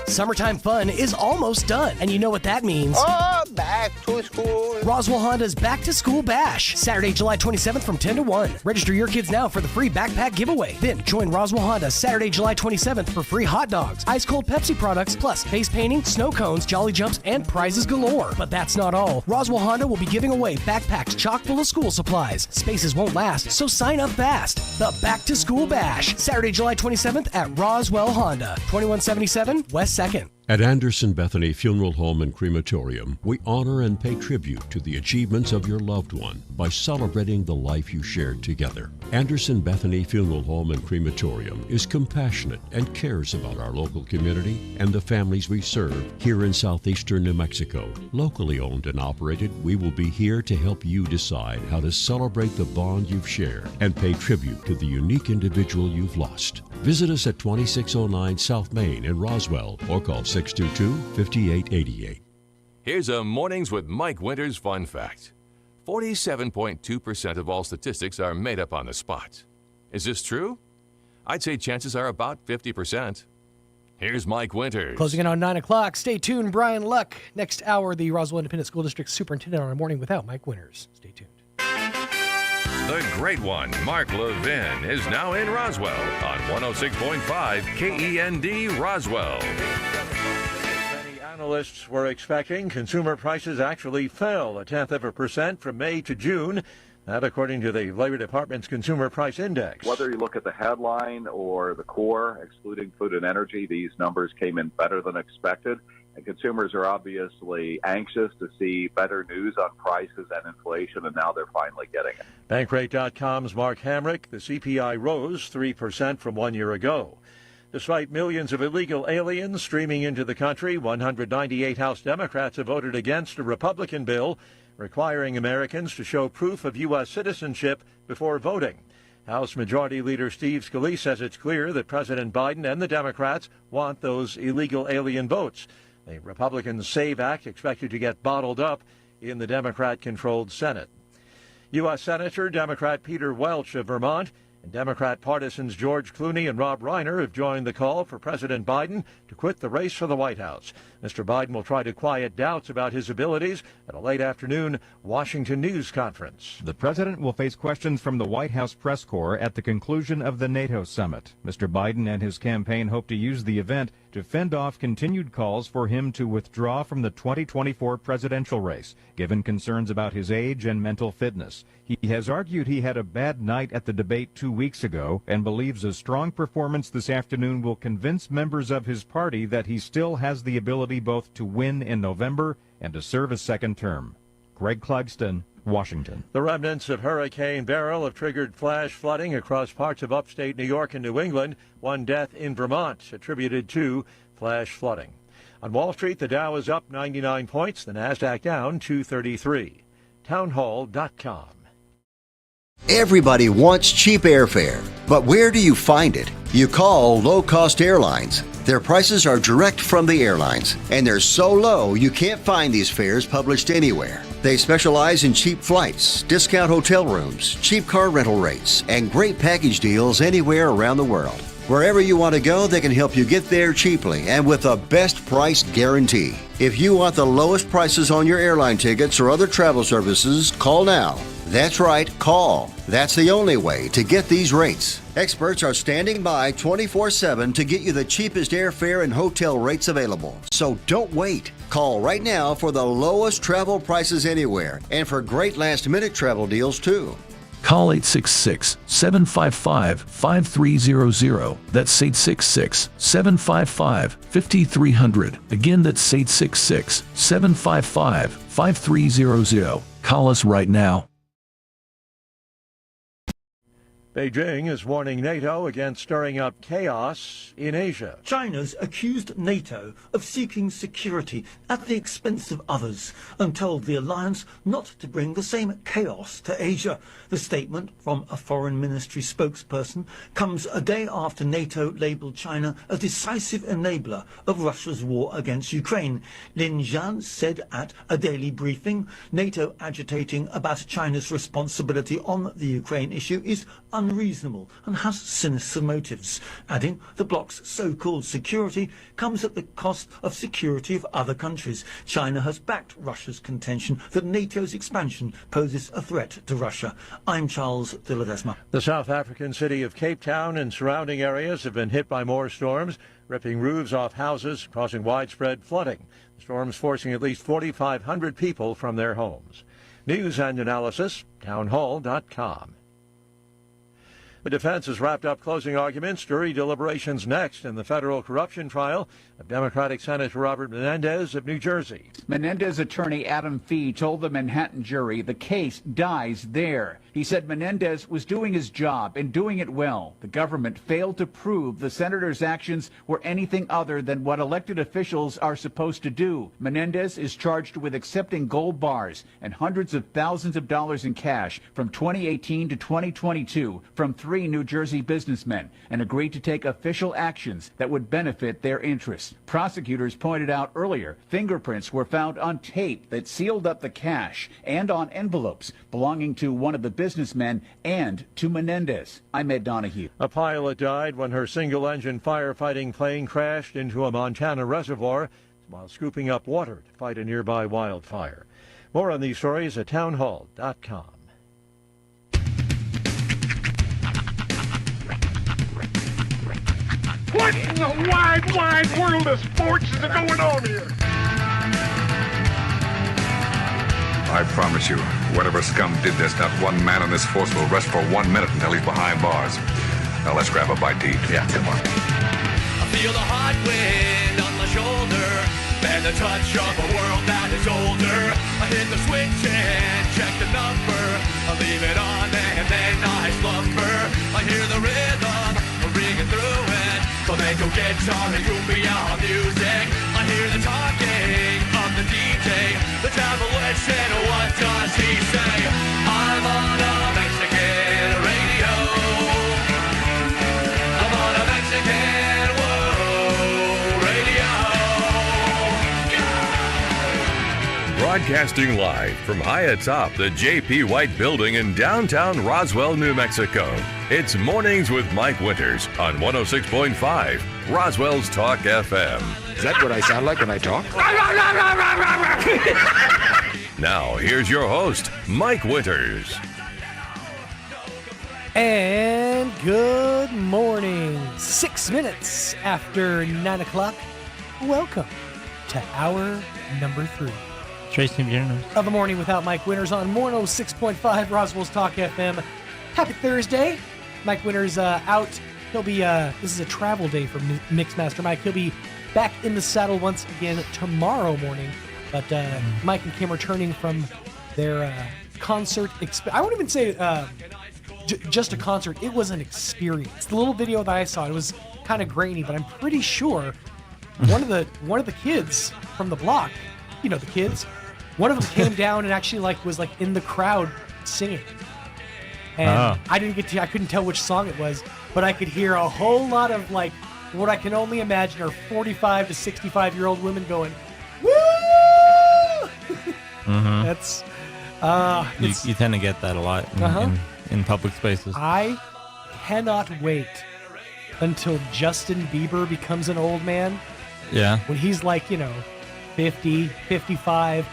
Summertime fun is almost done, and you know what that means. Oh, back to school. Roswell Honda's Back to School Bash, Saturday, July 27th from 10 to 1. Register your kids now for the free backpack giveaway. Then join Roswell Honda Saturday, July 27th for free hot dogs, ice-cold Pepsi products, plus face painting, snow cones, jolly jumps, and prizes galore. But that's not all. Roswell Honda will be giving away backpacks chock full of school supplies. Spaces won't last, so sign up fast. The Back to School Bash, Saturday, July 27th at Roswell Honda, 2177 West 2nd. At Anderson Bethany Funeral Home and Crematorium, we honor and pay tribute to the achievements of your loved one by celebrating the life you shared together. Anderson Bethany Funeral Home and Crematorium is compassionate and cares about our local community and the families we serve here in southeastern New Mexico. Locally owned and operated, we will be here to help you decide how to celebrate the bond you've shared and pay tribute to the unique individual you've lost. Visit us at 2609 South Main in Roswell or call 622-5888. Here's a Mornings with Mike Winters fun fact. 47.2% of all statistics are made up on the spot. Is this true? I'd say chances are about 50%. Here's Mike Winters. Closing in on 9 o'clock. Stay tuned. Brian Luck. Next hour, the Roswell Independent School District Superintendent on a Morning Without Mike Winters. Stay tuned. The great one, Mark Levin, is now in Roswell on 106.5 KEND Roswell. Many analysts were expecting consumer prices actually fell 0.1% from May to June. That according to the Labor Department's Consumer Price Index. Whether you look at the headline or the core, excluding food and energy, these numbers came in better than expected. And consumers are obviously anxious to see better news on prices and inflation, and now they're finally getting it. Bankrate.com's Mark Hamrick, the CPI rose 3% from 1 year ago. Despite millions of illegal aliens streaming into the country, 198 House Democrats have voted against a Republican bill requiring Americans to show proof of U.S. citizenship before voting. House Majority Leader Steve Scalise says it's clear that President Biden and the Democrats want those illegal alien votes. The Republican SAVE Act expected to get bottled up in the Democrat-controlled Senate. U.S. Senator Democrat Peter Welch of Vermont And Democrat partisans George Clooney and Rob Reiner have joined the call for President Biden to quit the race for the White House. Mr. Biden will try to quiet doubts about his abilities at a late afternoon Washington news conference. The president will face questions from the White House press corps at the conclusion of the NATO summit. Mr. Biden and his campaign hope to use the event to fend off continued calls for him to withdraw from the 2024 presidential race, given concerns about his age and mental fitness. He has argued he had a bad night at the debate 2 weeks ago and believes a strong performance this afternoon will convince members of his party that he still has the ability both to win in November and to serve a second term. Greg Clugston, Washington. The remnants of Hurricane Beryl have triggered flash flooding across parts of upstate New York and New England. One death in Vermont attributed to flash flooding. On Wall Street, the Dow is up 99 points, the NASDAQ down 233. Townhall.com. Everybody wants cheap airfare, but where do you find it? You call low-cost airlines. Their prices are direct from the airlines, and they're so low you can't find these fares published anywhere. They specialize in cheap flights, discount hotel rooms, cheap car rental rates, and great package deals anywhere around the world. Wherever you want to go, they can help you get there cheaply and with a best price guarantee. If you want the lowest prices on your airline tickets or other travel services, call now. That's right, call. That's the only way to get these rates. Experts are standing by 24/7 to get you the cheapest airfare and hotel rates available. So don't wait. Call right now for the lowest travel prices anywhere and for great last-minute travel deals too. Call 866-755-5300. That's 866-755-5300. Again, that's 866-755-5300. Call us right now. Beijing is warning NATO against stirring up chaos in Asia. China's accused NATO of seeking security at the expense of others and told the alliance not to bring the same chaos to Asia. The statement from a foreign ministry spokesperson comes a day after NATO labelled China a decisive enabler of Russia's war against Ukraine. Lin Jian said at a daily briefing, NATO agitating about China's responsibility on the Ukraine issue is unreasonable and has sinister motives, adding the bloc's so-called security comes at the cost of security of other countries. China has backed Russia's contention that NATO's expansion poses a threat to Russia. I'm Charles de Ledesma. The South African city of Cape Town and surrounding areas have been hit by more storms, ripping roofs off houses, causing widespread flooding. The storms forcing at least 4,500 people from their homes. News and analysis, townhall.com. The defense has wrapped up closing arguments. Jury deliberations next in the federal corruption trial of Democratic Senator Robert Menendez of New Jersey. Menendez attorney Adam Fee told the Manhattan jury the case dies there. He said Menendez was doing his job and doing it well. The government failed to prove the senator's actions were anything other than what elected officials are supposed to do. Menendez is charged with accepting gold bars and hundreds of thousands of dollars in cash from 2018 to 2022 from three New Jersey businessmen and agreed to take official actions that would benefit their interests. Prosecutors pointed out earlier, fingerprints were found on tape that sealed up the cash and on envelopes belonging to one of the businessmen and to Menendez. I'm Ed Donahue. A pilot died when her single-engine firefighting plane crashed into a Montana reservoir while scooping up water to fight a nearby wildfire. More on these stories at townhall.com. What in the wide, wide world of sports is going on here? I promise you, whatever scum did this, not one man on this force will rest for 1 minute until he's behind bars. Now let's grab a bite to eat. Yeah, come on. I feel the hot wind on my shoulder and the touch of a world that is older. I hit the switch and check the number. I leave it on and then I slumber. I hear the rhythm ringing through it. Flamenco guitar and cumbia music. I hear the talking of the DJ. The demolition, what does he say? I'm on a Mexican radio. I'm on a Mexican world radio. Broadcasting live from high atop the J.P. White Building in downtown Roswell, New Mexico. It's Mornings with Mike Winters on 106.5 Roswell's Talk FM. Is that what I sound like when I talk? Now, here's your host, Mike Winters. And good morning. 6 minutes after 9 o'clock. Welcome to hour number 3. Tracy Of the Morning Without Mike Winters on 106.5 Roswell's Talk FM. Happy Thursday. Mike Winters out. He'll be, this is a travel day for Mixmaster Mike. He'll be back in the saddle once again tomorrow morning. But Mike and Kim returning from their concert. I won't even say just a concert. It was an experience. The little video that I saw, it was kind of grainy, but I'm pretty sure one of the kids from the block, you know, the kids, one of them came down and actually was in the crowd singing. And I couldn't tell which song it was, but I could hear a whole lot of what I can only imagine are 45 to 65-year-old women going, woo! Mm-hmm. That's you tend to get that a lot in public spaces. I cannot wait until Justin Bieber becomes an old man. Yeah. When he's 50, 55.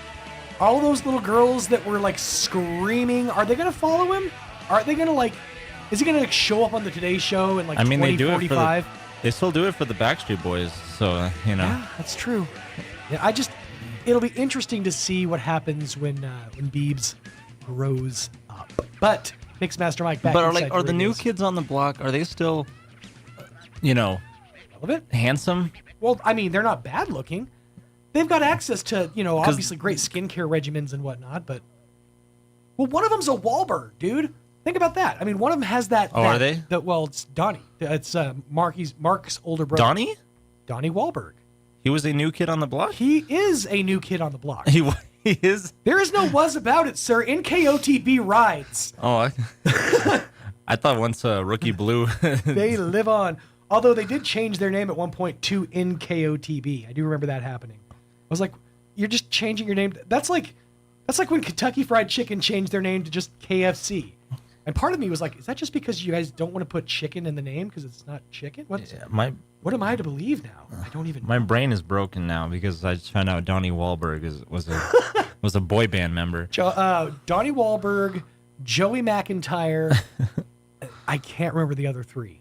All those little girls that were screaming, are they going to follow him? Are they going to is he going to show up on the Today Show in 2045? They still do it for the Backstreet Boys, so, Yeah, that's true. Yeah, it'll be interesting to see what happens when Biebs grows up. But Mixmaster Mike back. But are the new kids on the block, are they still, relevant? Handsome? Well, I mean, they're not bad looking. They've got access to, obviously great skincare regimens and whatnot, but one of them's a Wahlberg, dude. Think about that. I mean, one of them has that. Oh, are they? It's Donnie. It's Mark's older brother. Donnie? Donnie Wahlberg. He was a new kid on the block? He is a new kid on the block. He is? There is no was about it, sir. NKOTB rides. Oh, I thought once Rookie Blue. They live on. Although they did change their name at one point to NKOTB. I do remember that happening. I was like, you're just changing your name. That's like when Kentucky Fried Chicken changed their name to just KFC. And part of me was like, is that just because you guys don't want to put chicken in the name because it's not chicken? What am I to believe now? I don't even know. My brain is broken now because I just found out Donnie Wahlberg was a boy band member. Donnie Wahlberg, Joey McIntyre. I can't remember the other three.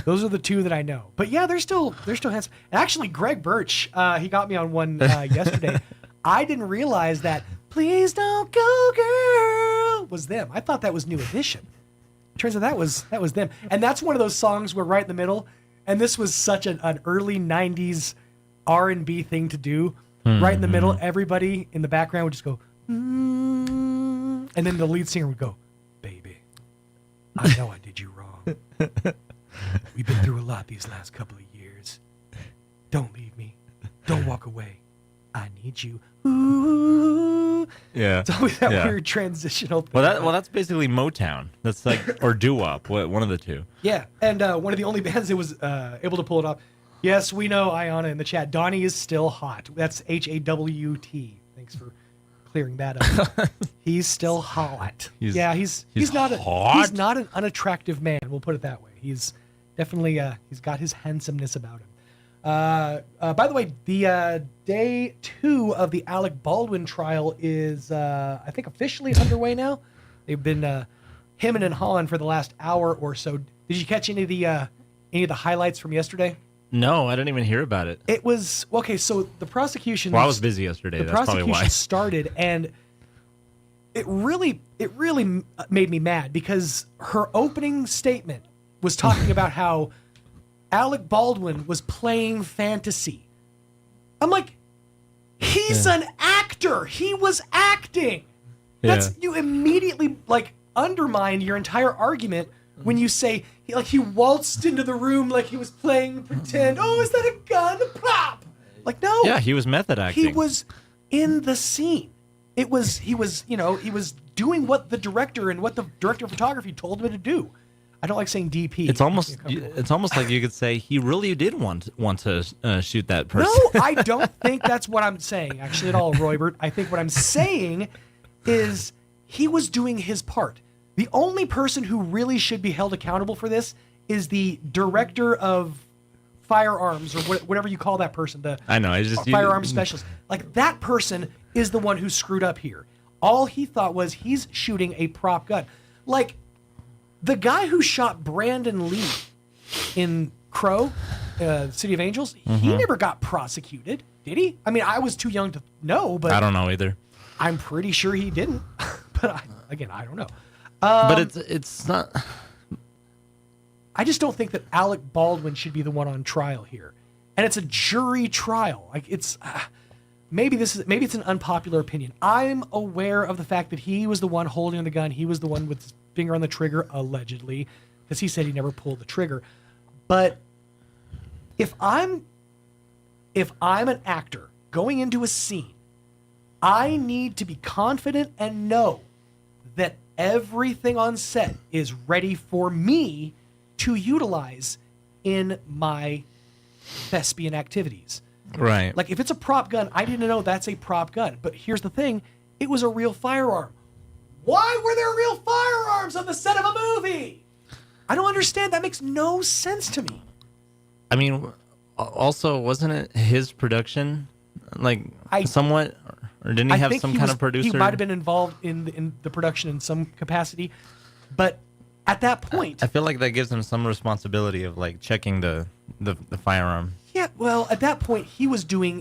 Those are the two that I know. But yeah, they're still handsome. And actually, Greg Birch, he got me on one yesterday. I didn't realize that "Please Don't Go Girl" was them. I thought that was New Edition. Turns out that was them. And that's one of those songs where right in the middle, and this was such an early 90s R&B thing to do. Mm-hmm. Right in the middle, everybody in the background would just go, and then the lead singer would go, "Baby, I know I did you wrong. We've been through a lot these last couple of years. Don't leave me. Don't walk away. I need you." Ooh. Yeah. It's always that weird transitional thing. Well, that's basically Motown. That's or doo-wop, one of the two. Yeah, and one of the only bands that was able to pull it off. Yes, we know, Ayana in the chat. Donnie is still hot. That's HAWT. Thanks for clearing that up. He's still hot. He's not he's not an unattractive man. We'll put it that way. He's definitely he's got his handsomeness about him. By the way, the day 2 of the Alec Baldwin trial is, I think, officially underway now. They've been hemming and hawing for the last hour or so. Did you catch any of the highlights from yesterday? No, I didn't even hear about it. It was okay. So the prosecution. Well, I was busy yesterday. That's probably why. The prosecution started, and it really made me mad because her opening statement was talking about how Alec Baldwin was playing fantasy. I'm like, he's an actor. He was acting. You immediately undermine your entire argument when you say he waltzed into the room like he was playing pretend. Oh, is that a gun? Plop. No. Yeah, he was method acting. He was in the scene. He was doing what the director and what the director of photography told him to do. I don't like saying DP. It's almost like you could say he really did want to shoot that person. No, I don't think that's what I'm saying, actually, at all, Roybert. I think what I'm saying is he was doing his part. The only person who really should be held accountable for this is the director of firearms, or whatever you call that person, firearms specialist. Like, that person is the one who screwed up here. All he thought was he's shooting a prop gun. Like, the guy who shot Brandon Lee in Crow, City of Angels, he never got prosecuted, did he? I mean, I was too young to know, but... I don't know either. I'm pretty sure he didn't. But, I don't know. But it's not... I just don't think that Alec Baldwin should be the one on trial here. And it's a jury trial. Like, it's... Maybe it's an unpopular opinion. I'm aware of the fact that he was the one holding the gun. He was the one with his finger on the trigger, allegedly, because he said he never pulled the trigger. But if I'm an actor going into a scene, I need to be confident and know that everything on set is ready for me to utilize in my thespian activities. Right. Like, if it's a prop gun, I didn't know that's a prop gun. But here's the thing. It was a real firearm. Why were there real firearms on the set of a movie? I don't understand. That makes no sense to me. I mean, also, wasn't it his production? Like, somewhat? Or didn't he have some kind of producer? He might have been involved in the production in some capacity. But at that point... I feel like that gives him some responsibility of, like, checking the firearm. Yeah, well, at that point, he was filling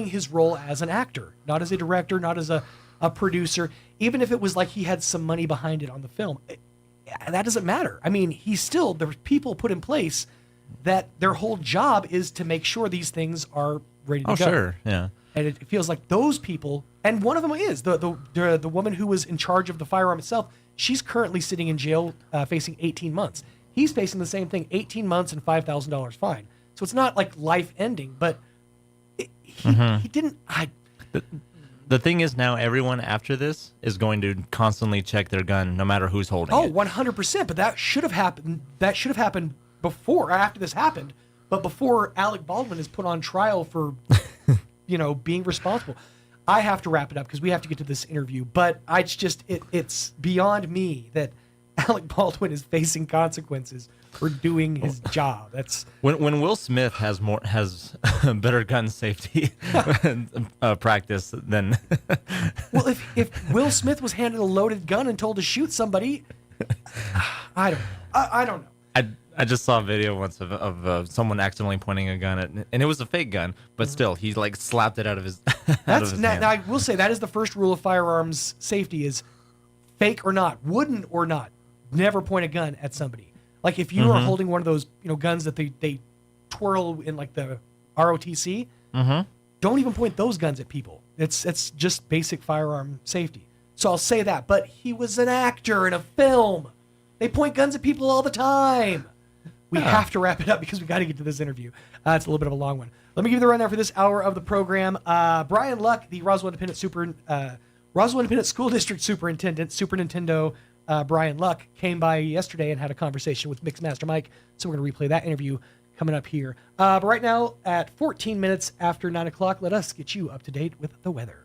his role as an actor, not as a director, not as a producer. Even if it was like he had some money behind it on the film, that doesn't matter. I mean, there were people put in place that their whole job is to make sure these things are ready to go. Oh, sure, yeah. And it feels like those people, and one of them is the woman who was in charge of the firearm itself. She's currently sitting in jail, facing 18 months. He's facing the same thing, 18 months and $5,000 fine. So it's not like life ending, but he didn't. The thing is, now everyone after this is going to constantly check their gun, no matter who's holding it. 100%. But that should have happened. That should have happened before, or after this happened. But before Alec Baldwin is put on trial for, being responsible. I have to wrap it up because we have to get to this interview. But it's beyond me that Alec Baldwin is facing consequences for doing his job. That's when Will Smith has better gun safety practice than. Well, if Will Smith was handed a loaded gun and told to shoot somebody, I don't know. I just saw a video once of someone accidentally pointing a gun at, and it was a fake gun, but still, he like slapped it out of his. Hand. Now, I will say that is the first rule of firearms safety: is fake or not, wooden or not, never point a gun at somebody. Like if you are holding one of those guns that they twirl in like the ROTC, don't even point those guns at people. It's just basic firearm safety. So I'll say that. But he was an actor in a film. They point guns at people all the time. We have to wrap it up because we got to get to this interview. It's a little bit of a long one. Let me give you the rundown for this hour of the program. Brian Luck, the Roswell Independent School District Superintendent, Super Nintendo Brian Luck, came by yesterday and had a conversation with Mixmaster Mike. So we're going to replay that interview coming up here. But right now, at 14 minutes after 9 o'clock, let us get you up to date with the weather.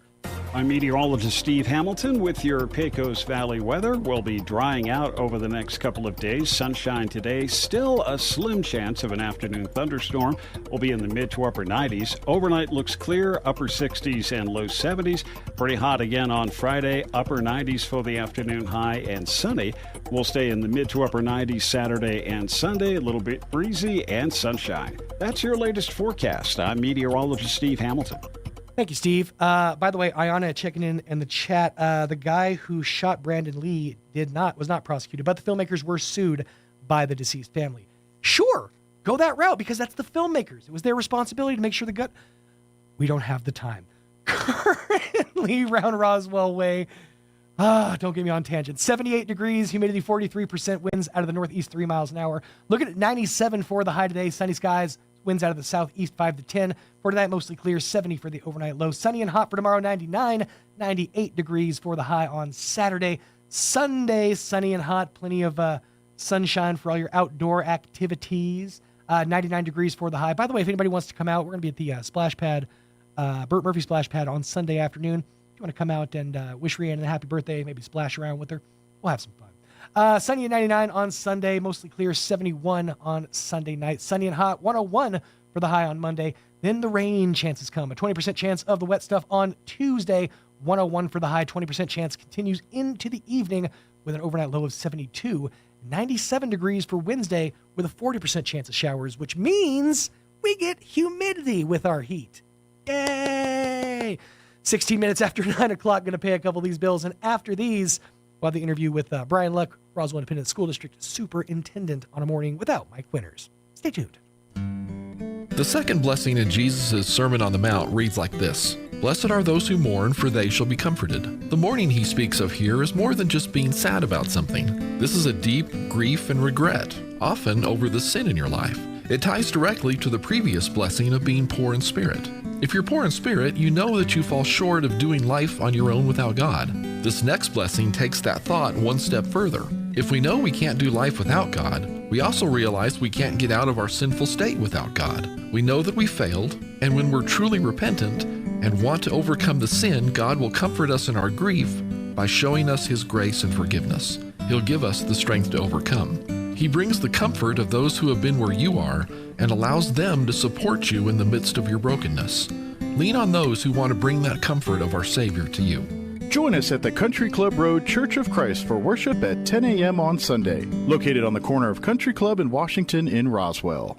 I'm meteorologist Steve Hamilton with your Pecos Valley weather. We'll be drying out over the next couple of days. Sunshine today. Still a slim chance of an afternoon thunderstorm. We'll be in the mid to upper 90s. Overnight looks clear, upper 60s and low 70s. Pretty hot again on Friday, upper 90s for the afternoon high and sunny. We'll stay in the mid to upper 90s Saturday and Sunday. A little bit breezy and sunshine. That's your latest forecast. I'm meteorologist Steve Hamilton. Thank you, Steve. By the way, Ayana checking in the chat. The guy who shot Brandon Lee was not prosecuted, but the filmmakers were sued by the deceased family. Sure, go that route because that's the filmmakers. It was their responsibility to make sure we don't have the time. Currently, round Roswell Way. Don't get me on tangent. 78 degrees, humidity 43%, winds out of the northeast 3 miles an hour. Looking at 97 for the high today, sunny skies. Winds out of the southeast 5 to 10. For tonight, mostly clear, 70 for the overnight low. Sunny and hot for tomorrow, 99. 98 degrees for the high on Saturday. Sunday, sunny and hot. Plenty of sunshine for all your outdoor activities. 99 degrees for the high. By the way, if anybody wants to come out, we're going to be at the splash pad, Burt Murphy Splash Pad on Sunday afternoon. If you want to come out and wish Rhiannon a happy birthday, maybe splash around with her, we'll have some fun. Sunny at 99 on Sunday, mostly clear, 71 on Sunday night. Sunny and hot, 101 for the high on Monday. Then the rain chances come. A 20% chance of the wet stuff on Tuesday, 101 for the high. 20% chance continues into the evening with an overnight low of 72. 97 degrees for Wednesday with a 40% chance of showers, which means we get humidity with our heat. Yay! 16 minutes after 9 o'clock, going to pay a couple of these bills. And after these, we'll have the interview with Brian Luck, Roswell Independent School District Superintendent, on a morning without Mike Winters. Stay tuned. The second blessing in Jesus' Sermon on the Mount reads like this: Blessed are those who mourn, for they shall be comforted. The mourning he speaks of here is more than just being sad about something. This is a deep grief and regret, often over the sin in your life. It ties directly to the previous blessing of being poor in spirit. If you're poor in spirit, you know that you fall short of doing life on your own without God. This next blessing takes that thought one step further. If we know we can't do life without God, we also realize we can't get out of our sinful state without God. We know that we failed, and when we're truly repentant and want to overcome the sin, God will comfort us in our grief by showing us His grace and forgiveness. He'll give us the strength to overcome. He brings the comfort of those who have been where you are and allows them to support you in the midst of your brokenness. Lean on those who want to bring that comfort of our Savior to you. Join us at the Country Club Road Church of Christ for worship at 10 a.m. on Sunday, located on the corner of Country Club and Washington in Roswell.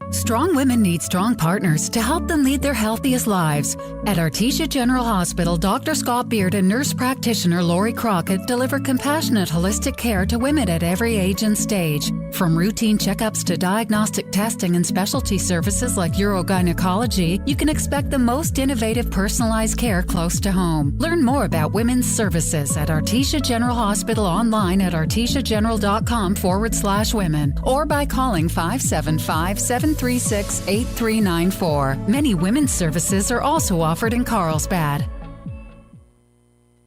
Strong women need strong partners to help them lead their healthiest lives. At Artesia General Hospital, Dr. Scott Beard and nurse practitioner Lori Crockett deliver compassionate, holistic care to women at every age and stage. From routine checkups to diagnostic testing and specialty services like urogynecology, you can expect the most innovative, personalized care close to home. Learn more about women's services at Artesia General Hospital online at artesiageneral.com/women or by calling 575-736-8394. Many women's services are also offered in Carlsbad.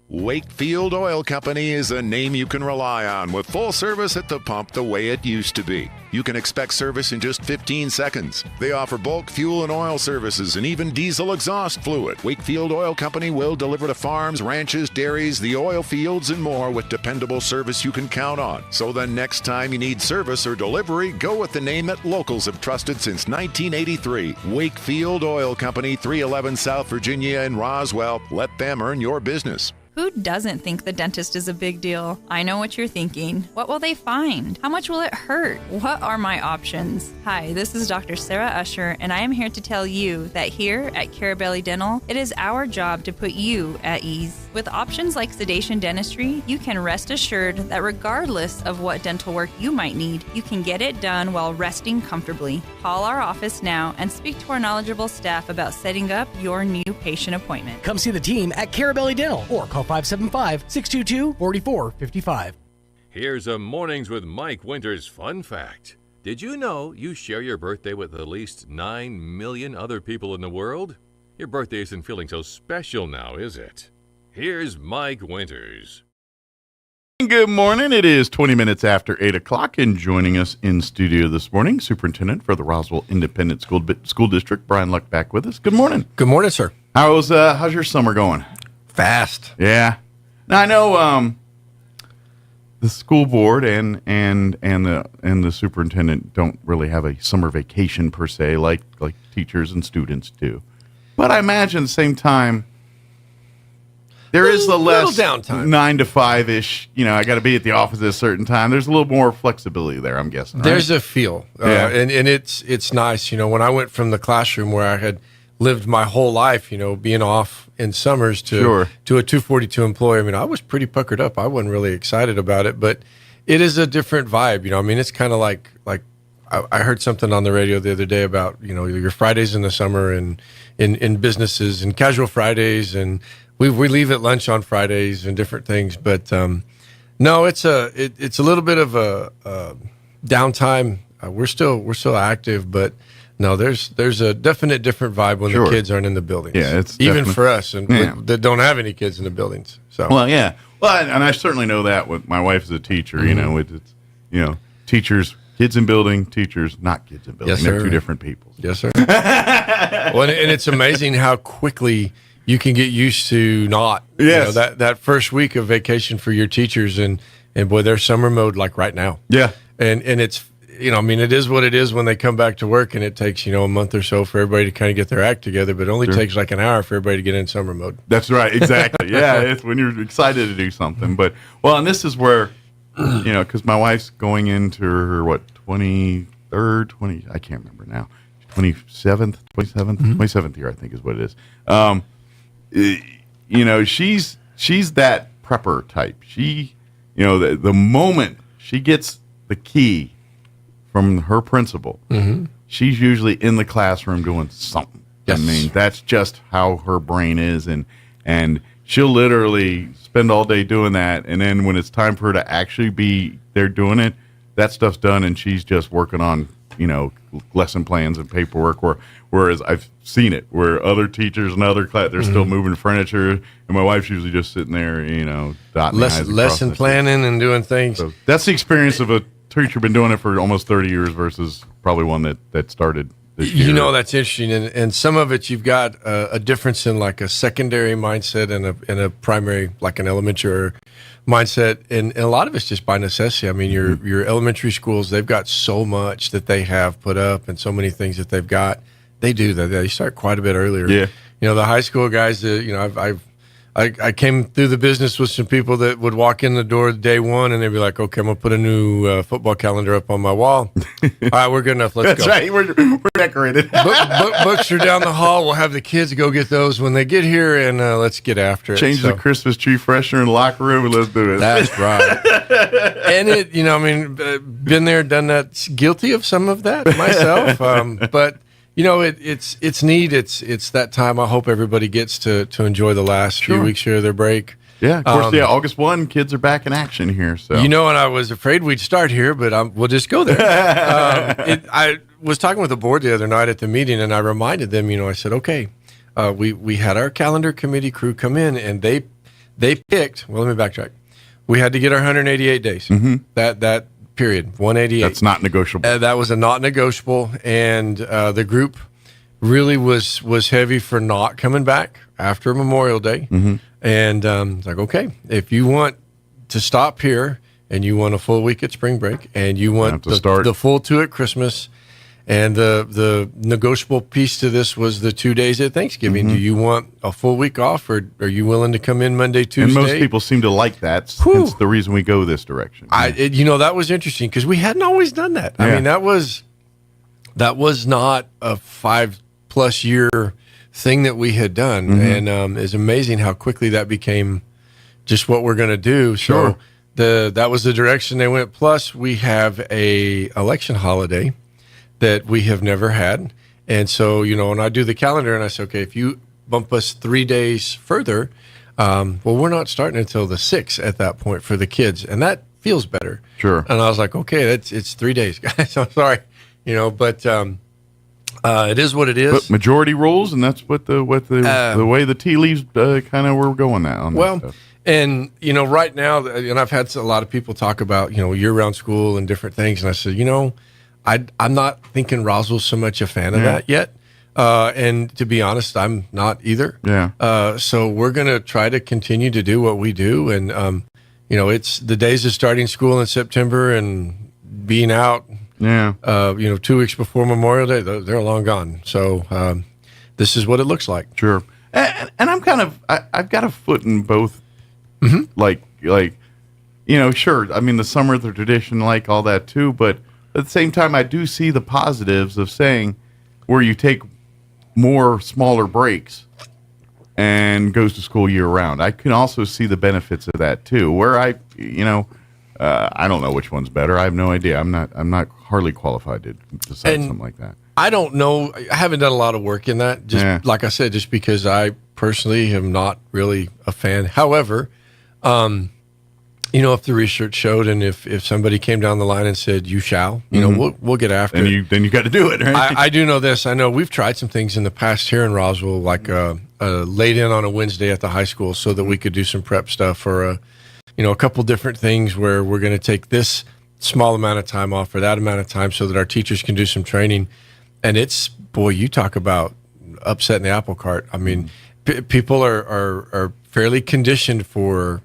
Wakefield Oil Company is a name you can rely on with full service at the pump the way it used to be. You can expect service in just 15 seconds. They offer bulk fuel and oil services and even diesel exhaust fluid. Wakefield Oil Company will deliver to farms, ranches, dairies, the oil fields, and more with dependable service you can count on. So the next time you need service or delivery, go with the name that locals have trusted since 1983. Wakefield Oil Company, 311 South Virginia in Roswell. Let them earn your business. Who doesn't think the dentist is a big deal? I know what you're thinking. What will they find? How much will it hurt? What are my options? Hi, this is Dr. Sarah Usher, and I am here to tell you that here at Carabelli Dental, it is our job to put you at ease. With options like sedation dentistry, you can rest assured that regardless of what dental work you might need, you can get it done while resting comfortably. Call our office now and speak to our knowledgeable staff about setting up your new patient appointment. Come see the team at Carabelli Dental or call 575-622-4455. Here's a Mornings with Mike Winters fun fact. Did you know you share your birthday with at least 9 million other people in the world? Your birthday isn't feeling so special now, is it? Here's Mike Winters. Good morning. It is 20 minutes after 8 o'clock, and joining us in studio this morning, Superintendent for the Roswell Independent School District, Brian Luck, back with us. Good morning. Good morning, sir. How's your summer going? Fast. Yeah. Now, I know the school board and the superintendent don't really have a summer vacation per se, like teachers and students do. But I imagine at the same time, there is a less downtime. 9 to 5-ish, I got to be at the office at a certain time. There's a little more flexibility there, I'm guessing. Right? There's a feel. And it's nice. When I went from the classroom where I had lived my whole life, being off in summers to a 242 employee, I was pretty puckered up. I wasn't really excited about it, but it is a different vibe. It's kind of like I heard something on the radio the other day about, your Fridays in the summer and in businesses and casual Fridays, and we leave at lunch on Fridays and different things. But no, it's a little bit of a downtime. We're still active, but no, there's a definite different vibe when the kids aren't in the buildings. Yeah, it's even for us and that don't have any kids in the buildings. So well, But and I certainly know that with my wife is a teacher. Mm-hmm. You know, it's teachers, kids in building, teachers, not kids in building. Yes, They're sir. two different people. Yes, sir. Well, and it's amazing how quickly you can get used to not. Yes. That first week of vacation for your teachers, and boy, they're summer mode like right now. Yeah. And it's, it is what it is when they come back to work, and it takes, a month or so for everybody to kind of get their act together, but it only takes like an hour for everybody to get in summer mode. That's right. Exactly. Yeah. It's when you're excited to do something. But, and this is where, because my wife's going into her, 23rd, I can't remember now, 27th year, I think is what it is. She's that prepper type. She, the moment she gets the key from her principal, she's usually in the classroom doing something. Yes. I mean, that's just how her brain is, and she'll literally spend all day doing that, and then when it's time for her to actually be there doing it, that stuff's done, and she's just working on lesson plans and paperwork. Whereas I've seen it where other teachers and other class they're still moving furniture, and my wife's usually just sitting there, dotting the I's lesson planning and doing things. So that's the experience of a teacher been doing it for almost 30 years versus probably one that started this year. That's interesting, and some of it you've got a difference in like a secondary mindset and a primary, like an elementary mindset, and a lot of it's just by necessity. I mean, your elementary schools, they've got so much that they have put up and so many things that they've got. They do that. They start quite a bit earlier. Yeah. The high school guys, I came through the business with some people that would walk in the door day one and they'd be like, okay, I'm going to put a new football calendar up on my wall. All right, we're good enough. Let's go. That's right. We're decorated. Books are down the hall. We'll have the kids go get those when they get here, and let's get after it. Change the Christmas tree freshener in the locker room and let's do it. That's right. And it, been there, done that. Guilty of some of that myself. But it's neat. It's that time. I hope everybody gets to enjoy the last few weeks here of their break. Yeah, of course. August 1, kids are back in action here. So and I was afraid we'd start here, but we'll just go there. I was talking with the board the other night at the meeting, and I reminded them. I said, okay, we had our calendar committee crew come in, and they picked. Well, let me backtrack. We had to get our 188 days. That period, 188. That's not negotiable. That was a not negotiable, and the group really was heavy for not coming back after Memorial Day. And it's like, okay, if you want to stop here and you want a full week at spring break and you want the full 2 at Christmas, and the negotiable piece to this was the 2 days at Thanksgiving. Do you want a full week off, or are you willing to come in Monday, Tuesday? And most people seem to like that. That's the reason we go this direction. That was interesting because we hadn't always done that. I mean, that was not a 5+ year thing that we had done, and it's amazing how quickly that became just what we're going to do. Sure. So that was the direction they went. Plus, we have a election holiday that we have never had, and so when I do the calendar and I say, okay, if you bump us 3 days further, we're not starting until the 6th at that point for the kids, and that feels better. Sure. And I was like, okay, it's 3 days, guys. I'm sorry, but. It is what it is. But majority rules, and that's what the way the tea leaves kind of were going on. Well, and right now, and I've had a lot of people talk about year-round school and different things, and I said, I'm not thinking Roswell's so much a fan of that yet. And to be honest, I'm not either. Yeah. So we're going to try to continue to do what we do, and it's the days of starting school in September and being out. Yeah. 2 weeks before Memorial Day, they're long gone. So this is what it looks like. Sure. And I'm I've got a foot in both. Like, sure. I mean, the summer, the tradition, like all that too. But at the same time, I do see the positives of saying where you take more smaller breaks and goes to school year round. I can also see the benefits of that too, where I don't know which one's better. I have no idea. I'm not hardly qualified to decide something like that. I don't know. I haven't done a lot of work in that. Just like I said, just because I personally am not really a fan. However, if the research showed, and if somebody came down the line and said, "You shall," we'll get after it. Then you got to do it, right? I do know this. I know we've tried some things in the past here in Roswell, like laid in on a Wednesday at the high school, so that we could do some prep stuff for a couple different things where we're going to take this small amount of time off or that amount of time so that our teachers can do some training. And it's, boy, you talk about upsetting the apple cart. I mean, people are fairly conditioned for,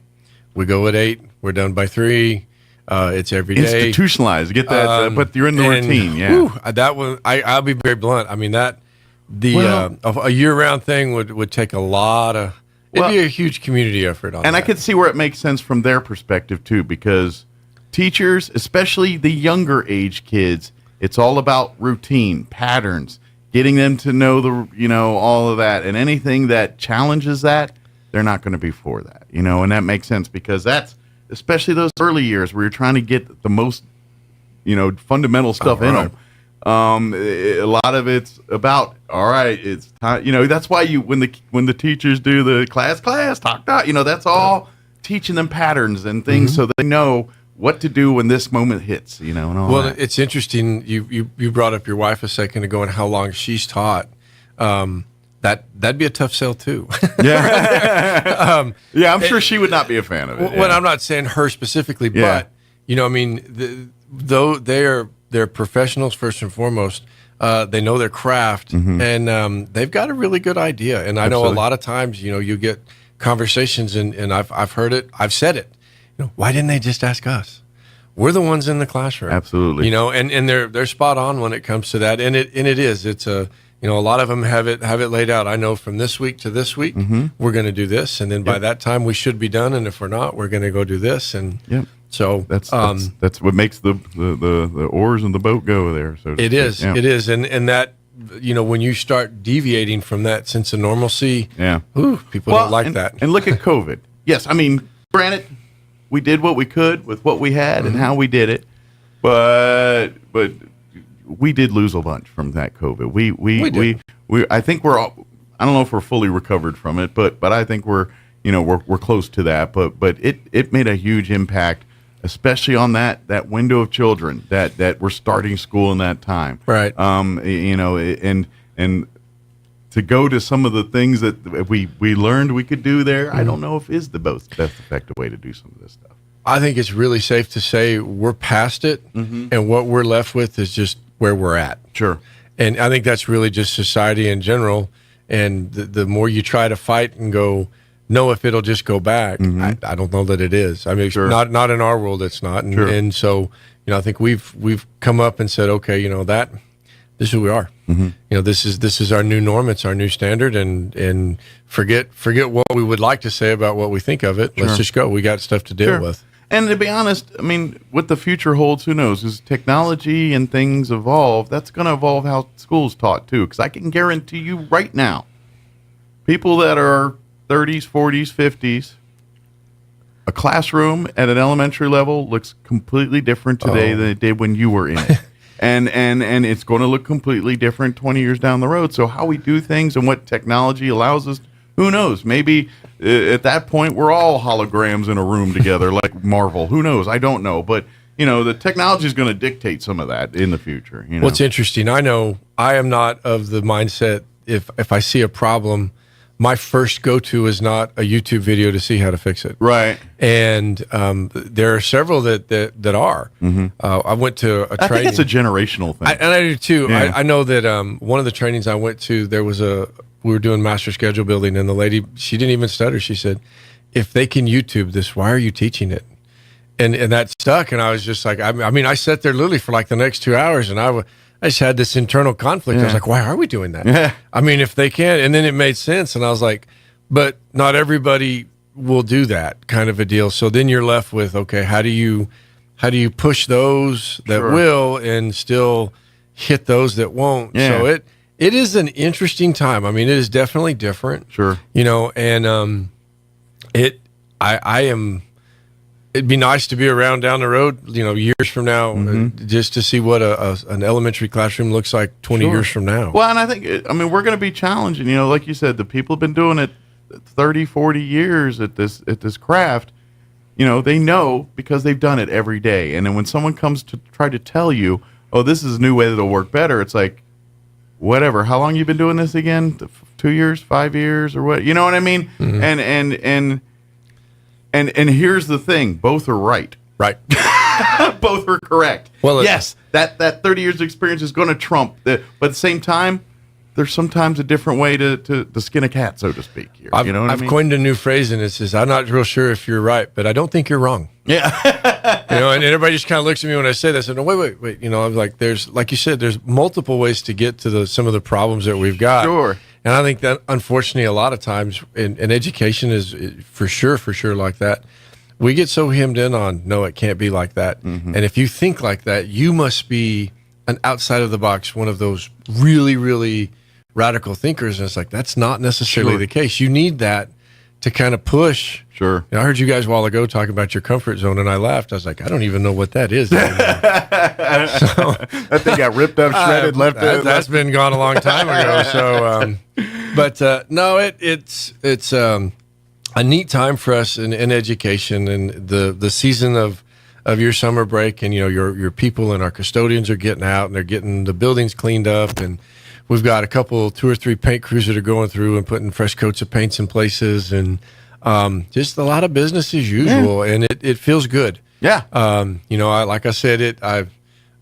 we go at 8, we're done by 3. It's every day. Institutionalized. Get that, but you're in the routine. Yeah. Whew, that one, I'll be very blunt. I mean, a year-round thing would take a lot of, it'd be a huge community effort on that. And I could see where it makes sense from their perspective too, because teachers, especially the younger age kids, it's all about routine, patterns, getting them to know all of that, and anything that challenges that, they're not going to be for that, and that makes sense because that's, especially those early years where you're trying to get the most, fundamental stuff in them. A lot of it's about, all right, it's time, that's why when the teachers do the class, talk, that's all teaching them patterns and things so they know what to do when this moment hits, and all Well, that. It's interesting. You brought up your wife a second ago and how long she's taught. That'd be a tough sell too. Yeah. I'm sure she would not be a fan of it. Well, I'm not saying her specifically, but though they're professionals first and foremost. They know their craft, and they've got a really good idea. And I know a lot of times, you get conversations, and I've heard it, I've said it. Why didn't they just ask us? We're the ones in the classroom. Absolutely. And they're spot on when it comes to that. And it is. It's a lot of them have it laid out. I know from this week to this week, we're going to do this, and then by that time we should be done. And if we're not, we're going to go do this. And so that's what makes the oars in the boat go there. So it is. Yeah. It is. And that, when you start deviating from that sense of normalcy, people don't like that. And look at COVID. Yes, I mean, granted, we did what we could with what we had and how we did it, but we did lose a bunch from that COVID. We I think we're all, I don't know if we're fully recovered from it, but I think we're close to that. But it made a huge impact, especially on that window of children that were starting school in that time. Right. And to go to some of the things that we learned we could do there, I don't know if is the best effective way to do some of this stuff. I think it's really safe to say we're past it, and what we're left with is just where we're at. Sure. And I think that's really just society in general. And the more you try to fight and go, no, if it'll just go back, I don't know that it is. I mean, not in our world, it's not. And, and so, I think we've come up and said, okay, this is who we are. This is our new norm. It's our new standard, and forget what we would like to say about what we think of it. Let's just go. We got stuff to deal with. And to be honest, I mean, what the future holds, who knows? As technology and things evolve, that's going to evolve how school's taught too. Because I can guarantee you right now, people that are 30s, 40s, 50s, a classroom at an elementary level looks completely different today than it did when you were in it. And it's going to look completely different 20 years down the road. So how we do things and what technology allows us, who knows? Maybe at that point we're all holograms in a room together like Marvel. Who knows? I don't know. But, the technology is going to dictate some of that in the future. What's interesting, I know I am not of the mindset, if I see a problem, my first go-to is not a YouTube video to see how to fix it. Right. And there are several that are. I went to a training. I think it's a generational thing. And I do too. Yeah. I know that one of the trainings I went to, we were doing master schedule building, and the lady, she didn't even stutter. She said, if they can YouTube this, why are you teaching it? And that stuck. And I was just like, I mean, I sat there literally for like the next 2 hours, and I just had this internal conflict. I was like, why are we doing that? Yeah. I mean, if they can, and then it made sense. And I was like, but not everybody will do that kind of a deal. So then you're left with, okay, how do you push those that will and still hit those that won't? Yeah. So it is an interesting time. I mean, it is definitely different. Sure. And it'd be nice to be around down the road, years from now, just to see what an elementary classroom looks like 20 years from now. Well, and I think, we're going to be challenging, like you said, the people have been doing it 30, 40 years at this craft. They know because they've done it every day. And then when someone comes to try to tell you, oh, this is a new way that'll work better, it's like, whatever. How long you been doing this again? 2 years, 5 years, or what? You know what I mean? And And here's the thing: both are right. Right. Both are correct. Well, yes, that 30 years of experience is going to trump. But at the same time, there's sometimes a different way to skin a cat, so to speak. Here. I've, You know what I mean? coined a new phrase, and it says, "I'm not real sure if you're right, but I don't think you're wrong." Yeah. And everybody just kind of looks at me when I say this. I said, "No, wait." I'm like, there's, like you said, there's multiple ways to get to some of the problems that we've got. Sure. And I think that, unfortunately, a lot of times, in education is for sure like that. We get so hemmed in on, no, it can't be like that. Mm-hmm. And if you think like that, you must be an outside of the box, one of those really, really radical thinkers. And it's like, that's not necessarily the case. You need that to kind of push. Sure. I heard you guys a while ago talking about your comfort zone, and I laughed. I was like, I don't even know what that is anymore. That thing got ripped up, shredded, left. That's been gone a long time ago. So, no, it's a neat time for us in education, and the season of your summer break, and your people and our custodians are getting out and they're getting the buildings cleaned up, and we've got 2 or 3 paint crews that are going through and putting fresh coats of paints in places, and just a lot of business as usual, and it feels good. Yeah. Like I said,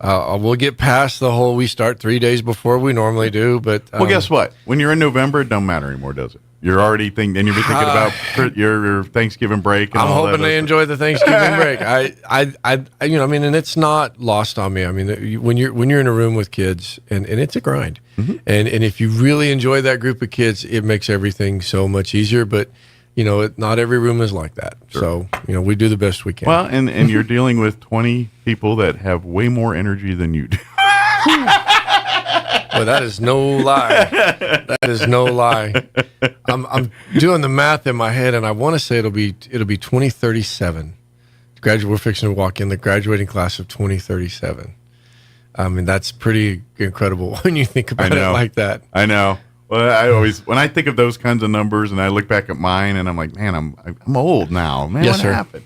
we'll get past the whole we start 3 days before we normally do, but well, guess what? When you're in November, it don't matter anymore, does it? You're already thinking about your Thanksgiving break. And I'm all hoping that. they enjoy the Thanksgiving break. And it's not lost on me. I mean, when you're in a room with kids, and it's a grind, Mm-hmm. and if you really enjoy that group of kids, it makes everything so much easier. But not every room is like that. Sure. So we do the best we can. Well, and you're dealing with 20 people that have way more energy than you do. Well, that is no lie. That is no lie. I'm doing the math in my head, and I want to say it'll be 2037. We're fixing to walk in the graduating class of 2037. I mean, that's pretty incredible when you think about it like that. I know. Well, when I think of those kinds of numbers, and I look back at mine, and I'm like, man, I'm old now. Man, yes, what sir. happened?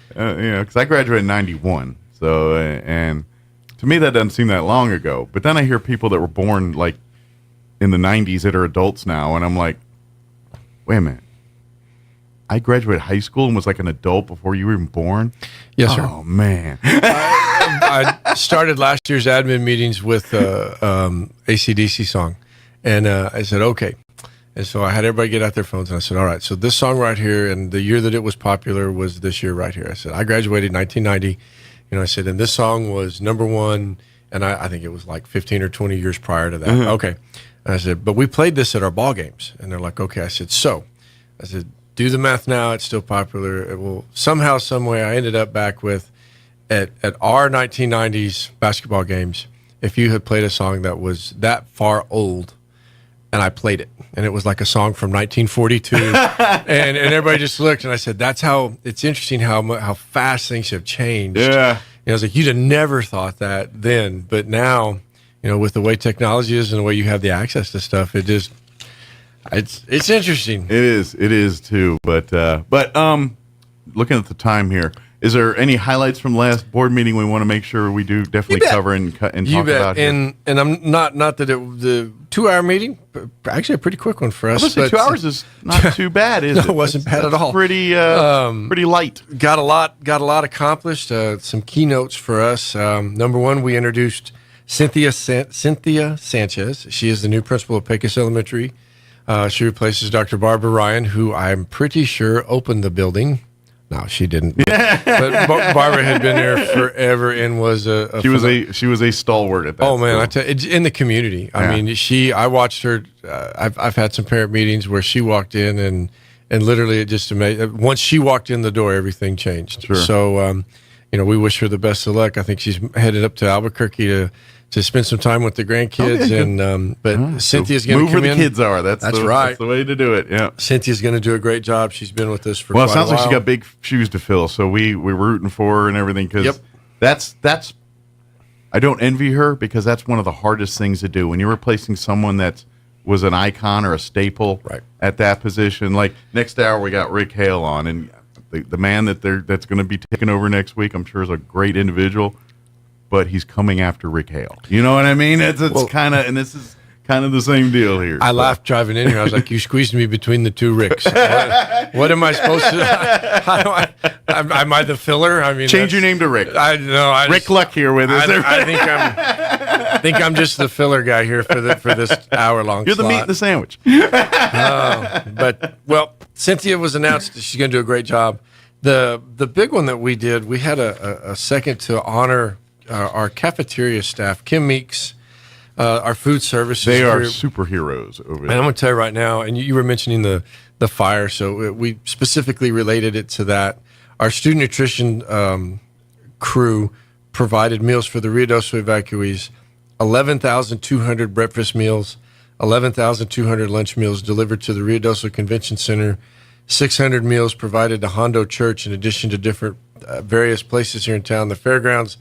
Because I graduated in '91, so and. To me, that doesn't seem that long ago. But then I hear people that were born like in the 90s that are adults now, and I'm like, wait a minute. I graduated high school and was like an adult before you were even born? Yes, sir. Oh, man. I started last year's admin meetings with AC/DC song, and I said, okay. And so I had everybody get out their phones, and I said, all right, so this song right here, and the year that it was popular was this year right here. I said, I graduated in 1990. I said, and this song was number one, and I think it was like 15 or 20 years prior to that. Mm-hmm. Okay. And I said, but we played this at our ball games. And they're like, okay. I said, do the math now. It's still popular. It will somehow, some way, I ended up back with, at our 1990s basketball games, if you had played a song that was that far old, and I played it, and it was like a song from 1942, and everybody just looked, and I said, "That's how it's interesting how fast things have changed." Yeah, I was like, "You'd have never thought that then, but now, with the way technology is and the way you have the access to stuff, it's interesting." It is too. But looking at the time here, is there any highlights from last board meeting we want to make sure we do definitely cover and talk about here? And I'm not that the 2-hour meeting, actually a pretty quick one for us. I was say 2 hours is not too bad, is it? No, it wasn't bad at all. Pretty light. Got a lot accomplished. Some keynotes for us. Number one, we introduced Cynthia Sanchez. She is the new principal of Pecos Elementary. She replaces Dr. Barbara Ryan, who I'm pretty sure opened the building. No, she didn't. But Barbara had been there forever and was she was a stalwart at that. Oh man, I tell you, it's in the community. I mean, I watched her. I've had some parent meetings where she walked in and literally it just amazed. Once she walked in the door, everything changed. Sure. So we wish her the best of luck. I think she's headed up to Albuquerque to spend some time with the grandkids, Cynthia's going to come in. Move where the kids are. That's right. That's the way to do it. Yeah. Cynthia's going to do a great job. She's been with us for quite a while. Well, it sounds like she got big shoes to fill. So we're rooting for her and everything because that's. I don't envy her because that's one of the hardest things to do when you're replacing someone that was an icon or a staple at that position. Like next hour, we got Rick Hale on, and the man that's going to be taking over next week, I'm sure is a great individual. But he's coming after Rick Hale. You know what I mean? It's kind of, and this is kind of the same deal here. I laughed driving in here. I was like, you squeezed me between the two Ricks. What am I supposed to? How do am I the filler? I mean, change your name to Rick. I know. Rick Luck here with us. I think I'm just the filler guy here for this hour-long You're slot. the meat in the sandwich. But Cynthia was announced. She's going to do a great job. The big one that we did, we had a second to honor our cafeteria staff, Kim Meeks, our food services. They are group. superheroes over And there. I'm going to tell you right now, and you were mentioning the fire, so we specifically related it to that. Our student nutrition crew provided meals for the Ruidoso evacuees, 11,200 breakfast meals, 11,200 lunch meals delivered to the Ruidoso Convention Center, 600 meals provided to Hondo Church in addition to different various places here in town, the fairgrounds,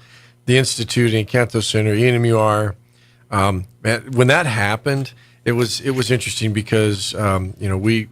the Institute, the Encanto Center, ENMUR. When that happened, it was interesting because we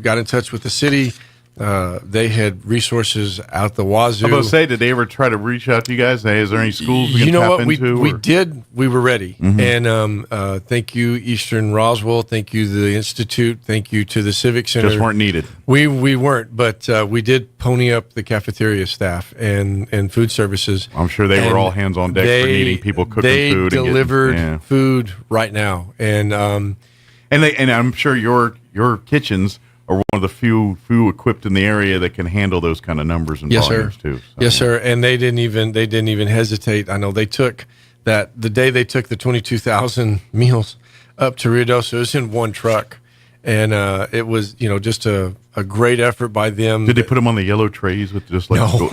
got in touch with the city. They had resources out the wazoo. I'm going to say, did they ever try to reach out to you guys? Say, is there any schools we can tap into? We did. We were ready. Mm-hmm. And thank you, Eastern Roswell. Thank you, the Institute. Thank you to the Civic Center. Just weren't needed. We weren't, but we did pony up the cafeteria staff and food services. I'm sure they were all hands on deck for needing people cooking food. They delivered food right now. And I'm sure your kitchens are one of the few equipped in the area that can handle those kind of numbers and volumes too. So. Yes, sir. And they didn't even hesitate. I know they took the day they took the 22,000 meals up to Ruidoso. It was in one truck, and it was just a great effort by them. Did they put them on the yellow trays with just like? No.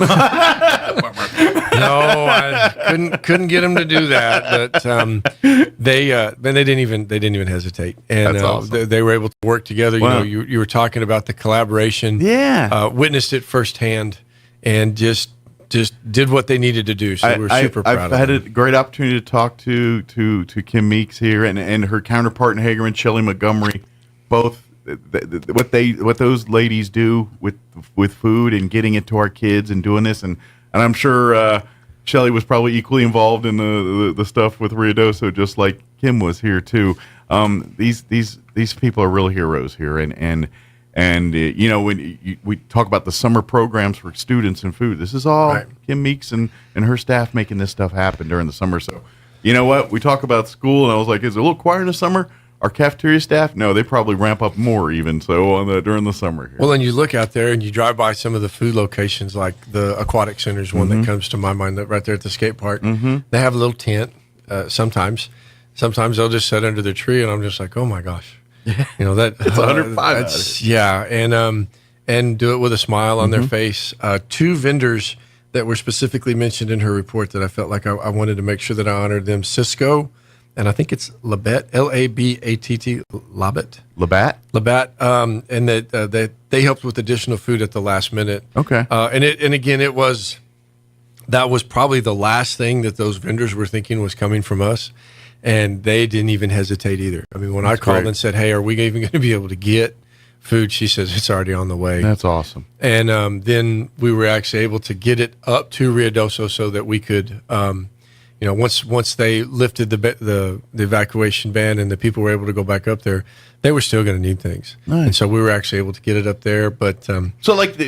No, I couldn't get them to do that. But they didn't even hesitate, and That's awesome. they were able to work together. Wow. You were talking about the collaboration. Yeah, witnessed it firsthand, and just did what they needed to do. So we're super proud. I've had a great opportunity to talk to Kim Meeks here and her counterpart in Hagerman, Shelley Montgomery, both. What those ladies do with food and getting it to our kids and doing this, and I'm sure Shelley was probably equally involved in the stuff with Ruidoso, just like Kim was here too. These people are real heroes here, and when we talk about the summer programs for students and food, this is all right. Kim Meeks and her staff making this stuff happen during the summer. So, you know what? We talk about school, and I was like, is it a little quiet in the summer? Our cafeteria staff, no, they probably ramp up more even so during the summer here. Well, and you look out there and you drive by some of the food locations, like the Aquatic Center is one that comes to my mind, right there at the skate park. Mm-hmm. They have a little tent sometimes. Sometimes they'll just sit under the tree, and I'm just like, oh my gosh, that it's 105. Yeah, and do it with a smile on their face. Two vendors that were specifically mentioned in her report that I felt like I wanted to make sure that I honored them: Cisco. And I think it's Labatt, Labatt, Labatt, and that they helped with additional food at the last minute. Okay, and again, that was probably the last thing that those vendors were thinking was coming from us, and they didn't even hesitate either. I mean, when I called and said, "Hey, are we even going to be able to get food?" She says it's already on the way. That's awesome. And then we were actually able to get it up to Ruidoso so that we could. Once they lifted the evacuation ban and the people were able to go back up there, they were still going to need things. Nice. And so we were actually able to get it up there. But so,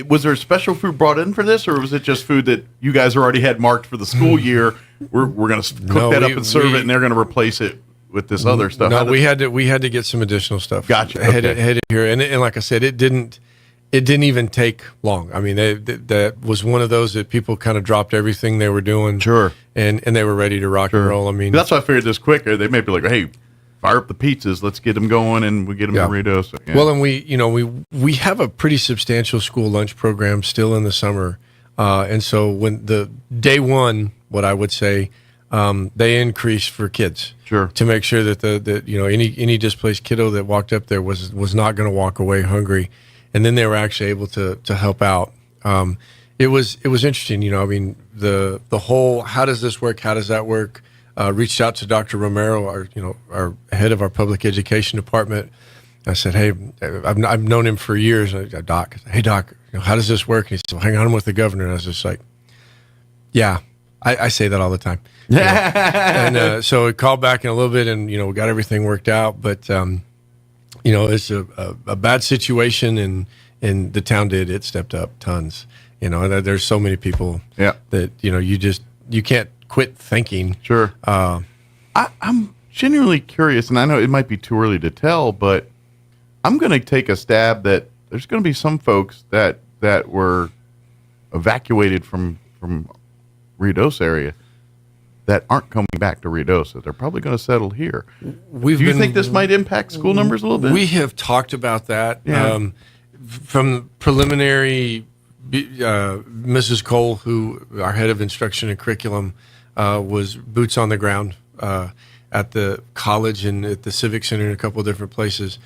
was there special food brought in for this, or was it just food that you guys already had marked for the school year? We're going to cook that up and serve it, and they're going to replace it with this other stuff. No, we had to get some additional stuff. Gotcha. Headed here, and like I said, it didn't even take long. I mean, that was one of those that people kind of dropped everything they were doing. Sure. And they were ready to rock and roll. I mean, that's why I figured this quicker. They may be like, hey, fire up the pizzas. Let's get them going, and we get them to Ruidoso. Yeah. Well, and we have a pretty substantial school lunch program still in the summer. And so when the day one, what I would say, they increased for kids. Sure. To make sure that any displaced kiddo that walked up there was not going to walk away hungry. And then they were actually able to help out. It was interesting, I mean, the whole how does this work? How does that work? Reached out to Dr. Romero, our head of our public education department. I said, hey, I've known him for years. Doc, hey Doc, how does this work? And he said, well, hang on, I'm with the governor. And I was just like, yeah, I say that all the time. And so we called back in a little bit, and we got everything worked out. But it's a bad situation, and the town it stepped up tons. There's so many people that you can't quit thinking. Sure. I'm genuinely curious, and I know it might be too early to tell, but I'm going to take a stab that there's going to be some folks that were evacuated from Ruidoso area that aren't coming back to Ruidoso. They're probably going to settle here. Do you think this might impact school numbers a little bit? We have talked about that. Yeah. From preliminary, Mrs. Cole, who our head of instruction and curriculum, was boots on the ground at the college and at the Civic Center in a couple of different places.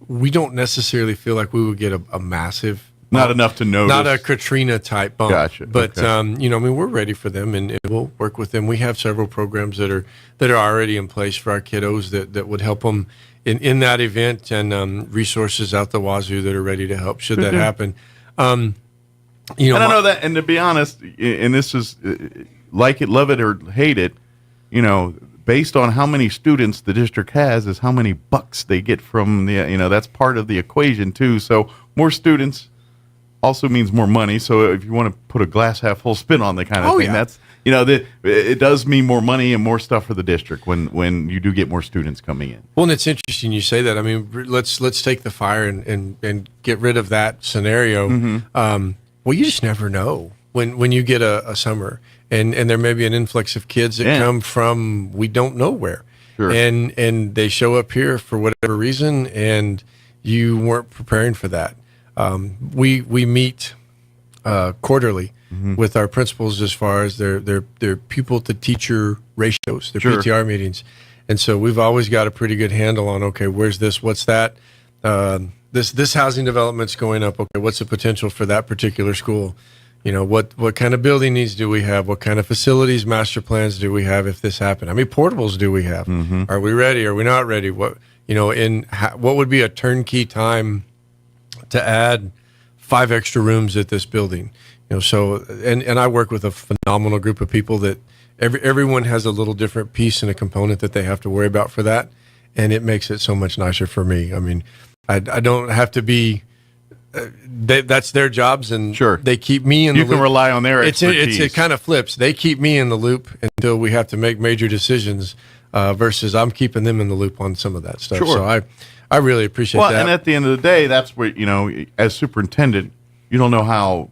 We don't necessarily feel like we would get a massive bump. Not enough to notice. Not a Katrina type bump. Gotcha. But Okay. we're ready for them, and we'll work with them. We have several programs that are already in place for our kiddos that would help them in that event, and resources out the wazoo that are ready to help should that happen. And I know that, and to be honest, and this is like it, love it or hate it, based on how many students the district has is how many bucks they get from that's part of the equation too. So more students also means more money. So if you want to put a glass half full spin on the kind of thing, that's it does mean more money and more stuff for the district when you do get more students coming in. Well, and it's interesting you say that. I mean, let's take the fire and get rid of that scenario. Mm-hmm. Well, you just never know when you get a summer and there may be an influx of kids that come from we don't know where. Sure. And they show up here for whatever reason, and you weren't preparing for that. We meet quarterly with our principals as far as their pupil to teacher ratios, their PTR meetings. And so we've always got a pretty good handle on, okay, where's this, what's that? This housing development's going up. Okay, what's the potential for that particular school? What kind of building needs do we have? What kind of facilities, master plans do we have if this happened? How many portables do we have? Mm-hmm. Are we ready? Are we not ready? What would be a turnkey time to add 5 extra rooms at this building? So I work with a phenomenal group of people that everyone has a little different piece and a component that they have to worry about for that, and it makes it so much nicer for me. I mean, I don't have to be. That's their jobs, and they keep me in the loop. You can rely on their expertise. It kind of flips. They keep me in the loop until we have to make major decisions, versus I'm keeping them in the loop on some of that stuff. Sure. So I really appreciate that. And at the end of the day, that's where, as superintendent, you don't know how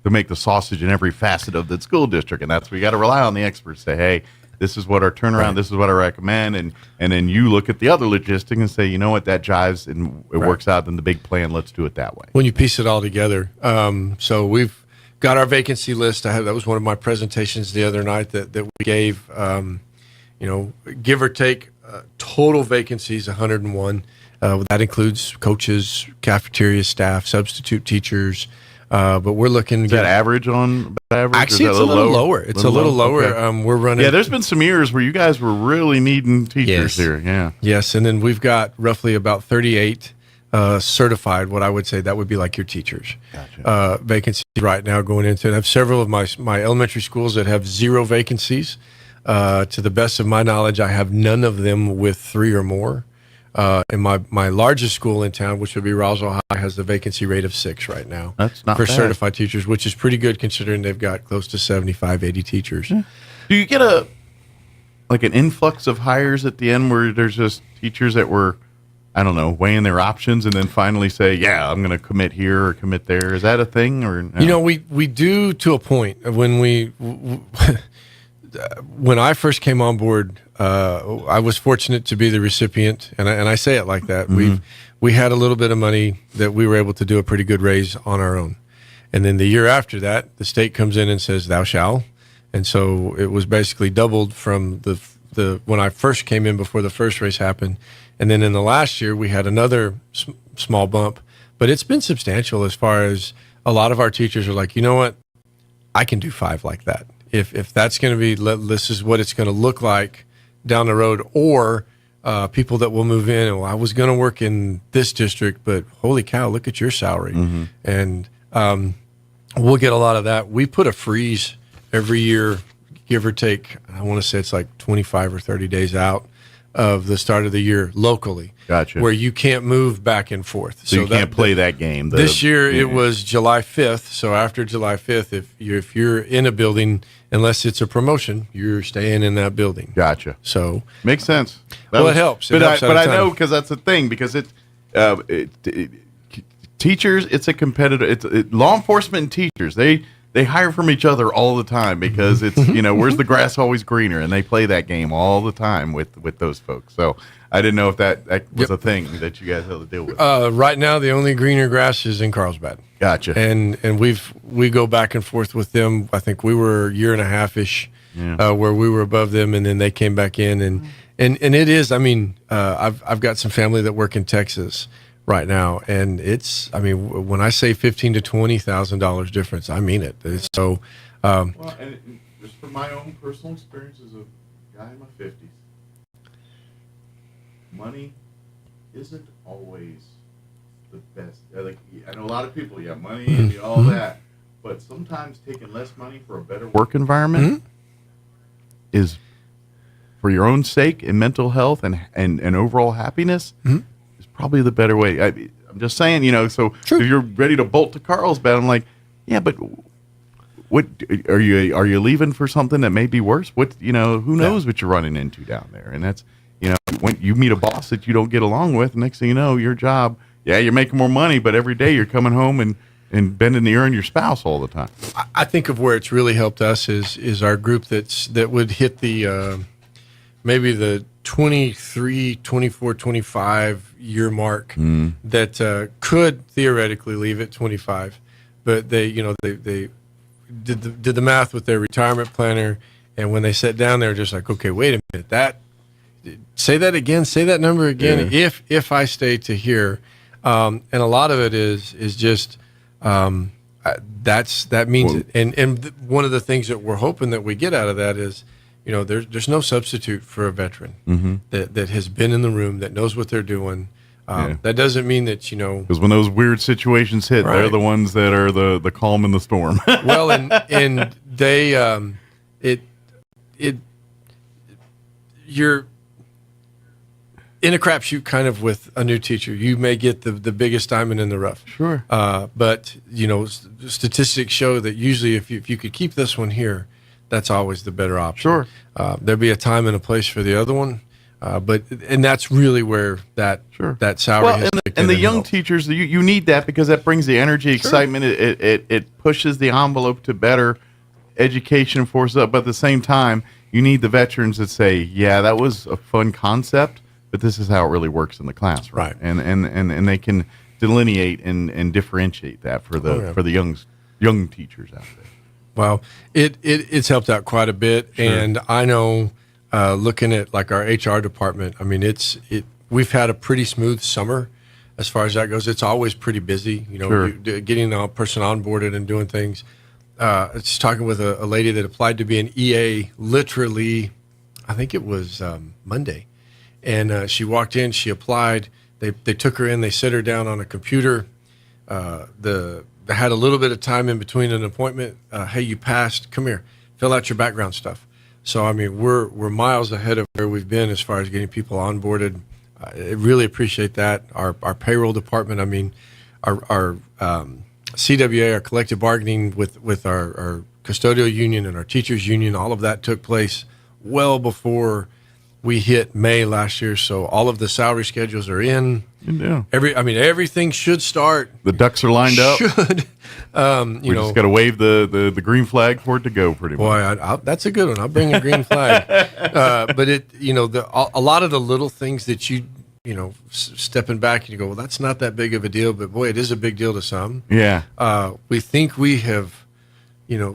to make the sausage in every facet of the school district, and that's where you got to rely on the experts. Say, hey, this is what our turnaround, this is what I recommend, and then you look at the other logistics and say, you know what, that jives and it works out in the big plan. Let's do it that way. When you piece it all together, so we've got our vacancy list. That was one of my presentations the other night that we gave. Give or take, total vacancies 101. That includes coaches, cafeteria staff, substitute teachers. But we're looking. Is that average on average? Actually, it's a little lower. It's a little lower. Okay. We're running. Yeah, there's been some years where you guys were really needing teachers here. Yeah. Yes, and then we've got roughly about 38 certified. What I would say that would be like your teachers. Gotcha. Vacancies right now going into it. I have several of my elementary schools that have 0 vacancies. To the best of my knowledge, I have none of them with 3 or more. And my largest school in town, which would be Roswell High, has the vacancy rate of 6 right now. That's not for bad. Certified teachers, which is pretty good considering they've got close to 75, 80 teachers. Yeah. Do you get an influx of hires at the end where there's just teachers that were, I don't know, weighing their options and then finally say, yeah, I'm going to commit here or commit there? Is that a thing? Or no? We do to a point. When I first came on board, I was fortunate to be the recipient, and I say it like that. Mm-hmm. We had a little bit of money that we were able to do a pretty good raise on our own. And then the year after that, the state comes in and says, thou shall. And so it was basically doubled from the when I first came in before the first raise happened. And then in the last year, we had another small bump. But it's been substantial as far as a lot of our teachers are like, you know what, I can do 5 like that. If that's going to be, this is what it's going to look like down the road, or people that will move in and, well, I was going to work in this district, but holy cow, look at your salary. Mm-hmm. And we'll get a lot of that. We put a freeze every year, give or take, I want to say it's like 25 or 30 days out of the start of the year locally. Gotcha. Where you can't move back and forth. So you can't play that game. This year it was July 5th. So after July 5th, if you're in a building, unless it's a promotion, you're staying in that building. Gotcha. So makes sense. It helps. But I know, because that's the thing, because teachers, it's a competitive. Law enforcement and teachers, they hire from each other all the time, because it's where's the grass always greener, and they play that game all the time with those folks. So I didn't know if that was a thing that you guys had to deal with. Right now, the only greener grass is in Carlsbad. Gotcha. And we go back and forth with them. I think we were a year and a half ish where we were above them, and then they came back in, and it is. I mean, I've got some family that work in Texas right now, and it's. I mean, when I say $15,000 to $20,000 difference, I mean it. It's so. And just from my own personal experience as a guy in my 50s, money isn't always the best. Like, I know a lot of people, money and all that, but sometimes taking less money for a better work environment is, for your own sake and mental health and overall happiness, is probably the better way. I'm just saying, so if you're ready to bolt to Carlsbad, I'm like, yeah, but what are you leaving for something that may be worse? What who knows what you're running into down there? And that's when you meet a boss that you don't get along with, next thing you know, your job, you're making more money, but every day you're coming home and bending the ear on your spouse all the time. I think of where it's really helped us is our group that would hit the maybe the 23, 24, 25 year mark that could theoretically leave at 25, but they did the math with their retirement planner, and when they sat down, they were just like, okay, wait a minute, say that again, say that number again. Yeah. If I stay to here, and a lot of it is just that means it. And one of the things that we're hoping that we get out of that is, there's no substitute for a veteran that has been in the room, that knows what they're doing. That doesn't mean that because when those weird situations hit, they're the ones that are the calm in the storm. Well, and they you're in a crapshoot kind of with a new teacher. You may get the biggest diamond in the rough. Sure. But statistics show that usually if you could keep this one here, that's always the better option. Sure. There'll be a time and a place for the other one. And that's really where that salary has and the young teachers, you need that, because that brings the energy, excitement. It pushes the envelope to better education for us up. But at the same time, you need the veterans that say, that was a fun concept, but this is how it really works in the classroom. Right. And they can delineate and differentiate that for the young teachers out there. Well, it's helped out quite a bit. Sure. And I know, looking at like our HR department, I mean, we've had a pretty smooth summer as far as that goes. It's always pretty busy, getting a person onboarded and doing things. I was talking with a lady that applied to be an EA literally, I think it was Monday. And she walked in, she applied, they took her in, they set her down on a computer. They had a little bit of time in between an appointment. Hey, you passed, come here, fill out your background stuff. So, I mean, we're miles ahead of where we've been as far as getting people onboarded. I really appreciate that. Our payroll department, I mean, our CWA, our collective bargaining with our custodial union and our teachers union, all of that took place well before we hit May last year. So all of the salary schedules are in. Yeah. Everything should start. The ducks are lined up. Should. We just got to wave the green flag for it to go, pretty much. Boy, that's a good one. I'll bring a green flag. But a lot of the little things that stepping back and you go, well, that's not that big of a deal, but boy, it is a big deal to some. Yeah. We think we have,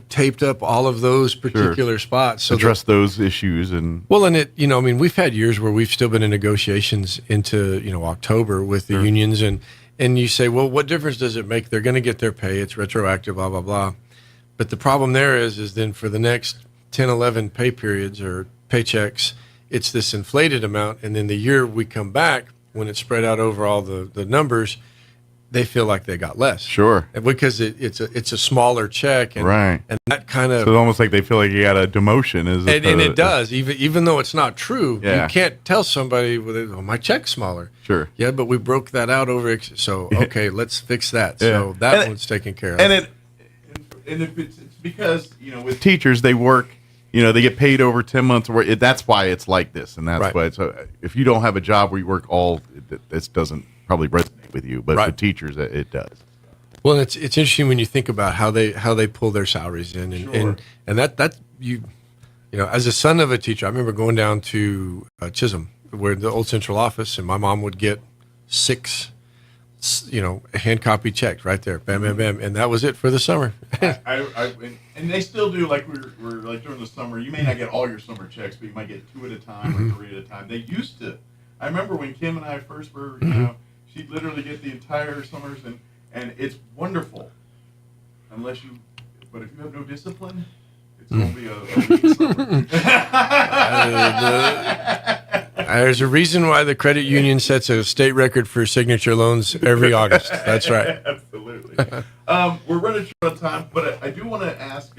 taped up all of those particular spots. So address those issues and we've had years where we've still been in negotiations into, October with the unions and you say, well, what difference does it make? They're going to get their pay. It's retroactive, blah, blah, blah. But the problem there is then for the next 10, 11 pay periods or paychecks, it's this inflated amount. And then the year we come back, when it's spread out over all the numbers, they feel like they got less. Sure. Because it's a smaller check. And, right. And that kind of... So it's almost like they feel like you got a demotion. And it does. Even though it's not true, yeah. You can't tell somebody, well, my check's smaller. Sure. Yeah, but we broke that out over... So, okay, let's fix that. Yeah. So that one's taken care of. And it's because, with teachers, they work... they get paid over 10 months. That's why it's like this, and that's why. So if you don't have a job where you work this doesn't probably resonate with you, but for teachers, it does. Well, it's interesting when you think about how they pull their salaries in, and that you as a son of a teacher, I remember going down to Chisholm, where the old central office, and my mom would get 6. Hand copy checks right there, bam, bam, bam, and that was it for the summer. And they still do, like we're like during the summer. You may not get all your summer checks, but you might get 2 at a time or 3 at a time. They used to. I remember when Kim and I first were, she'd literally get the entire summers, and it's wonderful. But if you have no discipline, it's only a week summer. There's a reason why the credit union sets a state record for signature loans every August. That's right. Absolutely. We're running short on time, but I do want to ask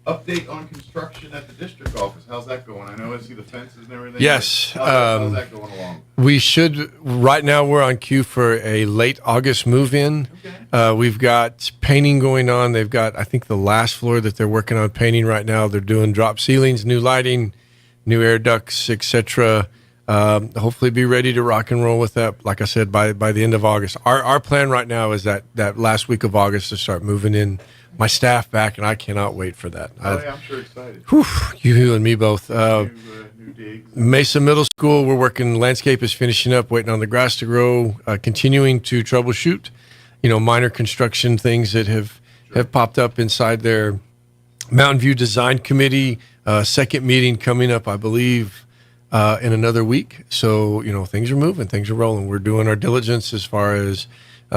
update on construction at the district office. How's that going? I know I see the fences and everything. Yes. How's that going along? We should. Right now, we're on cue for a late August move-in. Okay. We've got painting going on. They've got, I think, the last floor that they're working on painting right now. They're doing drop ceilings, new lighting, new air ducts, etc. Hopefully be ready to rock and roll with that, like I said, by the end of August. Our plan right now is that last week of August to start moving in my staff back, and I cannot wait for that. I'm sure excited. You and me both. New digs. Mesa Middle School, we're working, landscape is finishing up, waiting on the grass to grow, continuing to troubleshoot, minor construction things that have popped up inside their Mountain View Design Committee. Second meeting coming up, I believe, in another week. So, things are moving, things are rolling. We're doing our diligence as far as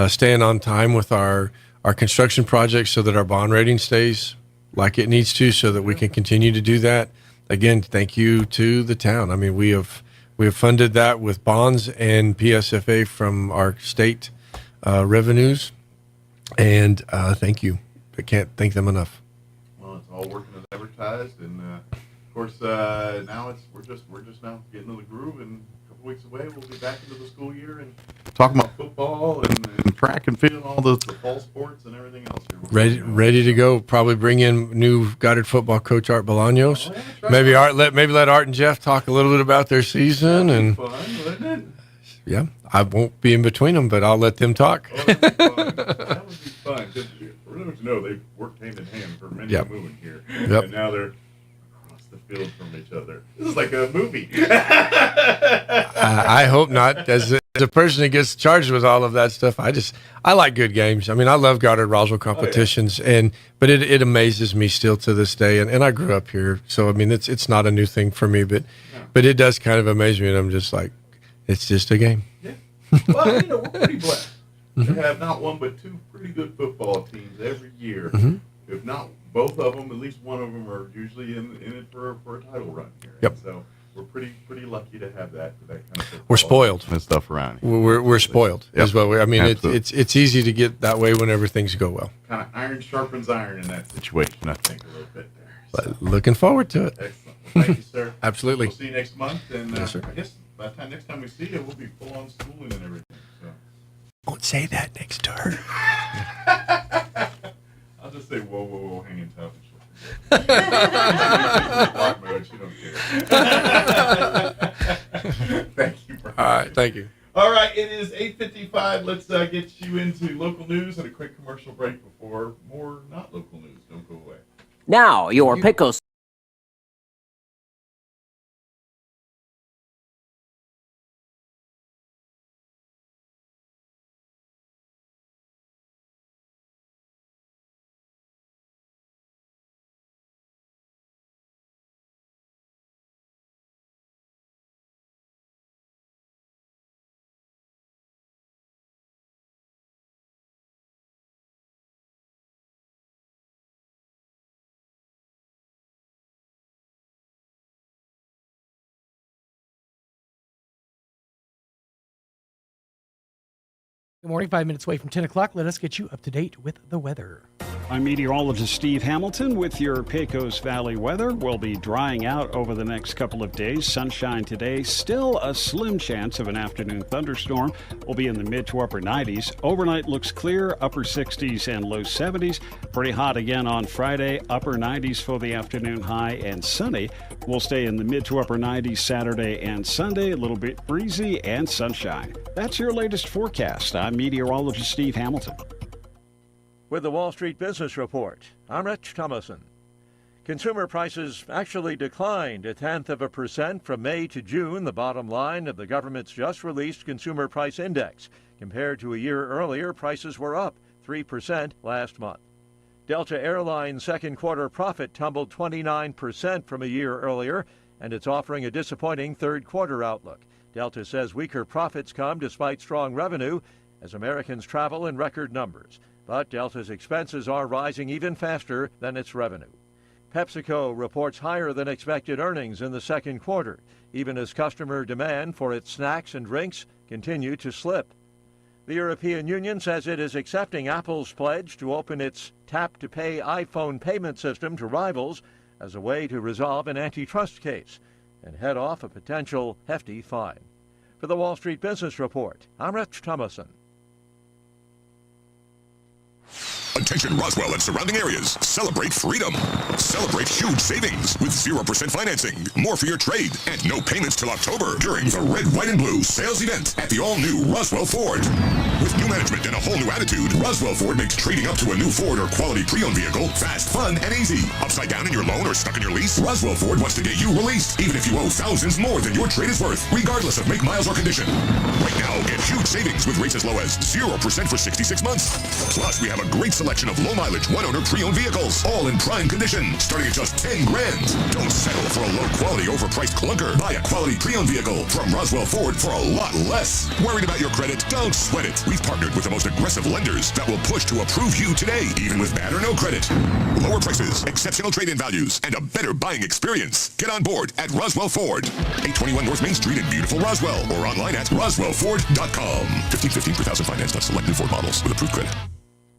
staying on time with our construction projects so that our bond rating stays like it needs to, so that we can continue to do that. Again, thank you to the town. I mean, we have funded that with bonds and PSFA from our state revenues, and thank you. I can't thank them enough. Well, it's all working as advertised, and of course now we're just now getting into the groove, and a couple weeks away we'll be back into the school year and talking about football and track and field, all the fall sports and everything else. Ready to go. Probably bring in new Goddard football coach Art Bolaños. Maybe let Art and Jeff talk a little bit about their season. That'd be fun, wouldn't it? Yeah, I won't be in between them, but I'll let them talk. Oh, that'd be fun. That would be fun. For them to know, they've worked hand in hand for many a moving here, and now they're across the field from each other. This is like a movie. I hope not. As a person that gets charged with all of that stuff, I like good games. I mean, I love Goddard Roswell competitions, but it amazes me still to this day. And I grew up here, so I mean, it's not a new thing for me, but it does kind of amaze me, and I'm just like, it's just a game. Yeah. Well, we're pretty blessed to have not one but 2 pretty good football teams every year. Mm-hmm. If not both of them, at least one of them are usually in it for a title run here. Yep. And so we're pretty lucky to have that kind of football. We're spoiled. And stuff around here. We're spoiled as well. I mean, it's easy to get that way whenever things go well. Kind of iron sharpens iron in that situation, I think, a little bit there. So. But looking forward to it. Excellent. Well, thank you, sir. Absolutely. We'll see you next month, and yes, sir. I guess by the next time we see you, we'll be full on schooling and everything. So. Won't say that next to her. I'll just say, whoa, hanging tough. She don't care. Thank you, Brian. All right, thank you. All right, it is 8:55. Let's get you into local news and a quick commercial break before more not local news. Don't go away. Now, your pickles. Good morning, 5 minutes away from 10 o'clock. Let us get you up to date with the weather. I'm meteorologist Steve Hamilton with your Pecos Valley weather. We'll be drying out over the next couple of days. Sunshine today, still a slim chance of an afternoon thunderstorm. We'll be in the mid to upper 90s. Overnight looks clear, upper 60s and low 70s. Pretty hot again on Friday, upper 90s for the afternoon high and sunny. We'll stay in the mid to upper 90s Saturday and Sunday, a little bit breezy and sunshine. That's your latest forecast. I'm meteorologist Steve Hamilton. With the Wall Street Business Report, I'm Rich Thomason. Consumer prices actually declined 0.1% from May to June, the bottom line of the government's just released Consumer Price Index. Compared to a year earlier, prices were up 3% last month. Delta Airlines' second quarter profit tumbled 29% from a year earlier, and it's offering a disappointing third quarter outlook. Delta says weaker profits come despite strong revenue as Americans travel in record numbers. But Delta's expenses are rising even faster than its revenue. PepsiCo reports higher than expected earnings in the second quarter, even as customer demand for its snacks and drinks continue to slip. The European Union says it is accepting Apple's pledge to open its tap-to-pay iPhone payment system to rivals as a way to resolve an antitrust case and head off a potential hefty fine. For the Wall Street Business Report, I'm Rich Thomason. Attention Roswell and surrounding areas. Celebrate freedom. Celebrate huge savings with 0% financing, more for your trade, and no payments till October during the Red, White, and Blue sales event at the all-new Roswell Ford. With new management and a whole new attitude, Roswell Ford makes trading up to a new Ford or quality pre-owned vehicle fast, fun, and easy. Upside down in your loan or stuck in your lease, Roswell Ford wants to get you released, even if you owe thousands more than your trade is worth, regardless of make, miles, or condition. Right now, get huge savings with rates as low as 0% for 66 months. Plus, we have a great selection of low-mileage, one-owner pre-owned vehicles, all in prime condition, starting at just $10,000. Don't settle for a low-quality, overpriced clunker. Buy a quality pre-owned vehicle from Roswell Ford for a lot less. Worried about your credit? Don't sweat it. We've partnered with the most aggressive lenders that will push to approve you today, even with bad or no credit. Lower prices, exceptional trade-in values, and a better buying experience. Get on board at Roswell Ford, 821 North Main Street in beautiful Roswell, or online at roswellford.com. $15.15 per thousand financed on select new Ford models with approved credit.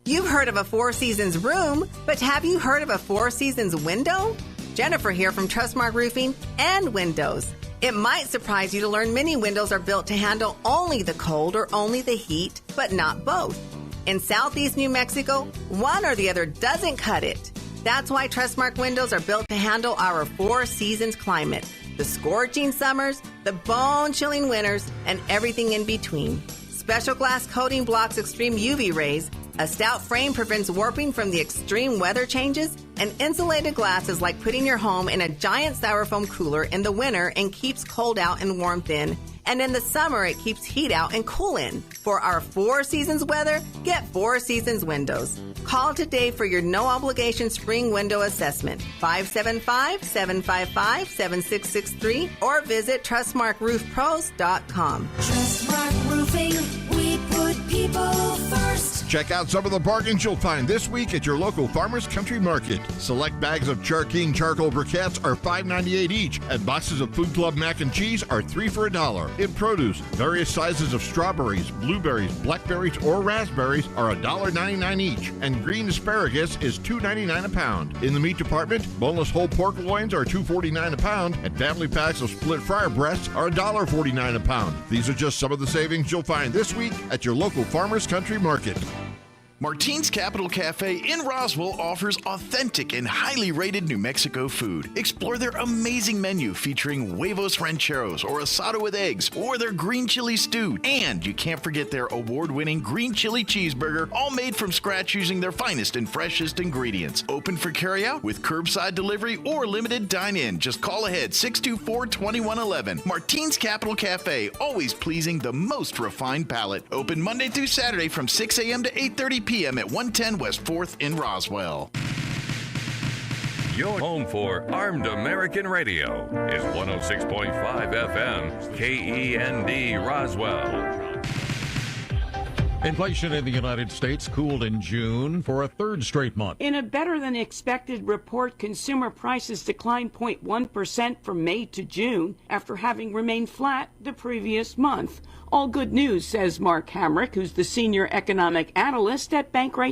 You've heard of a Four Seasons room, but have you heard of a Four Seasons window? Jennifer here from Trustmark Roofing and Windows. It might surprise you to learn many windows are built to handle only the cold or only the heat, but not both. In Southeast New Mexico, one or the other doesn't cut it. That's why Trustmark windows are built to handle our Four Seasons climate, the scorching summers, the bone-chilling winters, and everything in between. Special glass coating blocks extreme UV rays. A stout frame prevents warping from the extreme weather changes, and insulated glass is like putting your home in a giant styrofoam cooler in the winter and keeps cold out and warmth in. And in the summer, it keeps heat out and cool in. For our Four Seasons weather, get Four Seasons windows. Call today for your no-obligation spring window assessment, 575-755-7663, or visit TrustmarkRoofPros.com. Trustmark Roofing, we put people first. Check out some of the bargains you'll find this week at your local Farmers Country Market. Select bags of Char King charcoal briquettes are $5.98 each, and boxes of Food Club mac and cheese are 3 for $1. In produce, various sizes of strawberries, blueberries, blackberries, or raspberries are $1.99 each, and green asparagus is $2.99 a pound. In the meat department, boneless whole pork loins are $2.49 a pound, and family packs of split fryer breasts are $1.49 a pound. These are just some of the savings you'll find this week at your local Farmers Country Market. Martine's Capital Cafe in Roswell offers authentic and highly rated New Mexico food. Explore their amazing menu featuring huevos rancheros or asado with eggs or their green chili stew. And you can't forget their award-winning green chili cheeseburger, all made from scratch using their finest and freshest ingredients. Open for carryout with curbside delivery or limited dine-in. Just call ahead 624-2111. Martine's Capital Cafe, always pleasing the most refined palate. Open Monday through Saturday from 6 a.m. to 8:30 p.m. at 110 West 4th in Roswell. Your home for Armed American Radio is 106.5 FM, KEND Roswell. Inflation in the United States cooled in June for a third straight month. In a better-than-expected report, consumer prices declined 0.1% from May to June after having remained flat the previous month. All good news, says Mark Hamrick, who's the senior economic analyst at Bankrate.